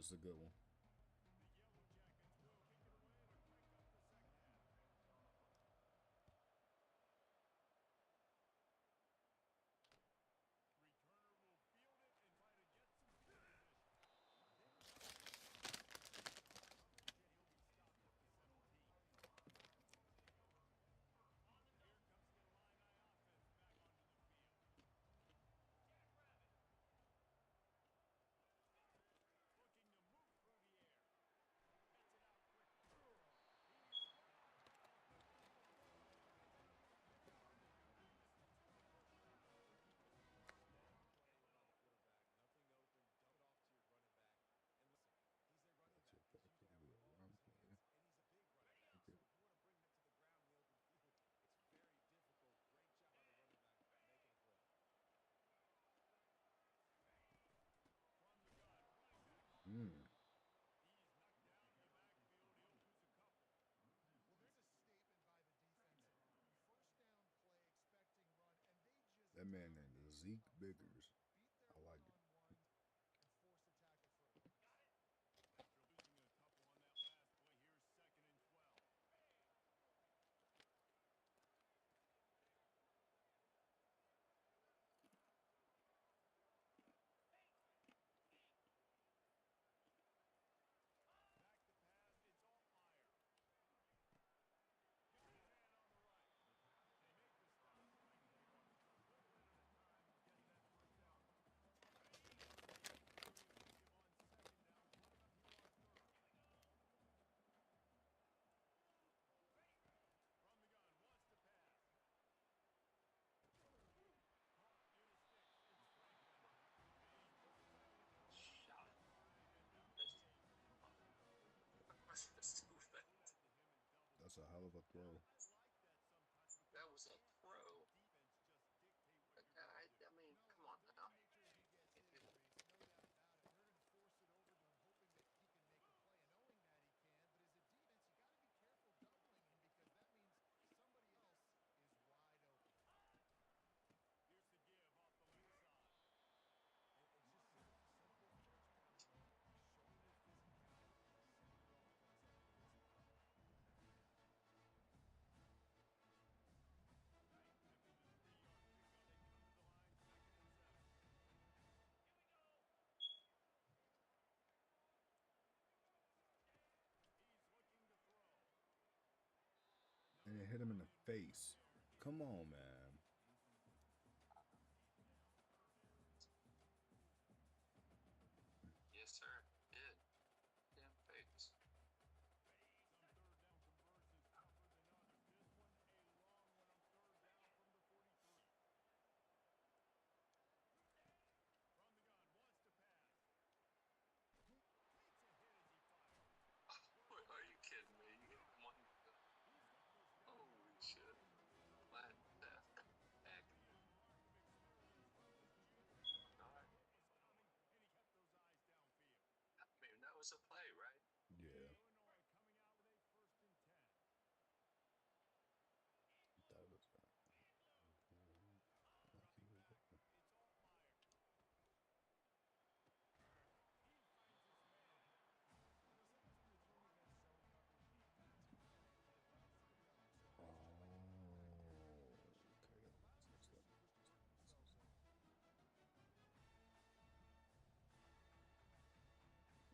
N: it's a good one. That man named Zeke Biggers. I like it.
B: After losing a couple on that last play, here's 2nd and 12. Back to pass, it's all fire. Got his hand on the right. They make the stop. Right there. A little bit at a time to get that first down. On 2nd down, coming up here on 3rd. From the gun, wants to pass. Caught in a stick. It's straight down.
O: Shot.
N: That's a hell of a throw.
O: That was a throw. I mean, come on now.
B: Here's the give off the left side. It's just simple first down run, showing your physicality, setting your offense up for success. After the 3-yard pickup, they come to the line, 2nd and 7. Here we go. He's looking to throw.
N: And it hit him in the face. Come on, man.
O: Yes, sir. Did. Damn face.
B: Some 3rd down conversions tougher than others. This one a long one on 3rd down from the 43. From the gun, wants to pass. Takes a hit as he fires.
O: Are you kidding me? You get one. Holy shit. What the heck? Alright.
B: And he kept those eyes downfield.
O: I mean, that was a play, right?
N: Yeah.
B: Illinois coming out with a 1st and 10.
N: That was
B: Dropping back, it's all fire. He finds his man. Sometimes when you're throwing against zone coverage, you need to be able to bounce the coverage. So
N: okay.
B: allows his receivers to work themselves off. Time winding down in the quarter as they come to the line. Fire! They try to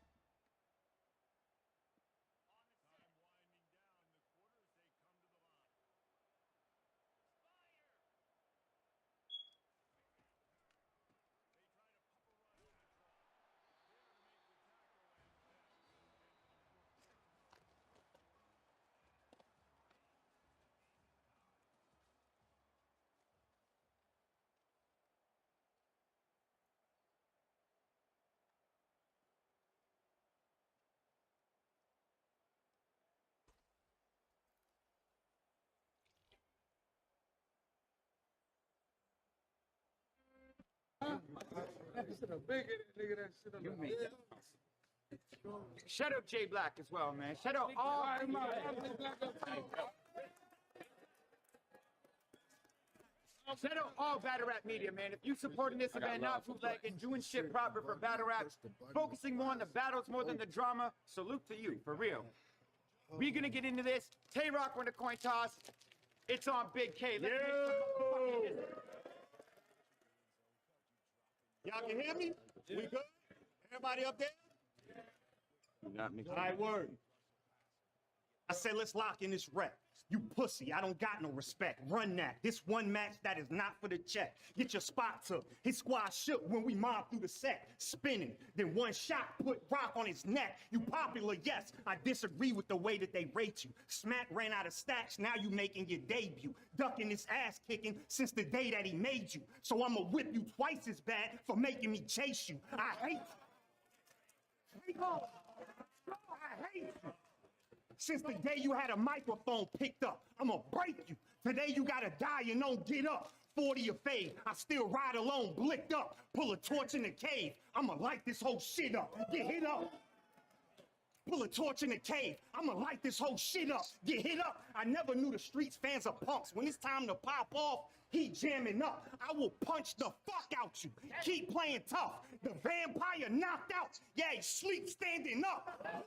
B: pop a run on the draw. There to make the tackle, and that will get a foot down.
P: Shut up, Jay Black, as well, man. Shut up. Shout out all battle rap media, man. If you supporting this event, not bootlegging, doing shit proper for battle rap, focusing more on the battles more than the drama, salute to you, for real. We're gonna get into this. Tay-Rock won the coin toss. It's on Big K. Let's make some fucking history.
B: Y'all can hear me? We good? Everybody up there? All right, word. I said let's lock in this rep. You pussy, I don't got no respect. Run that. This one match that is not for the check. Get your spot took. His squad shook when we mobbed through the set. Spinning. Then one shot put Rock on his neck. You popular, yes. I disagree with the way that they rate you. Smack ran out of stacks, now you making your debut. Ducking this ass kicking since the day that he made you. So I'ma whip you twice as bad for making me chase you. I hate you. I hate you. Since the day you had a microphone picked up, I'ma break you. Today you gotta die and don't get up. 40 or fade, I still ride alone, blicked up. Pull a torch in the cave, I'ma light this whole shit up. Get hit up. Pull a torch in the cave, I'ma light this whole shit up. Get hit up. I never knew the streets fans are punks. When it's time to pop off, he jamming up. I will punch the fuck out you. Keep playing tough. The vampire knocked out. Yeah, he sleep standing up.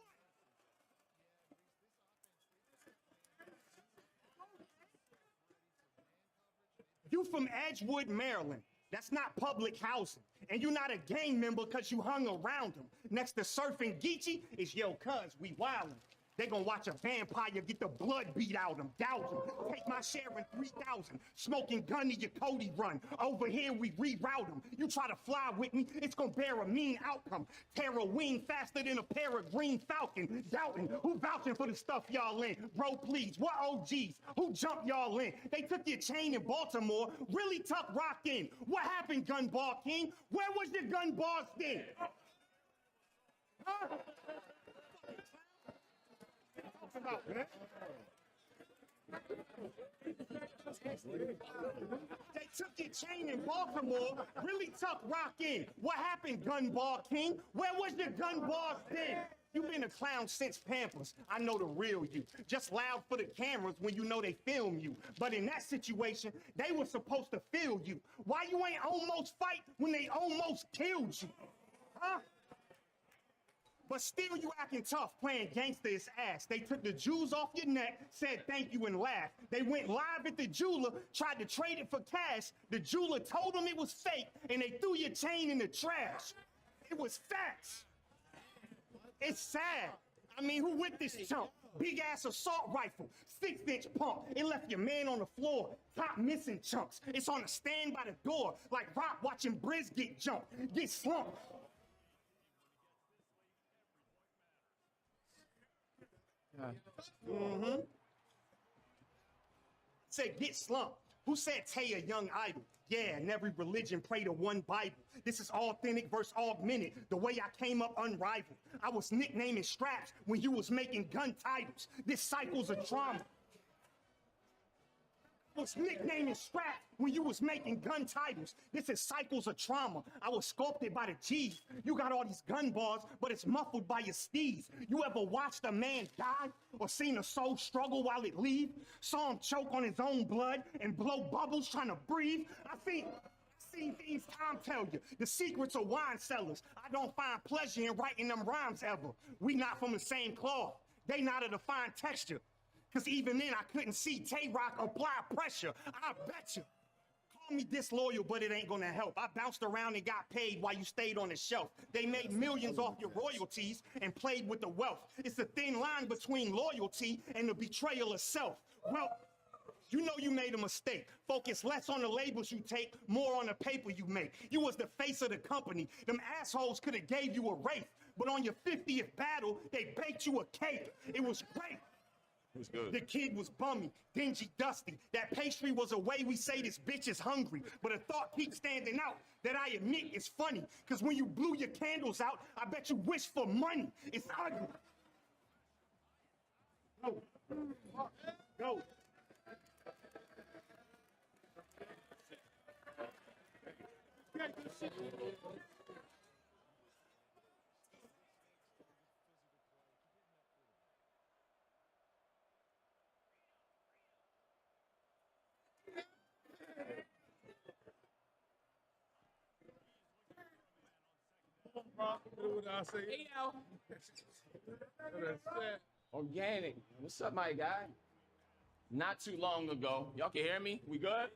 B: You from Edgewood, Maryland. That's not public housing. And you're not a gang member because you hung around him. Next to Surfing Geechee is yo cuz, we wildin'. They gonna watch a vampire get the blood beat out him, doubt him. Take my share in 3,000. Smoking gun to your Cody run. Over here we reroute him. You try to fly with me, it's gonna bear a mean outcome. Tear a wing faster than a pair of green falcon. Doubting, who vouching for the stuff y'all in? Bro, please, what OGs? Who jumped y'all in? They took your chain in Baltimore, really tucked Rock in. What happened, Gunball King? Where was your gun bars then? Huh? About, man. They took your chain in Baltimore, really tucked Rock in. What happened, Gunball King? Where was your gun bars then? You've been a clown since Pampers. I know the real you. Just loud for the cameras when you know they film you. But in that situation, they were supposed to feel you. Why you ain't almost fight when they almost killed you? Huh? But still you acting tough, playing gangsta is ass. They took the jewels off your neck, said thank you and laughed. They went live at the jeweler, tried to trade it for cash. The jeweler told them it was fake, and they threw your chain in the trash. It was facts. It's sad. I mean, who with this chump? Big ass assault rifle, 6-inch pump. It left your man on the floor, top missing chunks. It's on a stand by the door, like Rock watching Briz get jumped, get slumped. Said get slumped. Who said Tay a young idol? Yeah, and every religion pray to one Bible. This is authentic versus augmented. The way I came up unrivaled. I was nicknaming straps when you was making gun titles. This cycle's a trauma. Was nicknaming straps when you was making gun titles. This is cycles of trauma. I was sculpted by the G's. You got all these gun bars, but it's muffled by your steeds. You ever watched a man die or seen a soul struggle while it leave? Saw him choke on his own blood and blow bubbles trying to breathe? I seen things time tell you. The secrets of wine cellars. I don't find pleasure in writing them rhymes ever. We not from the same cloth. They not of the fine texture. Cause even then I couldn't see Tay-Rock apply pressure. I bet you. Call me disloyal, but it ain't gonna help. I bounced around and got paid while you stayed on the shelf. They made millions off your royalties and played with the wealth. It's a thin line between loyalty and the betrayal of self. Well, you know you made a mistake. Focus less on the labels you take, more on the paper you make. You was the face of the company. Them assholes could have gave you a wraith, but on your 50th battle, they baked you a cake. It was great. It was good.
L: The kid was bummy, dingy, dusty. That pastry was a way we say this bitch is hungry. But a thought keeps standing out that I admit is funny. Cause when you blew your candles out, I bet you wish for money. It's ugly. Go. Go.
N: what I say.
L: Hey, yo.
N: That's that.
L: Organic. What's up, my guy? Not too long ago, y'all can hear me? We good?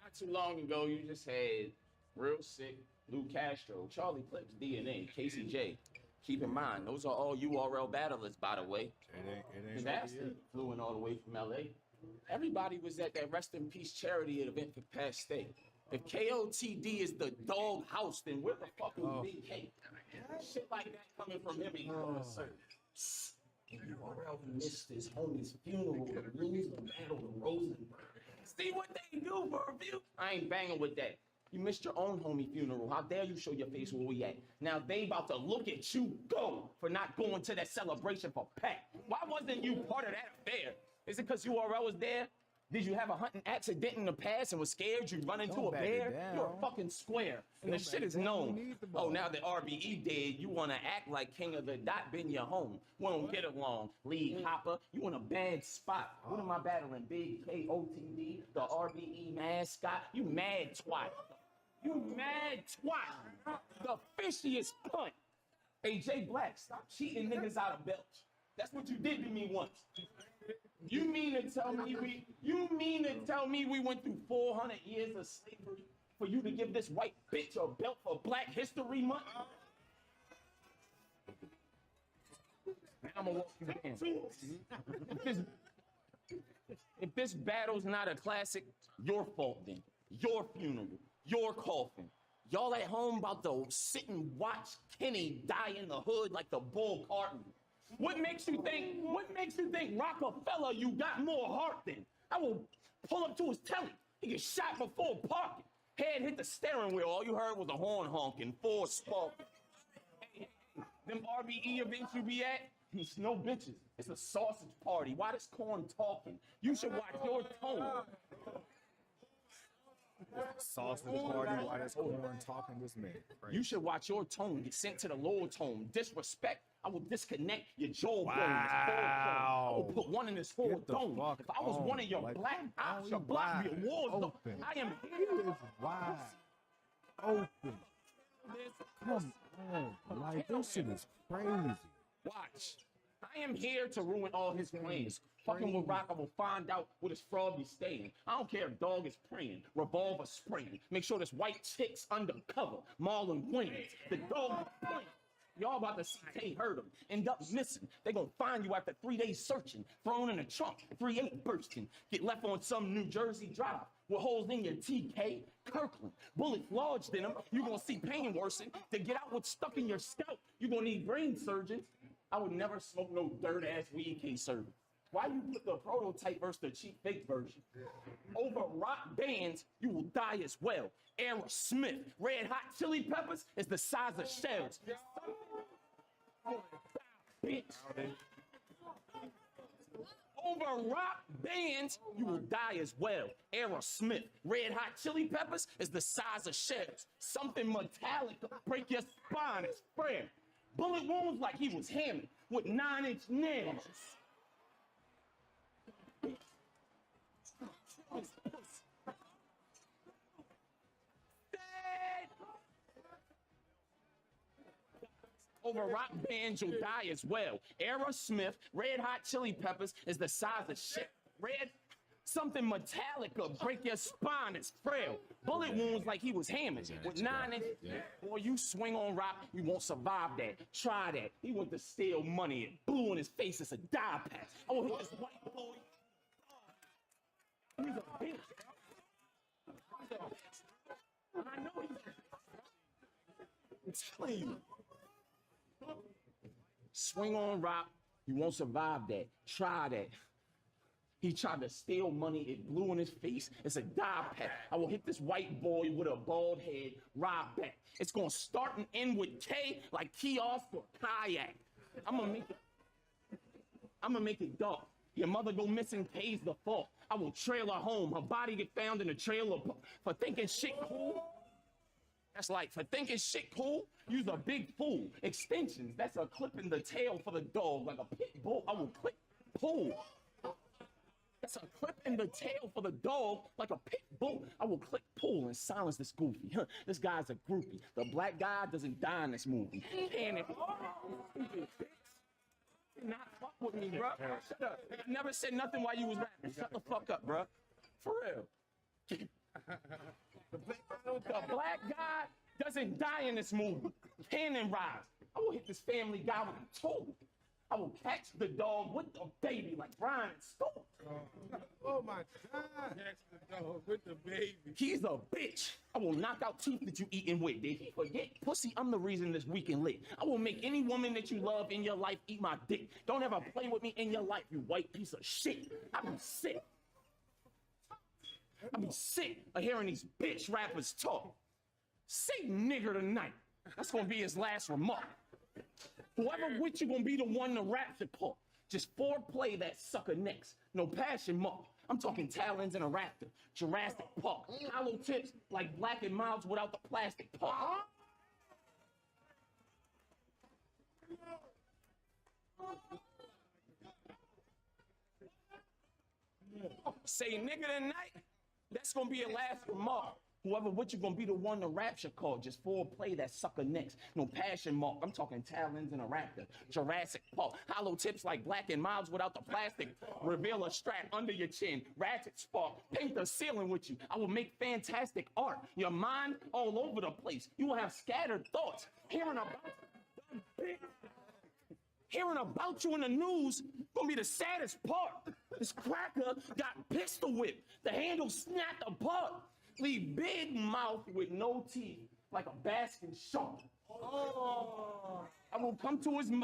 L: Not too long ago, you just had real sick Lou Castro, Charlie Clips, DNA, Casey J. Keep in mind, those are all URL battlers, by the way.
N: It ain't
L: Disaster flew in all the way from LA. Everybody was at that Rest in Peace charity event for Past State. If KOTD is the dog house, then where the fuck is Big K? Shit like that coming from him ain't going to serve. URL missed his homie's funeral to lose the battle to Rosenberg. See what they do for a view? I ain't banging with that. You missed your own homie funeral. How dare you show your face where we at? Now they about to look at you go for not going to that celebration for Pat. Why wasn't you part of that affair? Is it because URL was there? Did you have a hunting accident in the past and was scared you run into a bear? You're a fucking square. And the shit is known. Oh, now that RBE dead, you want to act like king of the dot, been your home. We don't get along. League hopper, you in a bad spot. What am I battling? Big KOTD, the RBE mascot? You mad twat. You mad twat. The fishiest punt. Hey, Jay Black, stop cheating niggas out of belts. That's what you did to me once. You mean to tell me we went through 400 years of slavery for you to give this white bitch a belt for Black History Month? Now I'm gonna walk you down. If this battle's not a classic, your fault then. Your funeral, your coffin. Y'all at home about to sit and watch Kenny die in the hood like the bull carton. What makes you think Rockefeller you got more heart than? I will pull up to his telly. He get shot before parking. Head hit the steering wheel. All you heard was a horn honking, full spark. Hey, them RBE events you be at, it's no bitches. It's a sausage party. Why this corn talking? You should watch your tone.
N: Sausage party, why that's corn talking this man.
L: You should watch your tone get sent to the Lord's home. Disrespect, I will disconnect your jawbone. I will put one in his whole dome. If I was one of your black ops, your block be a war zone. I am here.
N: Wide open. Come on, like this shit is crazy.
L: Watch. I am here to ruin all his plans. Fucking with Rock, I will find out what his fraud be staying. I don't care if dog is praying, revolver spraying. Make sure this white chick's undercover. Marlon Wayans, the dog is playing. Y'all about to see Tay hurt him, end up missing. They gonna find you after 3 days searching, thrown in a trunk, 3-8 bursting. Get left on some New Jersey drive with holes in your TK, Kirkland. Bullet lodged in them, you gonna see pain worsen. To get out what's stuck in your scalp, you gonna need brain surgeons. I would never smoke no dirt-ass weed case serving. Why you put the prototype versus the cheap fake version? Over rock bands, you will die as well. Aerosmith, Red Hot Chili Peppers is the size of shells. Bitch. Over rock bands, you will die as well. Aerosmith, Red Hot Chili Peppers is the size of shells. Something metallic will break your spine and spread. Bullet wounds like he was hammered with 9-inch nails. Over rock bands, you'll die as well. Aerosmith, Red Hot Chili Peppers is the size of shit. Something metallic will break your spine. It's frail. Bullet wounds like he was hammered with 9-inch. Boy, you swing on rock, you won't survive that. Try that. He went to steal money. It blew in his face. It's a die pass. I will hit this white boy. He's a bitch. I know he's a bitch. I'm telling you. Swing on rock, you won't survive that. Try that. He tried to steal money, it blew in his face. It's a die pack. I will hit this white boy with a bald head, rob back. It's gonna start and end with K like kiosk or kayak. I'm gonna make it dark. Your mother go missing, pays the fault. I will trail her home. Her body get found in a trailer for thinking shit cool. That's like, for thinking shit cool, you's a big fool. Extensions, that's a clip in the tail for the dog, like a pit bull. I will click, pull. That's a clip in the tail for the dog, like a pit bull. I will click, pool and silence this goofy. This guy's a groupie. The black guy doesn't die in this movie. And if stupid bitch, not fuck with me, bro. Shut up. I never said nothing while you was rapping. Shut the fuck up, bro. For real. The black guy doesn't die in this movie. Cannon rise. I will hit this family guy with a tool. I will catch the dog with the baby like Brian and Stoke.
N: Oh my God. Catch the dog with the baby.
L: He's a bitch. I will knock out teeth that you eating with. Did he forget? Pussy, I'm the reason this weekend lit. I will make any woman that you love in your life eat my dick. Don't ever play with me in your life, you white piece of shit. I be sick. I be sick of hearing these bitch rappers talk. Say nigger tonight. That's gonna be his last remark. Whoever with you gonna be the one to rap the part. Just foreplay that sucker next. No passion mark. I'm talking talons and a raptor. Jurassic Park. Hollow tips like Black and Miles without the plastic part. Say nigga tonight. That's gonna be your last remark. Whoever with you gonna be the one to rapture call. Just foreplay that sucker next. No passion mark. I'm talking talons and a raptor. Jurassic Park. Hollow tips like Black and Miles without the plastic. Reveal a strap under your chin. Ratchet spark. Paint the ceiling with you. I will make fantastic art. Your mind all over the place. You will have scattered thoughts. Hearing about you in the news gonna be the saddest part. This cracker got pistol whipped. The handle snapped apart. Leave big mouth with no teeth, like a basking shark. Oh. I will come to his leave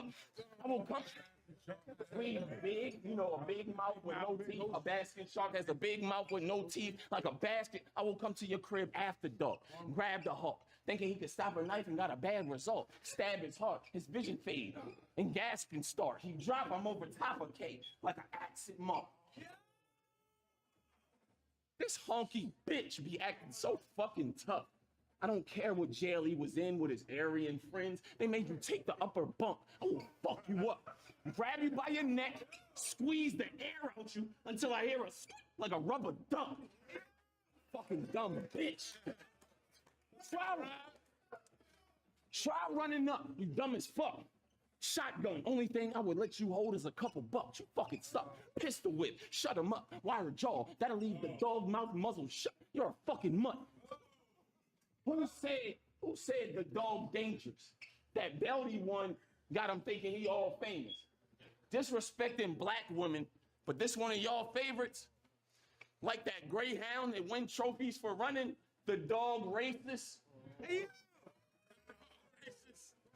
L: big, a big mouth with no teeth. A basking shark has a big mouth with no teeth, like a basket. I will come to your crib after dark, grab the hawk, thinking he could stop a knife and got a bad result. Stab his heart, his vision fade, and gasping start. He drop him over top of K, like an accent mark. This honky bitch be acting so fucking tough. I don't care what jail he was in with his Aryan friends. They made you take the upper bunk. I will fuck you up. Grab you by your neck, squeeze the air out you until I hear a squeak like a rubber duck. Fucking dumb bitch. Try running up, you dumb as fuck. Shotgun, only thing I would let you hold is a couple bucks. You fucking suck. Pistol whip, shut him up. Wire jaw, that'll leave the dog mouth muzzle shut. You're a fucking mutt. Who said the dog dangerous? That belly one got him thinking he all famous. Disrespecting black women, but this one of y'all favorites? Like that greyhound that win trophies for running, the dog racist.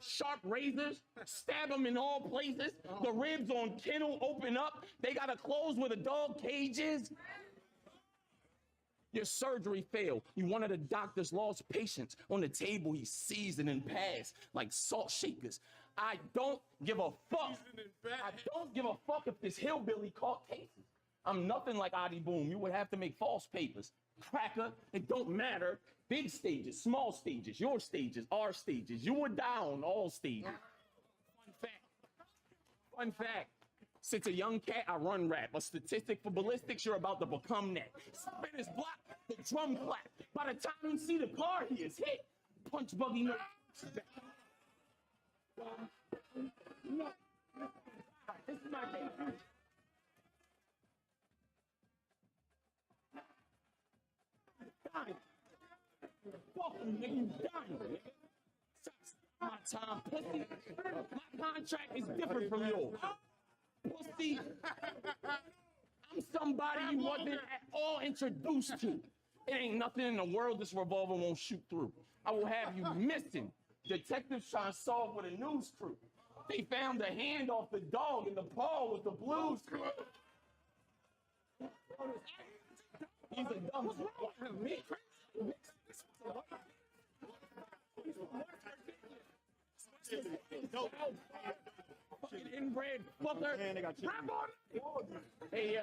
L: Sharp razors, stab them in all places. The ribs on kennel open up. They gotta close where the dog cage is. Your surgery failed. You one of the doctor's lost patients. On the table, he seasoned and passed like salt shakers. I don't give a fuck. I don't give a fuck if this hillbilly caught cases. I'm nothing like Adi Boom. You would have to make false papers. Cracker, it don't matter. Big stages, small stages, your stages, our stages. You would die on all stages. Fun fact. Since a young cat, I run rap. A statistic for ballistics, you're about to become that. Spin his block, the drum clap. By the time you see the car, he is hit. Punch buggy no. This is my debut. Dying. Fuck you, nigga, you dying, nigga. My time, pussy. My contract is different from yours. Pussy. I'm somebody you wasn't at all introduced to. It ain't nothing in the world this revolver won't shoot through. I will have you missing. Detectives trying to solve with a news crew. They found the hand off the dog and the paw was the blues crew. He's a dumb me. Fucking inbred fucker. Man, they got chicken. Hey,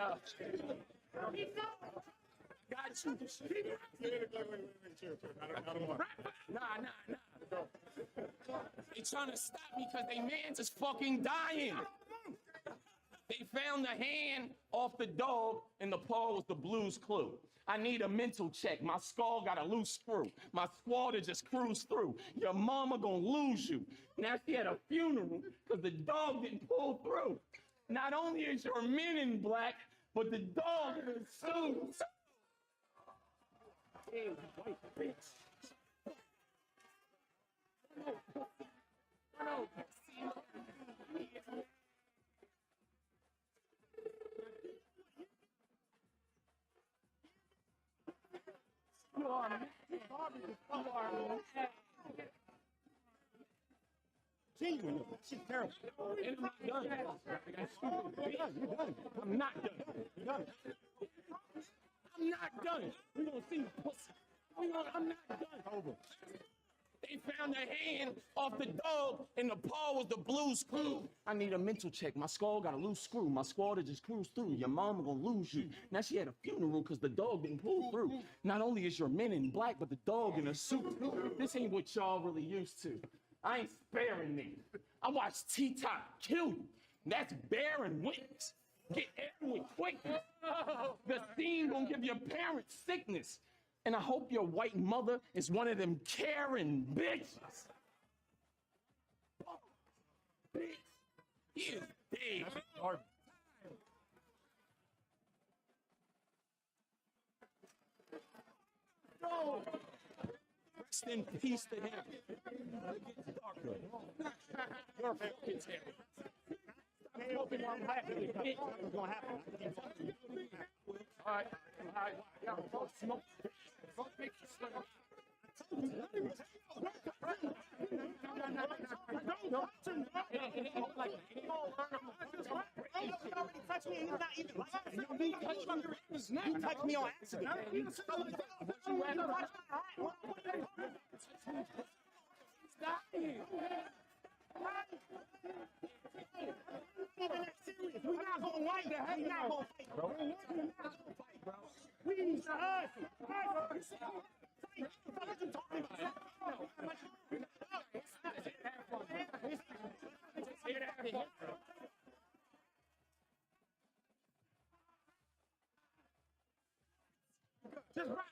L: got you. Nah. They trying to stop me because they mans is fucking dying. They found the hand off the dog and the paw was the blues clue. I need a mental check. My skull got a loose screw. My squad to just cruise through. Your mama gonna lose you. Now she had a funeral because the dog didn't pull through. Not only is your men in black, but the dog is sued. Hey, white bitch. You are mad. You are mad. Genuine. She's terrible. And I'm not done. I'm not done. I'm not done. We're gonna see the pussy. I'm not done. Over. They found the hand off the dog and the paw was the blues clue. I need a mental check. My skull got a loose screw. My squad to just cruise through. Your mama gonna lose you. Now she had a funeral because the dog didn't pull through. Not only is your men in black, but the dog in a suit. This ain't what y'all really used to. I ain't sparing me. I watched T-Top kill you. That's bearing witness. Get everyone quick. The scene gonna give your parents sickness. And I hope your white mother is one of them Karen bitches. Bitch, he is dead. No. Rest in peace to him. It gets darker. Your fucking terror. I'm hoping I'm happy. What's gonna happen? All right. Yeah, don't smoke. Don't make you smoke.
P: You touched me on accident.
L: Stop it.
P: We're not gonna like that. We're not gonna fight, bro. We need to hustle. What you talking about? Just rock.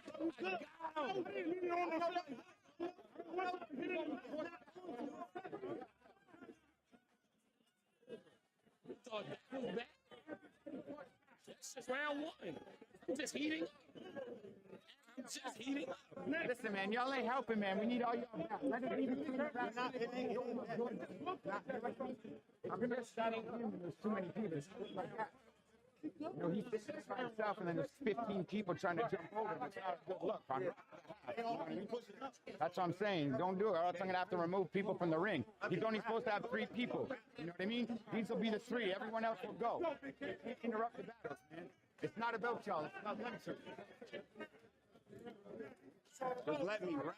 L: That's just round one. I'm just heating. I'm just heating up.
P: Listen, man, y'all ain't helping, man. We need all y'all back. Let it be between us right now. It ain't I'm gonna start him. There's too many people. Like that. You know, he's sitting there by himself, and then there's 15 people trying to jump over him. It's not a good look. That's what I'm saying. Don't do it, or else I'm gonna have to remove people from the ring. He's only supposed to have 3 people. You know what I mean? These will be the 3. Everyone else will go. Interrupt the battles, man. It's not about y'all. It's about them, sir. Just let me rap.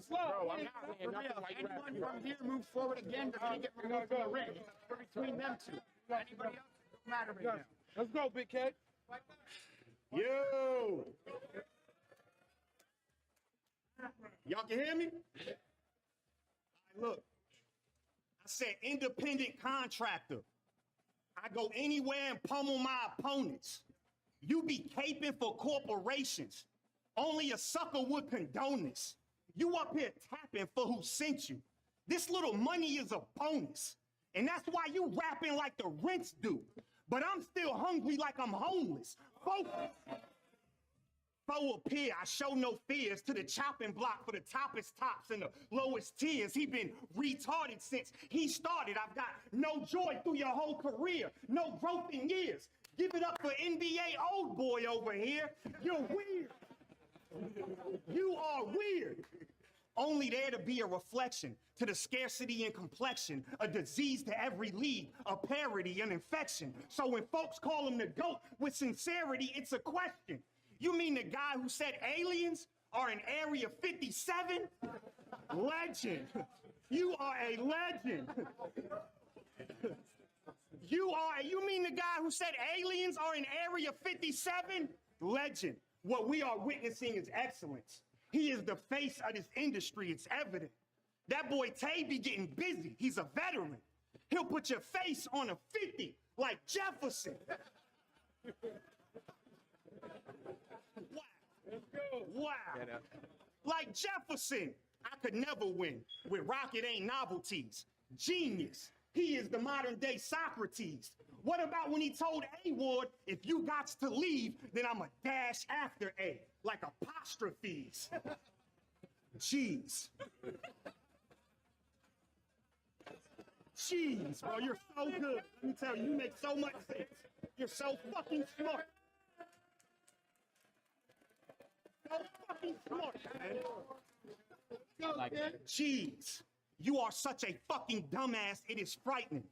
P: Bro, I'm not saying nothing like anyone from here moves forward again, they're gonna get removed from the ring. We're between them 2. Anybody else? Don't matter right now.
M: Let's go, big kid.
P: Yo! Y'all can hear me? All right, look. I said independent contractor. I go anywhere and pummel my opponents. You be caping for corporations. Only a sucker would condone this. You up here tapping for who sent you. This little money is a bonus. And that's why you rapping like the rents do. But I'm still hungry like I'm homeless. Foe appear, I show no fears to the chopping block for the toppest tops and the lowest tiers. He been retarded since he started. I've got no joy through your whole career, no growth in years. Give it up for NBA old boy over here. You're weird. You are weird. Only there to be a reflection to the scarcity and complexion, a disease to every league, a parody, an infection. So when folks call him the GOAT with sincerity, it's a question. You mean the guy who said aliens are in Area 57? Legend. You are a legend. You mean the guy who said aliens are in Area 57? Legend. What we are witnessing is excellence. He is the face of this industry, it's evident. That boy Tay be getting busy, he's a veteran.
B: He'll put your face on a 50 like Jefferson. Wow. Like Jefferson, I could never win. With Rocket ain't novelties. Genius. He is the modern day Socrates. What about when he told A Ward, if you got to leave, then I'm a dash after A, like apostrophes. Jeez. Jeez, bro, you're so good. Let me tell you, you make so much sense. You're so fucking smart. So fucking smart, man. Jeez, you are such a fucking dumbass, it is frightening.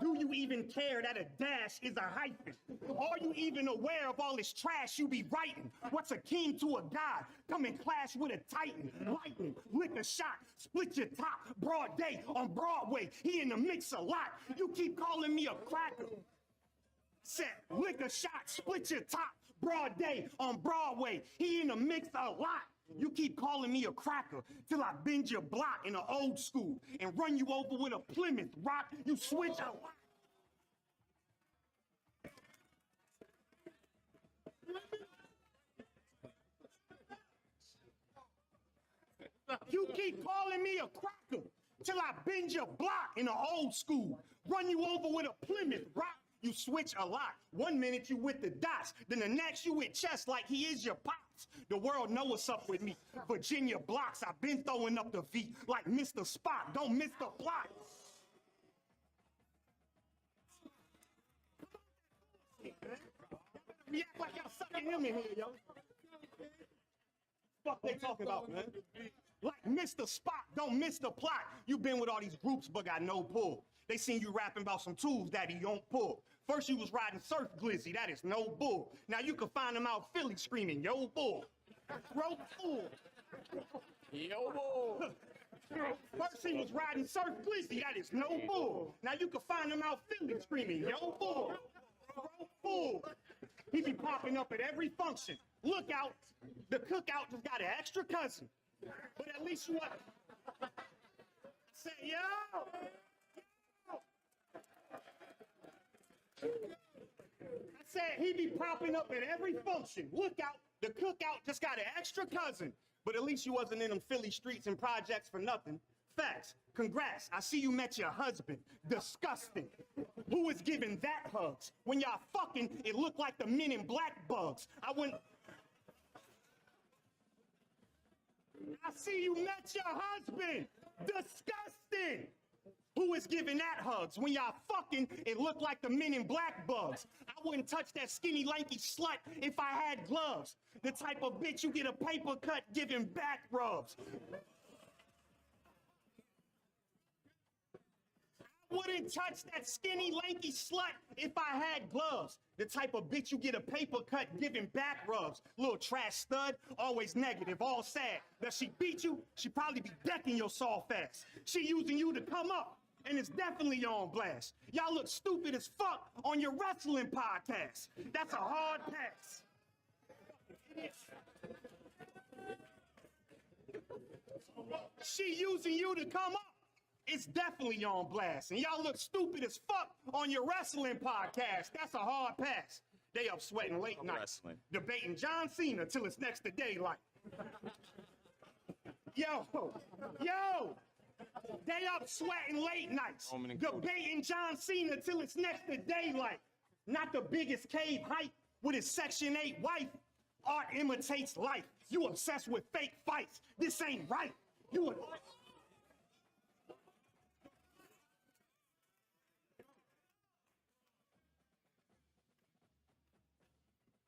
B: Do you even care that a dash is a hyphen? Are you even aware of all this trash you be writing? What's akin to a god? Come and clash with a titan. Lightning, lick a shot, split your top, broad day on Broadway. He in the mix a lot. You keep calling me a cracker. Set, lick a shot, split your top, broad day on Broadway. He in the mix a lot. You keep calling me a cracker till I bend your block in the old school and run you over with a Plymouth Rock. You switch a lot. You keep calling me a cracker till I bend your block in the old school. Run you over with a Plymouth Rock. You switch a lot. 1 minute you with the dots, then the next you with chess like he is your pops. The world know what's up with me. Virginia blocks, I've been throwing up the V like Mr. Spot. Don't miss the plot. React like y'all sucking him in here, yo. Fuck they talking about, man? Like Mr. Spot, don't miss the plot. You been with all these groups but got no pull. They seen you rapping about some tools that he don't pull. First you was riding Surf Glizzy, that is no bull. Now you can find him out Philly screaming, yo bull. Throat full. Yo bull. First he was riding Surf Glizzy, that is no bull. Now you can find him out Philly screaming, yo bull. Throat full. He be popping up at every function. Look out, the cookout just got an extra cousin. But at least you up. Say, yo! I said he be popping up at every function. Look out, the cookout just got an extra cousin. But at least you wasn't in them Philly streets and projects for nothing. Facts. Congrats. I see you met your husband. Disgusting. Who is giving that hugs? When y'all fucking, it looked like the Men in Black bugs. I see you met your husband. Disgusting. Who is giving that hugs? When y'all fucking, it looked like the Men in Black bugs. I wouldn't touch that skinny, lanky slut if I had gloves. The type of bitch you get a paper cut giving back rubs. I wouldn't touch that skinny, lanky slut if I had gloves. The type of bitch you get a paper cut giving back rubs. Little trash stud, always negative, all sad. Does she beat you? She probably be decking your soft ass. She using you to come up, and it's definitely on blast. Y'all look stupid as fuck on your wrestling podcast. That's a hard pass. She using you to come up. It's definitely on blast. And y'all look stupid as fuck on your wrestling podcast. That's a hard pass. They up sweating late night. Debating John Cena till it's next to daylight. Yo. They up sweating late nights. Debating John Cena till it's next to daylight. Not the biggest cave height with his Section 8 wife. Art imitates life. You obsessed with fake fights. This ain't right.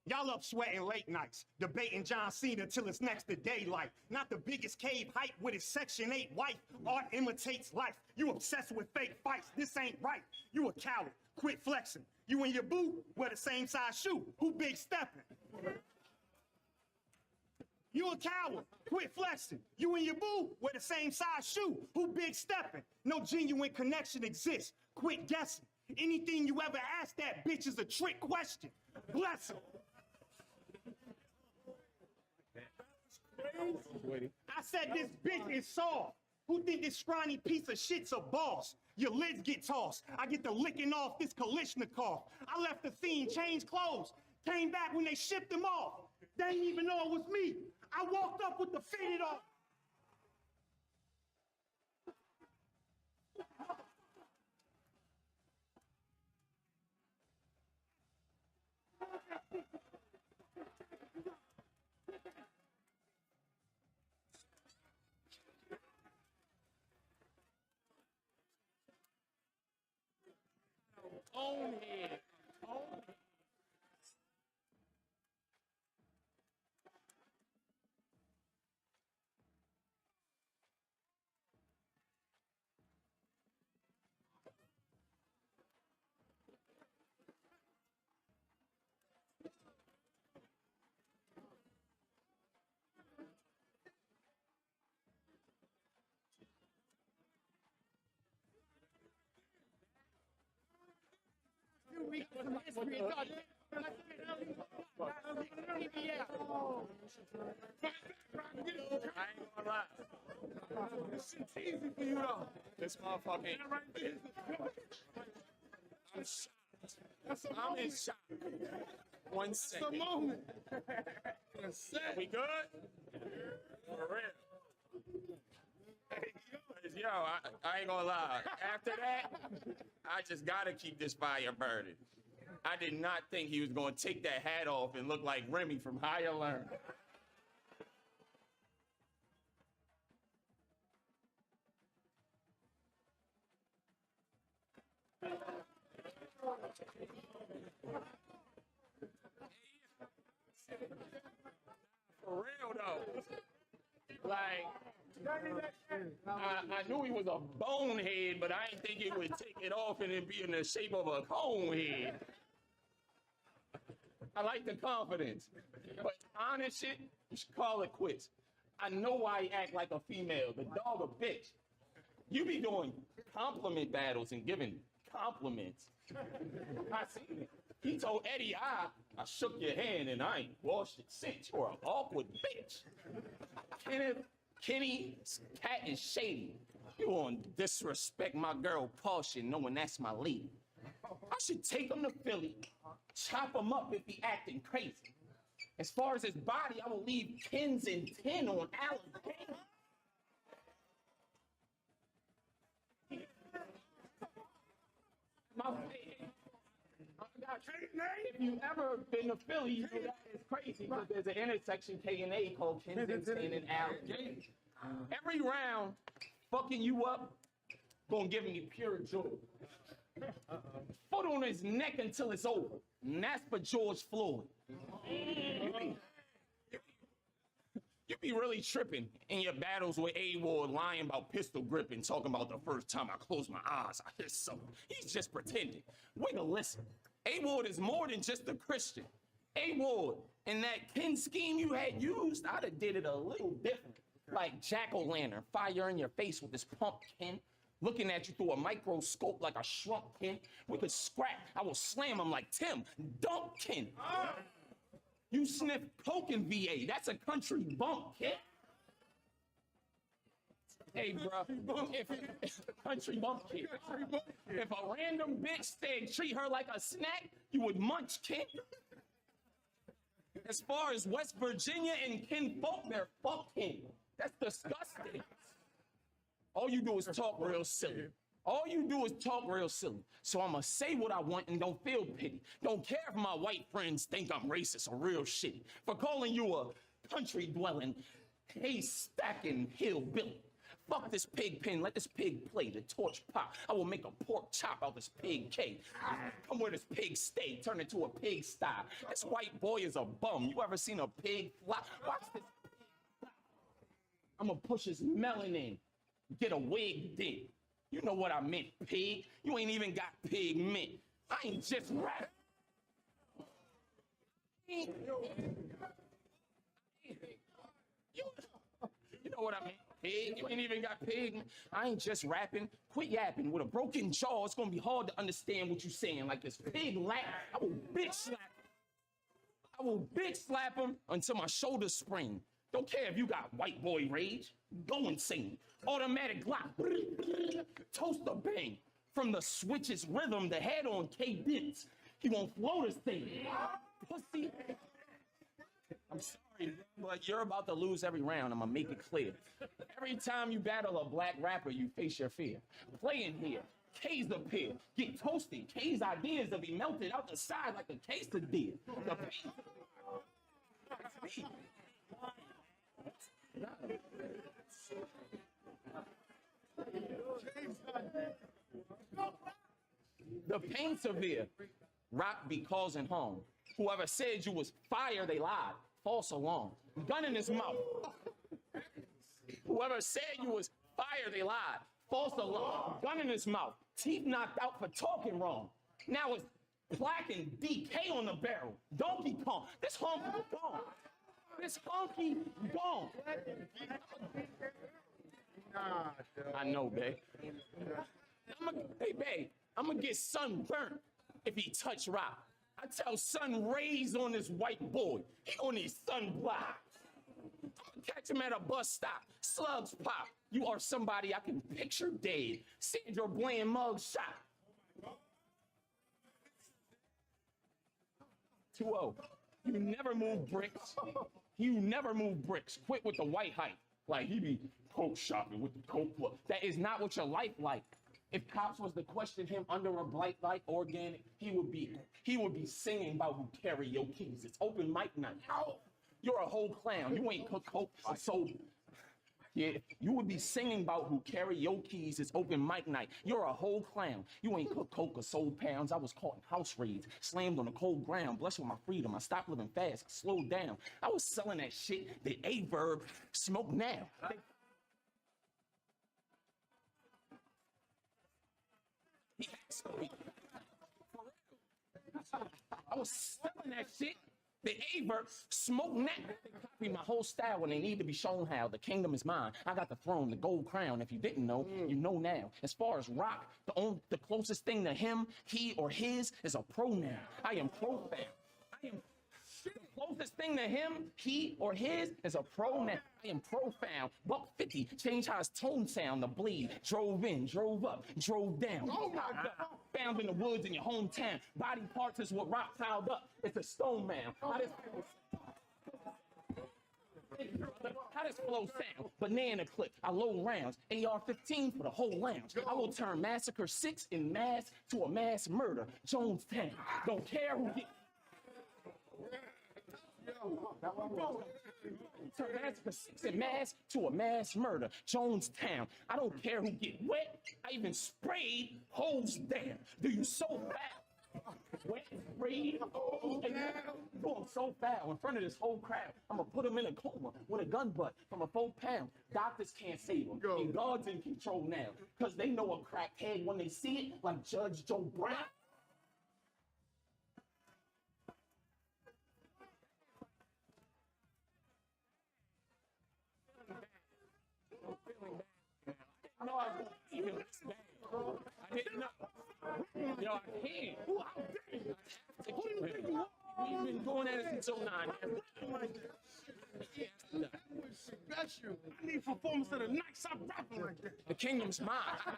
B: Y'all up sweating late nights, debating John Cena till it's next to daylight. Not the biggest cave height with his Section 8 wife. Art imitates life. You obsessed with fake fights. This ain't right. You a coward. Quit flexing. You and your boo wear the same size shoe. Who big stepping? You a coward. Quit flexing. You and your boo wear the same size shoe. Who big stepping? No genuine connection exists. Quit guessing. Anything you ever ask that bitch is a trick question. Bless him. I said this bitch is soft. Who think this scrawny piece of shit's a boss?
Q: Your lids get tossed. I get the licking off this Kalishnikov. I left the scene, changed clothes. Came back when they shipped them off. They didn't even know it was me. I walked up with the fitted off.
L: Own head.
Q: It's easy for you though.
L: This motherfucker. I'm shocked. I'm in shock. One second.
Q: That's a moment.
L: We good? For real. Yo, I ain't gonna lie. After that, I just gotta keep this fire burning. I did not think he was gonna take that hat off and look like Remy from Higher Learn. For real though. Like, I knew he was a bonehead, but I didn't think he would take it off and it be in the shape of a cone head. I like the confidence. But honest shit, you should call it quits. I know why he act like a female. The dog a bitch. You be doing compliment battles and giving compliments. I seen it. He told Eddie, I shook your hand and I ain't washed it since. You're an awkward bitch. Kenny's cat is shady. You want to disrespect my girl Portia knowing that's my lady. I should take him to Philly, chop him up if he acting crazy. As far as his body, I will leave pins and 10 on Alabama. If you've ever been to Philly, you know that is crazy because there's an intersection K&A called Kensington and Alabama. Every round, fucking you up, gonna give me pure joy. Foot on his neck until it's over. And that's for George Floyd. You be really tripping in your battles with A-Ward lying about pistol gripping, talking about the first time I closed my eyes, I hit something. He's just pretending. Wiggle, listen. A-Ward is more than just a Christian. A-Ward, in that kin scheme you had used, I'd have did it a little different. Like jack-o'-lantern, fire in your face with this pumpkin, looking at you through a microscope like a shrumpkin. We could scrap. I will slam him like Tim Duncan. You sniff coke in VA. That's a country bump, kid. Hey, bro, if country bump kid. If a random bitch said treat her like a snack, you would munch, kid. As far as West Virginia and Ken folk, they're fucking. That's disgusting. All you do is talk real silly. All you do is talk real silly. So I'ma say what I want and don't feel pity. Don't care if my white friends think I'm racist or real shitty for calling you a country-dwelling, hay-stacking hillbilly. Fuck this pig pen, let this pig play, the torch pop. I will make a pork chop out this pig cake. Come where this pig stay, turn into a pig sty. This white boy is a bum. You ever seen a pig fly? Watch this pig fly. I'ma push his melon in, get a wig then. You know what I meant, pig. You ain't even got pig mint. I ain't just rap. You know what I mean, pig. You ain't even got pig. I ain't just rapping. Quit yapping. With a broken jaw, it's gonna be hard to understand what you saying. Like this pig laugh. I will bitch slap him. I will bitch slap him until my shoulders spring. Don't care if you got white boy rage. Go insane. Automatic Glock. Toaster bang. From the switch's rhythm, the head on cadence. He won't flow the stage. Pussy. I'm sorry, but you're about to lose every round. I'm gonna make it clear. Every time you battle a black rapper, you face your fear. Playing here, K's appear. Get toasted. K's ideas will be melted out the side like a quesadilla. The pain. The pain severe. Rock be causing harm. Whoever said you was fire, they lied. False alarm. Gun in his mouth. Whoever said you was fire, they lied. False alarm. Gun in his mouth. Teeth knocked out for talking wrong. Now it's plaque and DK on the barrel. Donkey Kong. This honky gone. This honky gone. I know, babe. Hey, babe, I'm gonna get sunburnt if he touch rock. I tell sun rays on this white boy. He gonna need sunblock. I'm gonna catch him at a bus stop. Slugs pop. You are somebody I can picture dead. Sandra Bland mug shot. 2-0. You never move bricks. You never move bricks. Quit with the white hype. Like he be coke shopping with the coke plug. That is not what your life like. If cops was to question him under a blight like organic, he would be singing about who karaoke's. It's open mic night. You're a whole clown. You ain't cook coke so. Yeah, you would be singing about who karaoke's. It's open mic night. You're a whole clown. You ain't cooked coke or sold pounds. I was caught in house raids, slammed on the cold ground, blessed with my freedom. I stopped living fast, I slowed down. I was selling that shit, the A-verb, smoke now. I was selling that shit. The Aver smoke now. They copy my whole style when they need to be shown how. The kingdom is mine. I got the throne, the gold crown. If you didn't know, you know now. As far as rock, the closest thing to him, he or his, is a pronoun. I am profound. The closest thing to him, he or his, is a pronoun. I am profound. Buck 50, change how his tone sound. The bleed, drove in, drove up, drove down. Oh my God. Found in the woods in your hometown. Body parts is what rock piled up. It's a stone mound. How does flow sound? Banana clip. I load rounds. AR-15 for the whole lounge. I will turn Massacre 6 in mass to a mass murder. Jonestown. Don't care who get. Turn Massacre 6 in mass to a mass murder. Jonestown. I don't care who get wet. I even sprayed hose down. Do you so fat? Wet, sprayed, hose down. Going so foul in front of this whole crowd. I'm gonna put him in a coma with a gun butt from a 4 pound. Doctors can't save him. And God's in control now. Cause they know a crackhead when they see it, like Judge Joe Brown. No, I was even this bad, bro. I didn't know. Yo, I can't. Who do you think you are? We've been going at it since 09.
Q: I need performance of the night. Stop rapping like that.
L: The kingdom's mine.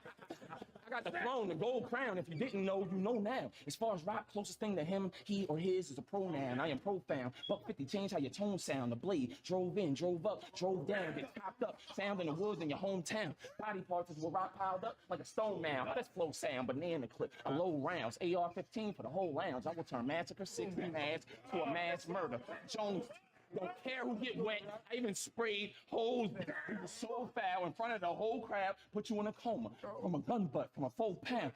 L: I got the throne, the gold crown. If you didn't know, you know now. As far as rock, closest thing to him, he or his, is a pronoun. I am profound. Buck 50, change how your tone sound. The blade, drove in, drove up, drove down, get popped up. Sound in the woods in your hometown. Body parts is where rock piled up like a stone mound. How does flow sound? Banana clip, a low rounds. AR-15 for the whole lounge. I will turn Massacre 6 in mass to a mass murder. Jones. Don't care who get wet. I even sprayed holes so foul in front of the whole crowd, put you in a coma from a gun butt, from a 4 pound.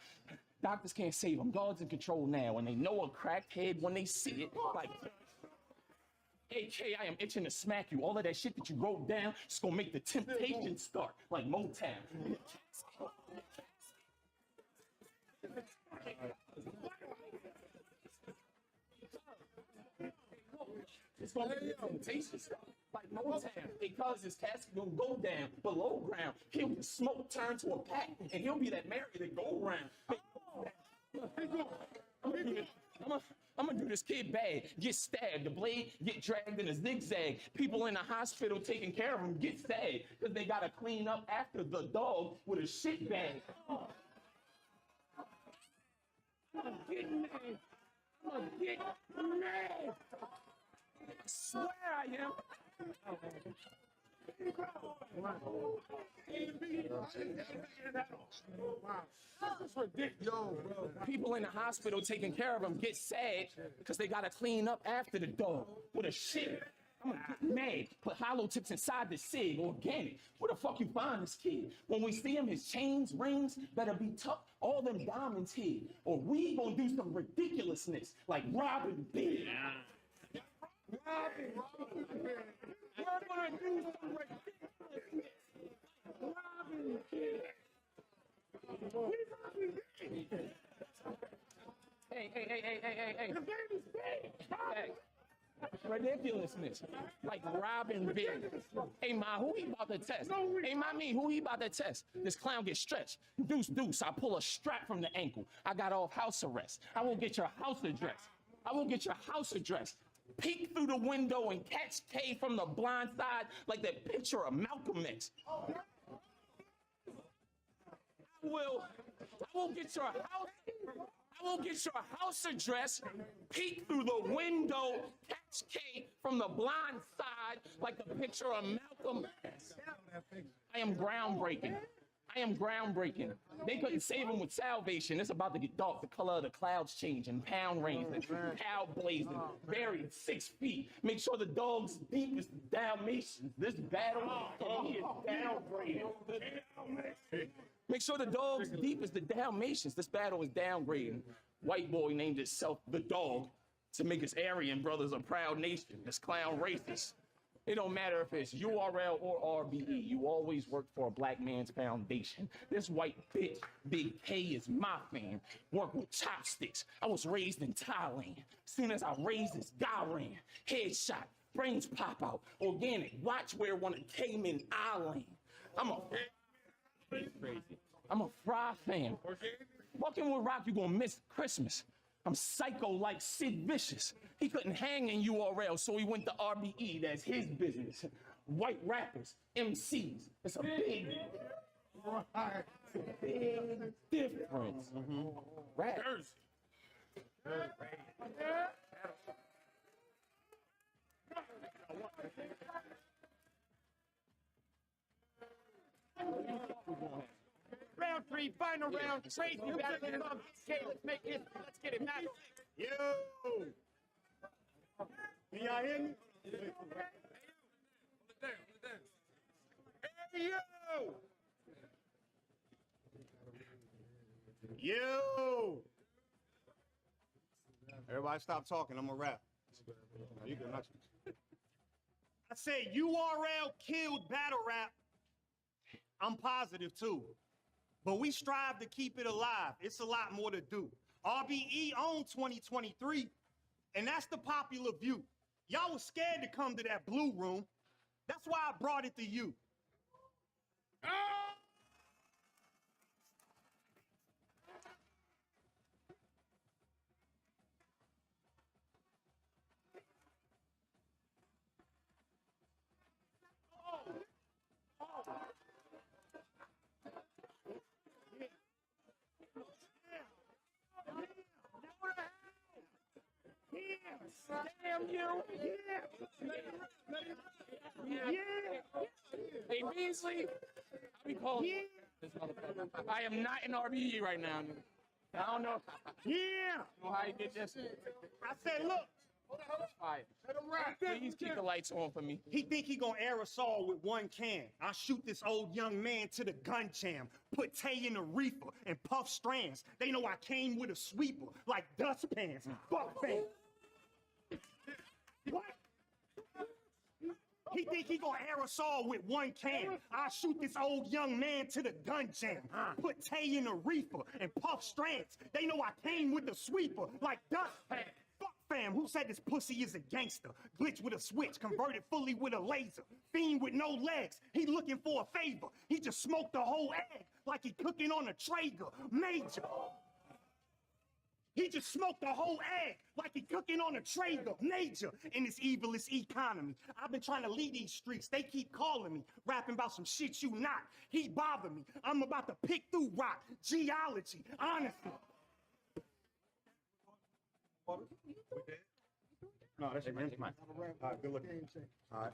L: Doctors can't save them. God's in control now, and they know a cracked head when they see it. Like, AK, I am itching to smack you. All of that shit that you wrote down, just gonna make the temptation start, like Motown. It's gonna be a temptation stuff. Like Motown. Because his casket gonna go down below ground. He'll be smoke turned to a pack, and he'll be that Mary that go around. I'm gonna do this kid bad. Get stabbed. The blade get dragged in a zigzag. People in the hospital taking care of him get stabbed because they gotta clean up after the dog with a shit bag.
F: I'm getting mad. I'm getting mad. I swear I am. It's ridiculous. Yo, bro. People in the hospital taking care of him get sad because they gotta clean up after the dog with a shit. I'm gonna get mad. Put hollow tips inside the cig, organic. Where the fuck you find this kid? When we see him, his chains, rings better be tough. All them diamonds here, or we gonna do some ridiculousness like robbing big. Robbing big. We're gonna do some ridiculousness. Robbing big. Hey. The baby's big. Hey. Ridiculousness. Like robbing big. Hey, Ma, who he about to test? Hey, mommy, who he about to test? This clown gets stretched. Deuce. I pull a strap from the ankle. I got off house arrest. I will get your house address. Peek through the window and catch K from the blind side like that picture of Malcolm X. I will get your house address, peek through the window, catch K from the blind side like the picture of Malcolm X. I am groundbreaking. They couldn't save him with salvation. It's about to get dark. The color of the clouds changing, pound raising, cow blazing, buried 6 feet. Make sure the dog's deep is Dalmatians. This battle is downgraded. Make sure the dog's deep is the Dalmatians. This battle is downgrading. White boy named himself the dog to make his Aryan brothers a proud nation. This clown racist. It don't matter if it's URL or RBE. You always work for a black man's foundation. This white bitch, Big K, is my fam. Work with chopsticks. I was raised in Thailand. Soon as I raised this guy ran. Headshot, brains pop out. Organic, watch where one of Cayman Island. I'm a Fry fan. Fucking with Rock, you gonna miss Christmas. I'm psycho like Sid Vicious. He couldn't hang in URL, so he went to RBE. That's his business. White rappers, MCs. It's a big difference. Rappers.
P: Round 3, final round. Crazy battle. Okay, let's get it back.
Q: Yo! Can y'all hear me? Hey, yo! Everybody stop talking. I'm gonna rap. You can not. I said URL killed battle rap. I'm positive too. But we strive to keep it alive. It's a lot more to do. RBE owned 2023, and that's the popular view. Y'all was scared to come to that blue room. That's why I brought it to you.
F: Damn you! Hey Beasley, I be calling this motherfucker. I am not in RBE right now. I don't know. Know how you get this.
Q: I said, look.
F: Fire. Please keep the lights on for me.
Q: He think he gonna aerosol with one can. I shoot this old young man to the gun jam. Put Tay in a reefer and puff strands. They know I came with a sweeper like dustpans. Fuck fam. What? He think he gonna aerosol with one can. I shoot this old young man to the gun jam. Put Tay in a reefer and puff strands. They know I came with a sweeper like dustpan. Fuck fam, who said this pussy is a gangster? Glitch with a switch, converted fully with a laser. Fiend with no legs, he looking for a favor. He just smoked the whole egg like he cooking on a Traeger. Major. He just smoked the whole egg like he cooking on a Traeger. Major in this evilest economy. I've been trying to lead these streets. They keep calling me, rapping about some shit you not. He bother me. I'm about to pick through rock, geology, honestly. No, that's mine. That's mine. All right, good looking. All right.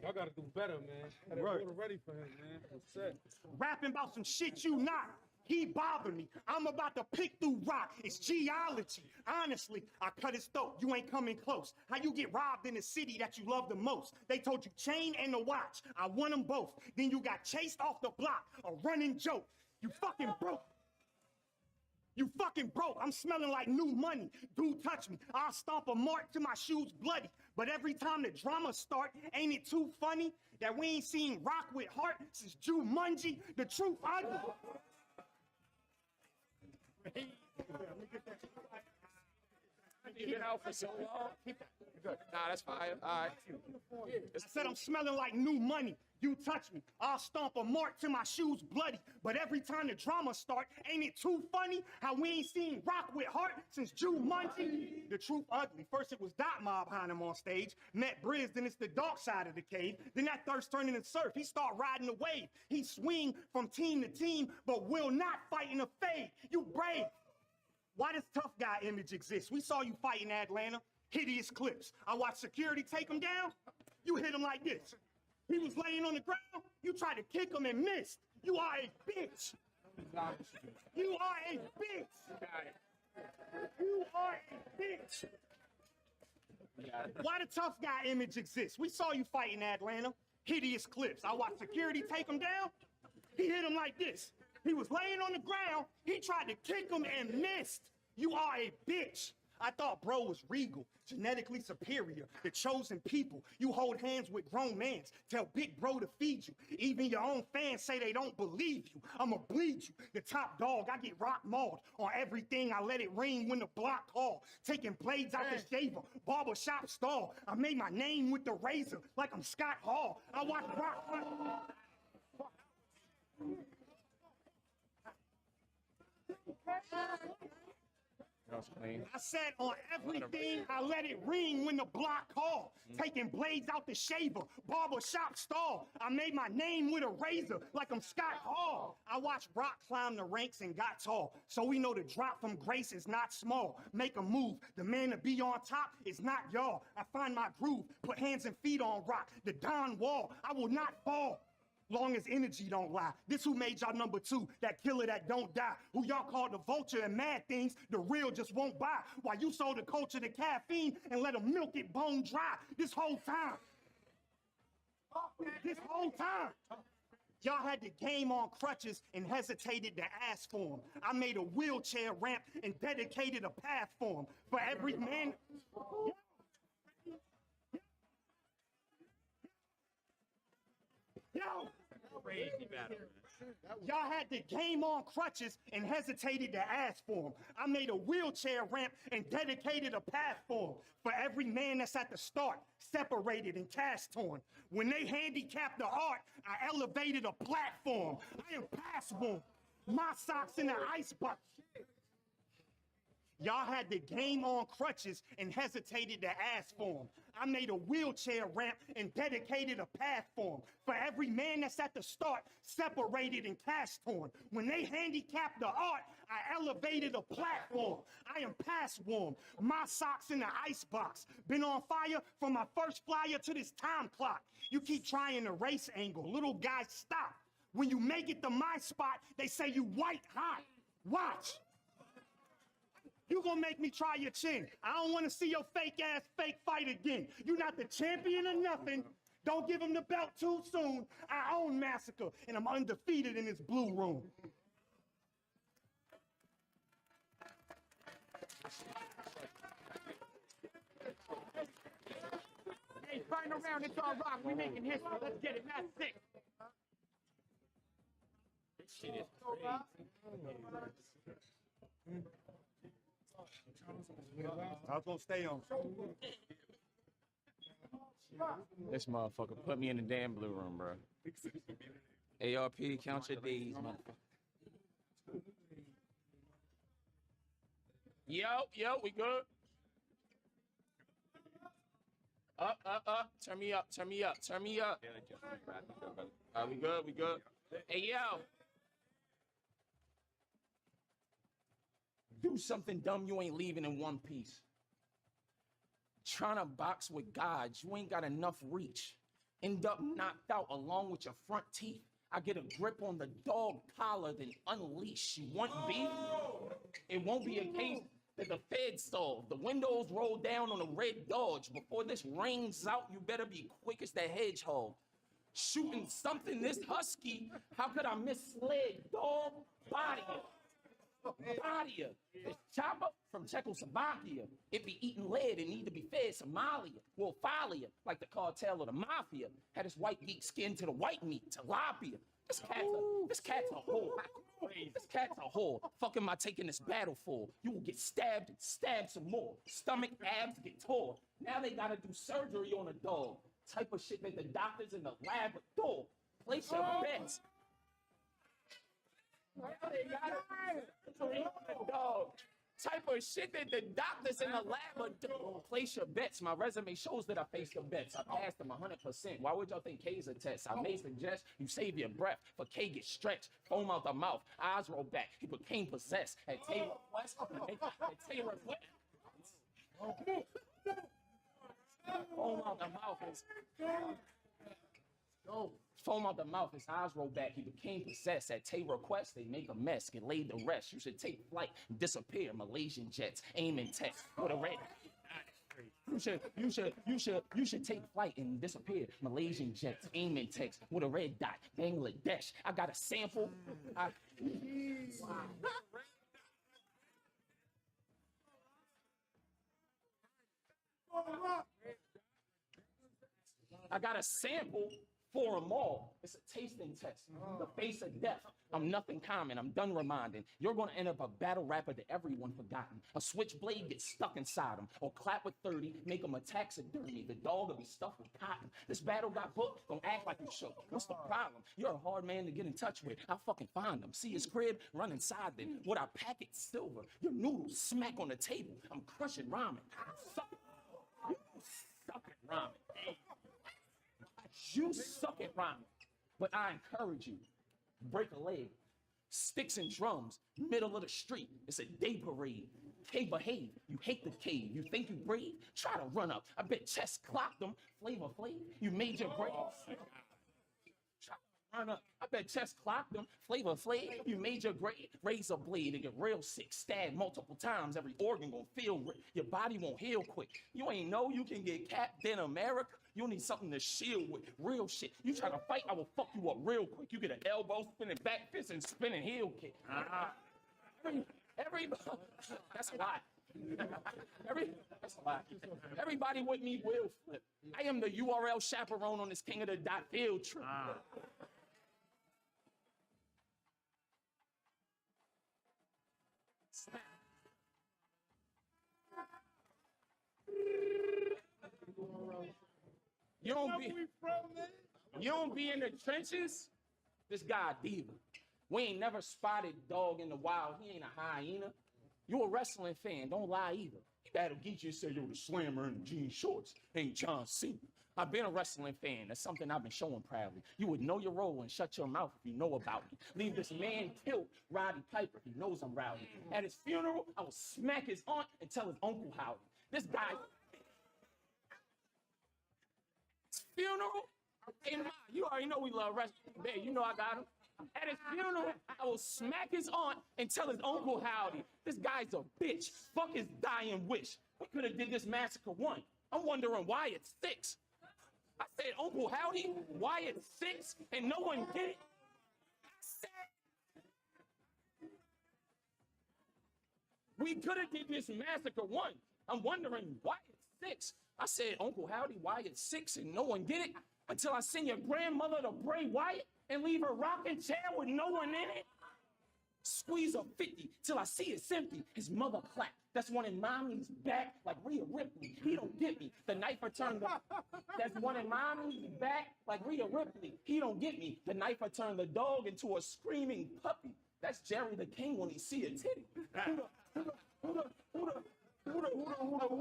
N: Y'all gotta do better, man. Had that
Q: Right.
N: water ready for him, man. It's set.
Q: Rapping about some shit you not. He bothered me. I'm about to pick through rock. It's geology. Honestly, I cut his throat. You ain't coming close. How you get robbed in the city that you love the most? They told you chain and the watch. I won them both. Then you got chased off the block. A running joke. You fucking broke. You fucking broke. I'm smelling like new money. Dude, touch me. I'll stomp a mark to my shoes bloody. But every time the drama start, ain't it too funny that we ain't seen rock with heart since Jumanji? The truth ugly.
R: Been out for so long. Nah, that's fine. All right.
Q: I said I'm smelling like new money. You touch me, I'll stomp a mark to my shoes bloody. But every time the drama start, ain't it too funny how we ain't seen rock with heart since Jumanji? The truth ugly. First it was Dot Mob behind him on stage. Met Briz, then it's the dark side of the cave. Then that thirst turned into surf. He start riding the wave. He swing from team to team, but will not fight in a fade. You brave. Why does tough guy image exist? We saw you fight in Atlanta. Hideous clips. I watched security take him down. You hit him like this. He was laying on the ground. You tried to kick him and missed. You are a bitch. You are a bitch. You are a bitch. Why the tough guy image exists? We saw you fight in Atlanta. Hideous clips. I watched security take him down. He hit him like this. He was laying on the ground. He tried to kick him and missed. You are a bitch. I thought bro was regal, genetically superior, the chosen people. You hold hands with grown mans. Tell big bro to feed you. Even your own fans say they don't believe you. I'ma bleed you. The top dog, I get rock mauled. On everything, I let it ring when the block call. Taking blades out the shaver, barbershop stall. I made my name with the razor like I'm Scott Hall. I watch rock. I said on everything, I let it ring when the block called. Taking blades out the shaver, barbershop stall. I made my name with a razor like I'm Scott Hall. I watched Rock climb the ranks and got tall. So we know the drop from grace is not small. Make a move. The man to be on top is not y'all. I find my groove, put hands and feet on rock. The Don Wall, I will not fall. Long as energy don't lie. This who made y'all number two, that killer that don't die. Who y'all called the vulture and mad things, the real just won't buy. While you sold the culture to caffeine and let them milk it bone dry. This whole time. Y'all had the game on crutches and hesitated to ask for him. I made a wheelchair ramp and dedicated a path for him. For every man. Yo! Crazy battle, man. Y'all had the game on crutches and hesitated to ask for him. I made a wheelchair ramp and dedicated a path for him. For every man that's at the start, separated and cast torn. When they handicapped the art, I elevated a platform. I am passable. My socks in the ice bucket. Y'all had the game on crutches and hesitated to ask for him. I made a wheelchair ramp and dedicated a path for him. For every man that's at the start, separated and cast torn. When they handicapped the art, I elevated a platform. I am past warm. My socks in the icebox. Been on fire from my first flyer to this time clock. You keep trying to race angle. Little guys, stop. When you make it to my spot, they say you white hot. Watch. You gonna make me try your chin. I don't wanna see your fake fight again. You not the champion or nothing. Don't give him the belt too soon. I own Massacre, and I'm undefeated in this blue room.
P: Hey, final round, it's all rock. We making history. Let's get it. That's sick.
R: This shit is crazy.
Q: I was gonna stay on.
R: This motherfucker put me in the damn blue room, bro. ARP, count your days, motherfucker. Yo, we good? Up. Turn me up. We good? Hey, yo. Do something dumb, you ain't leaving in one piece. Trying to box with gods, you ain't got enough reach. End up knocked out along with your front teeth. I get a grip on the dog collar, then unleash. You want beef? It won't be a case that the feds solve. The windows roll down on a red Dodge. Before this rains out, you better be quick as the hedgehog. Shooting something this husky, how could I mislead, dog? Body ya. Body ya. This chopper from Czechoslovakia. It be eating lead and need to be fed Somalia. Well, Falia, like the cartel of the mafia. Had his white geek skin to the white meat, tilapia. This cat's a whore. This cat's a whore. Fuck am I taking this battle for? You will get stabbed and stabbed some more. Stomach, abs get tore. Now they gotta do surgery on a dog. Type of shit that the doctors in the lab adore. Place your bets. Now they gotta do surgery on a dog. Type of shit that the doctors in the lab adore. Place your bets. My resume shows that I faced the bets. I passed them 100%. Why would y'all think K's a test? I may suggest you save your breath for K get stretched. Foam out the mouth. Eyes roll back. He became possessed. At Taylor West. At Taylor West. Foam out the mouth. Foam out the mouth, his eyes roll back. He became possessed. At Tay request, they make a mess, get laid to rest. You should take flight, disappear. Malaysian jets, aim and text with a red. You should take flight and disappear. Malaysian jets, aim and text with a red dot. Bangladesh. I got a sample. I got a sample for them all. It's a tasting test. The face of death. I'm nothing common. I'm done reminding. You're going to end up a battle rapper that everyone forgotten. A switchblade gets stuck inside him. Or clap with 30, make him a taxidermy. The dog will be stuffed with cotton. This battle got booked. Don't act like you shook. What's the problem? You're a hard man to get in touch with. I'll fucking find him. See his crib? Run inside then. What I pack it silver. Your noodles smack on the table. I'm crushing ramen. Suck it ramen. You suck at rhyming, but I encourage you. Break a leg. Sticks and drums, middle of the street. It's a day parade. K behave. You hate the cave. You think you brave? Try to run up. I bet chest clocked them. Flavor Flav. You made your grave. Try to run up. I bet chest clocked them. Flavor Flav. You made your grave. Razor blade and get real sick. Stabbed multiple times. Every organ gonna feel. Your body won't heal quick. You ain't know you can get capped in America. You need something to shield with. Real shit. You try to fight, I will fuck you up real quick. You get an elbow, spinning back fist, and spinning heel kick. That's a lot. That's a lot. Everybody with me will flip. I am the URL chaperone on this King of the Dot field trip. You don't be in the trenches? This guy a diva. We ain't never spotted dog in the wild. He ain't a hyena. You a wrestling fan, don't lie either. That'll get you to say you're the slammer in the jean shorts. Ain't John Cena. I've been a wrestling fan. That's something I've been showing proudly. You would know your role and shut your mouth if you know about me. Leave this man killed Roddy Piper. He knows I'm rowdy. At his funeral, I will smack his aunt and tell his uncle howdy. This guy... Funeral? Hey, Ma, you already know we love wrestling. Man, you know I got him. At his funeral, I will smack his aunt and tell his uncle howdy. This guy's a bitch. Fuck his dying wish. We could have did this massacre 1. I'm wondering why it's 6. I said Uncle Howdy, why it's 6, and no one get it. We could have did this massacre 1. I'm wondering why it's 6. I said Uncle Howdy, why it's 6, and no one get it until I send your grandmother to Bray Wyatt and leave her rocking chair with no one in it. Squeeze a 50 till I see it's empty. His mother clapped. That's one in mommy's back like Rhea Ripley. He don't get me. The knife turned the... That's one in mommy's back like Rhea Ripley. He don't get me. The knife turned the dog into a screaming puppy. That's Jerry the King when he see a titty. Who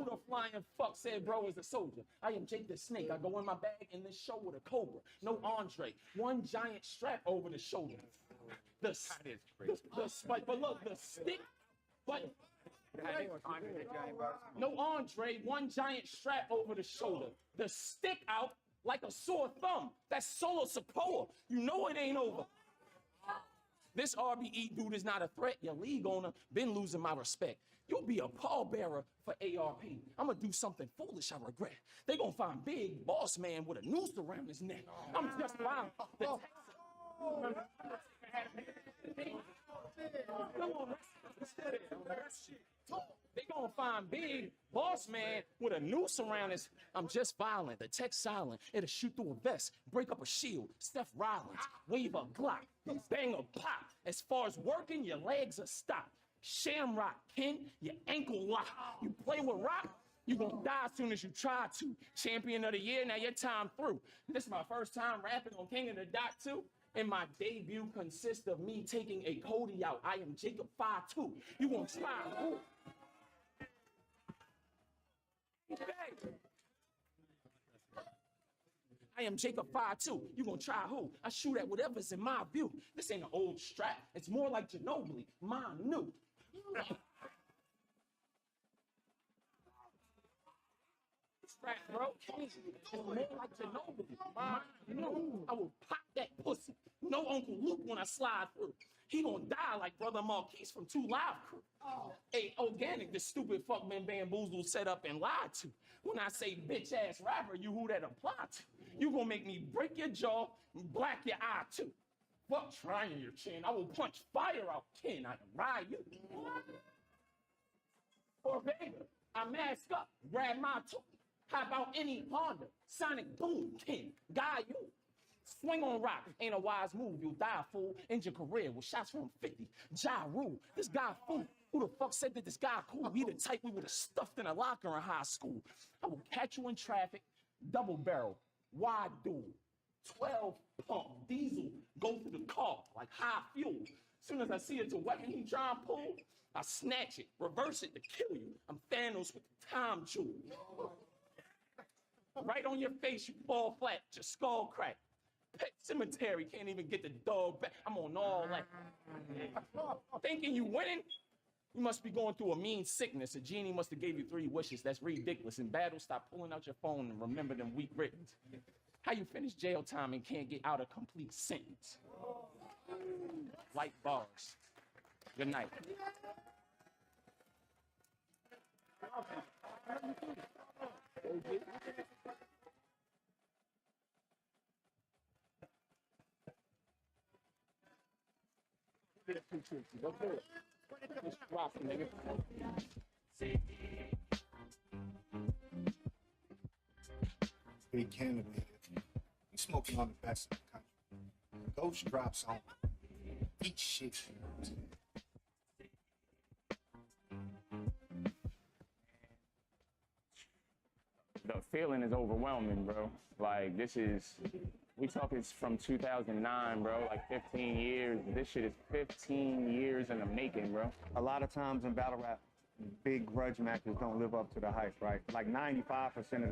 R: the flying fuck said bro is a soldier? I am Jake the Snake. I go in my bag in this show with a cobra. No Andre. One giant strap over the shoulder. But look, the stick. But No Andre, one giant strap over the shoulder. The stick out like a sore thumb. That's Solo Sokoa. You know it ain't over. This RBE dude is not a threat. Your league owner been losing my respect. You'll be a pallbearer for ARP. I'm gonna do something foolish I regret. They gonna find big boss man with a noose around his neck. I'm just fine. They gonna find big boss man with a noose around his. I'm just violent. The text silent. It'll shoot through a vest, break up a shield. Steph Rollins, wave a Glock, bang a pop. As far as working, your legs are stopped. Shamrock, Ken, your ankle lock. You play with rock, you gonna die as soon as you try to. Champion of the year, now your time through. This is my first time rapping on King of the Dot too. And my debut consists of me taking a Cody out. I am Jacob 5'2". You gonna try who? I am Jacob 5'2". You gonna try who? I shoot at whatever's in my view. This ain't an old strap. It's more like Ginobili. Mine new. Strap, bro. It's more like Ginobili. Mine new. I will pop that pussy. No Uncle Luke when I slide through. He gonna die like Brother Marquise from 2 Live Crew. Hey, Organic, the stupid fuck been bamboozled, set up, and lied to. When I say bitch-ass rapper, you who that apply to. You gonna make me break your jaw and black your eye too. Fuck trying your chin. I will punch fire out Ken. I can ride you. Or baby, I mask up, grab my tool. How about any Honda? Sonic Boom, Ken, guy you. Swing on rock, ain't a wise move. You'll die, fool. End your career with shots from 50. Ja Rule, this guy fool. Who the fuck said that this guy cool? We the type we would have stuffed in a locker in high school. I will catch you in traffic, double barrel, wide dual, 12 pump, diesel, go through the car like high fuel. Soon as I see it's a weapon he trying to pull, I snatch it, reverse it to kill you. I'm Thanos with the time jewel. Right on your face, you fall flat, your skull crack. Pet Cemetery can't even get the dog back. I'm on all that. Thinking you winning? You must be going through a mean sickness. A genie must have gave you 3 wishes. That's ridiculous. In battle, stop pulling out your phone and remember them weak writtens. How you finish jail time and can't get out a complete sentence? Light bars. Good night. Go do it. Just drop it, nigga.
S: Big Canada, you smoking on the best in the country. Ghost drops on. Eat shit.
L: The feeling is overwhelming, bro. Like, this is, we talking from 2009, bro, like 15 years. This shit is 15 years in the making, bro.
T: A lot of times in battle rap, big grudge matches don't live up to the hype, right? Like 95% of the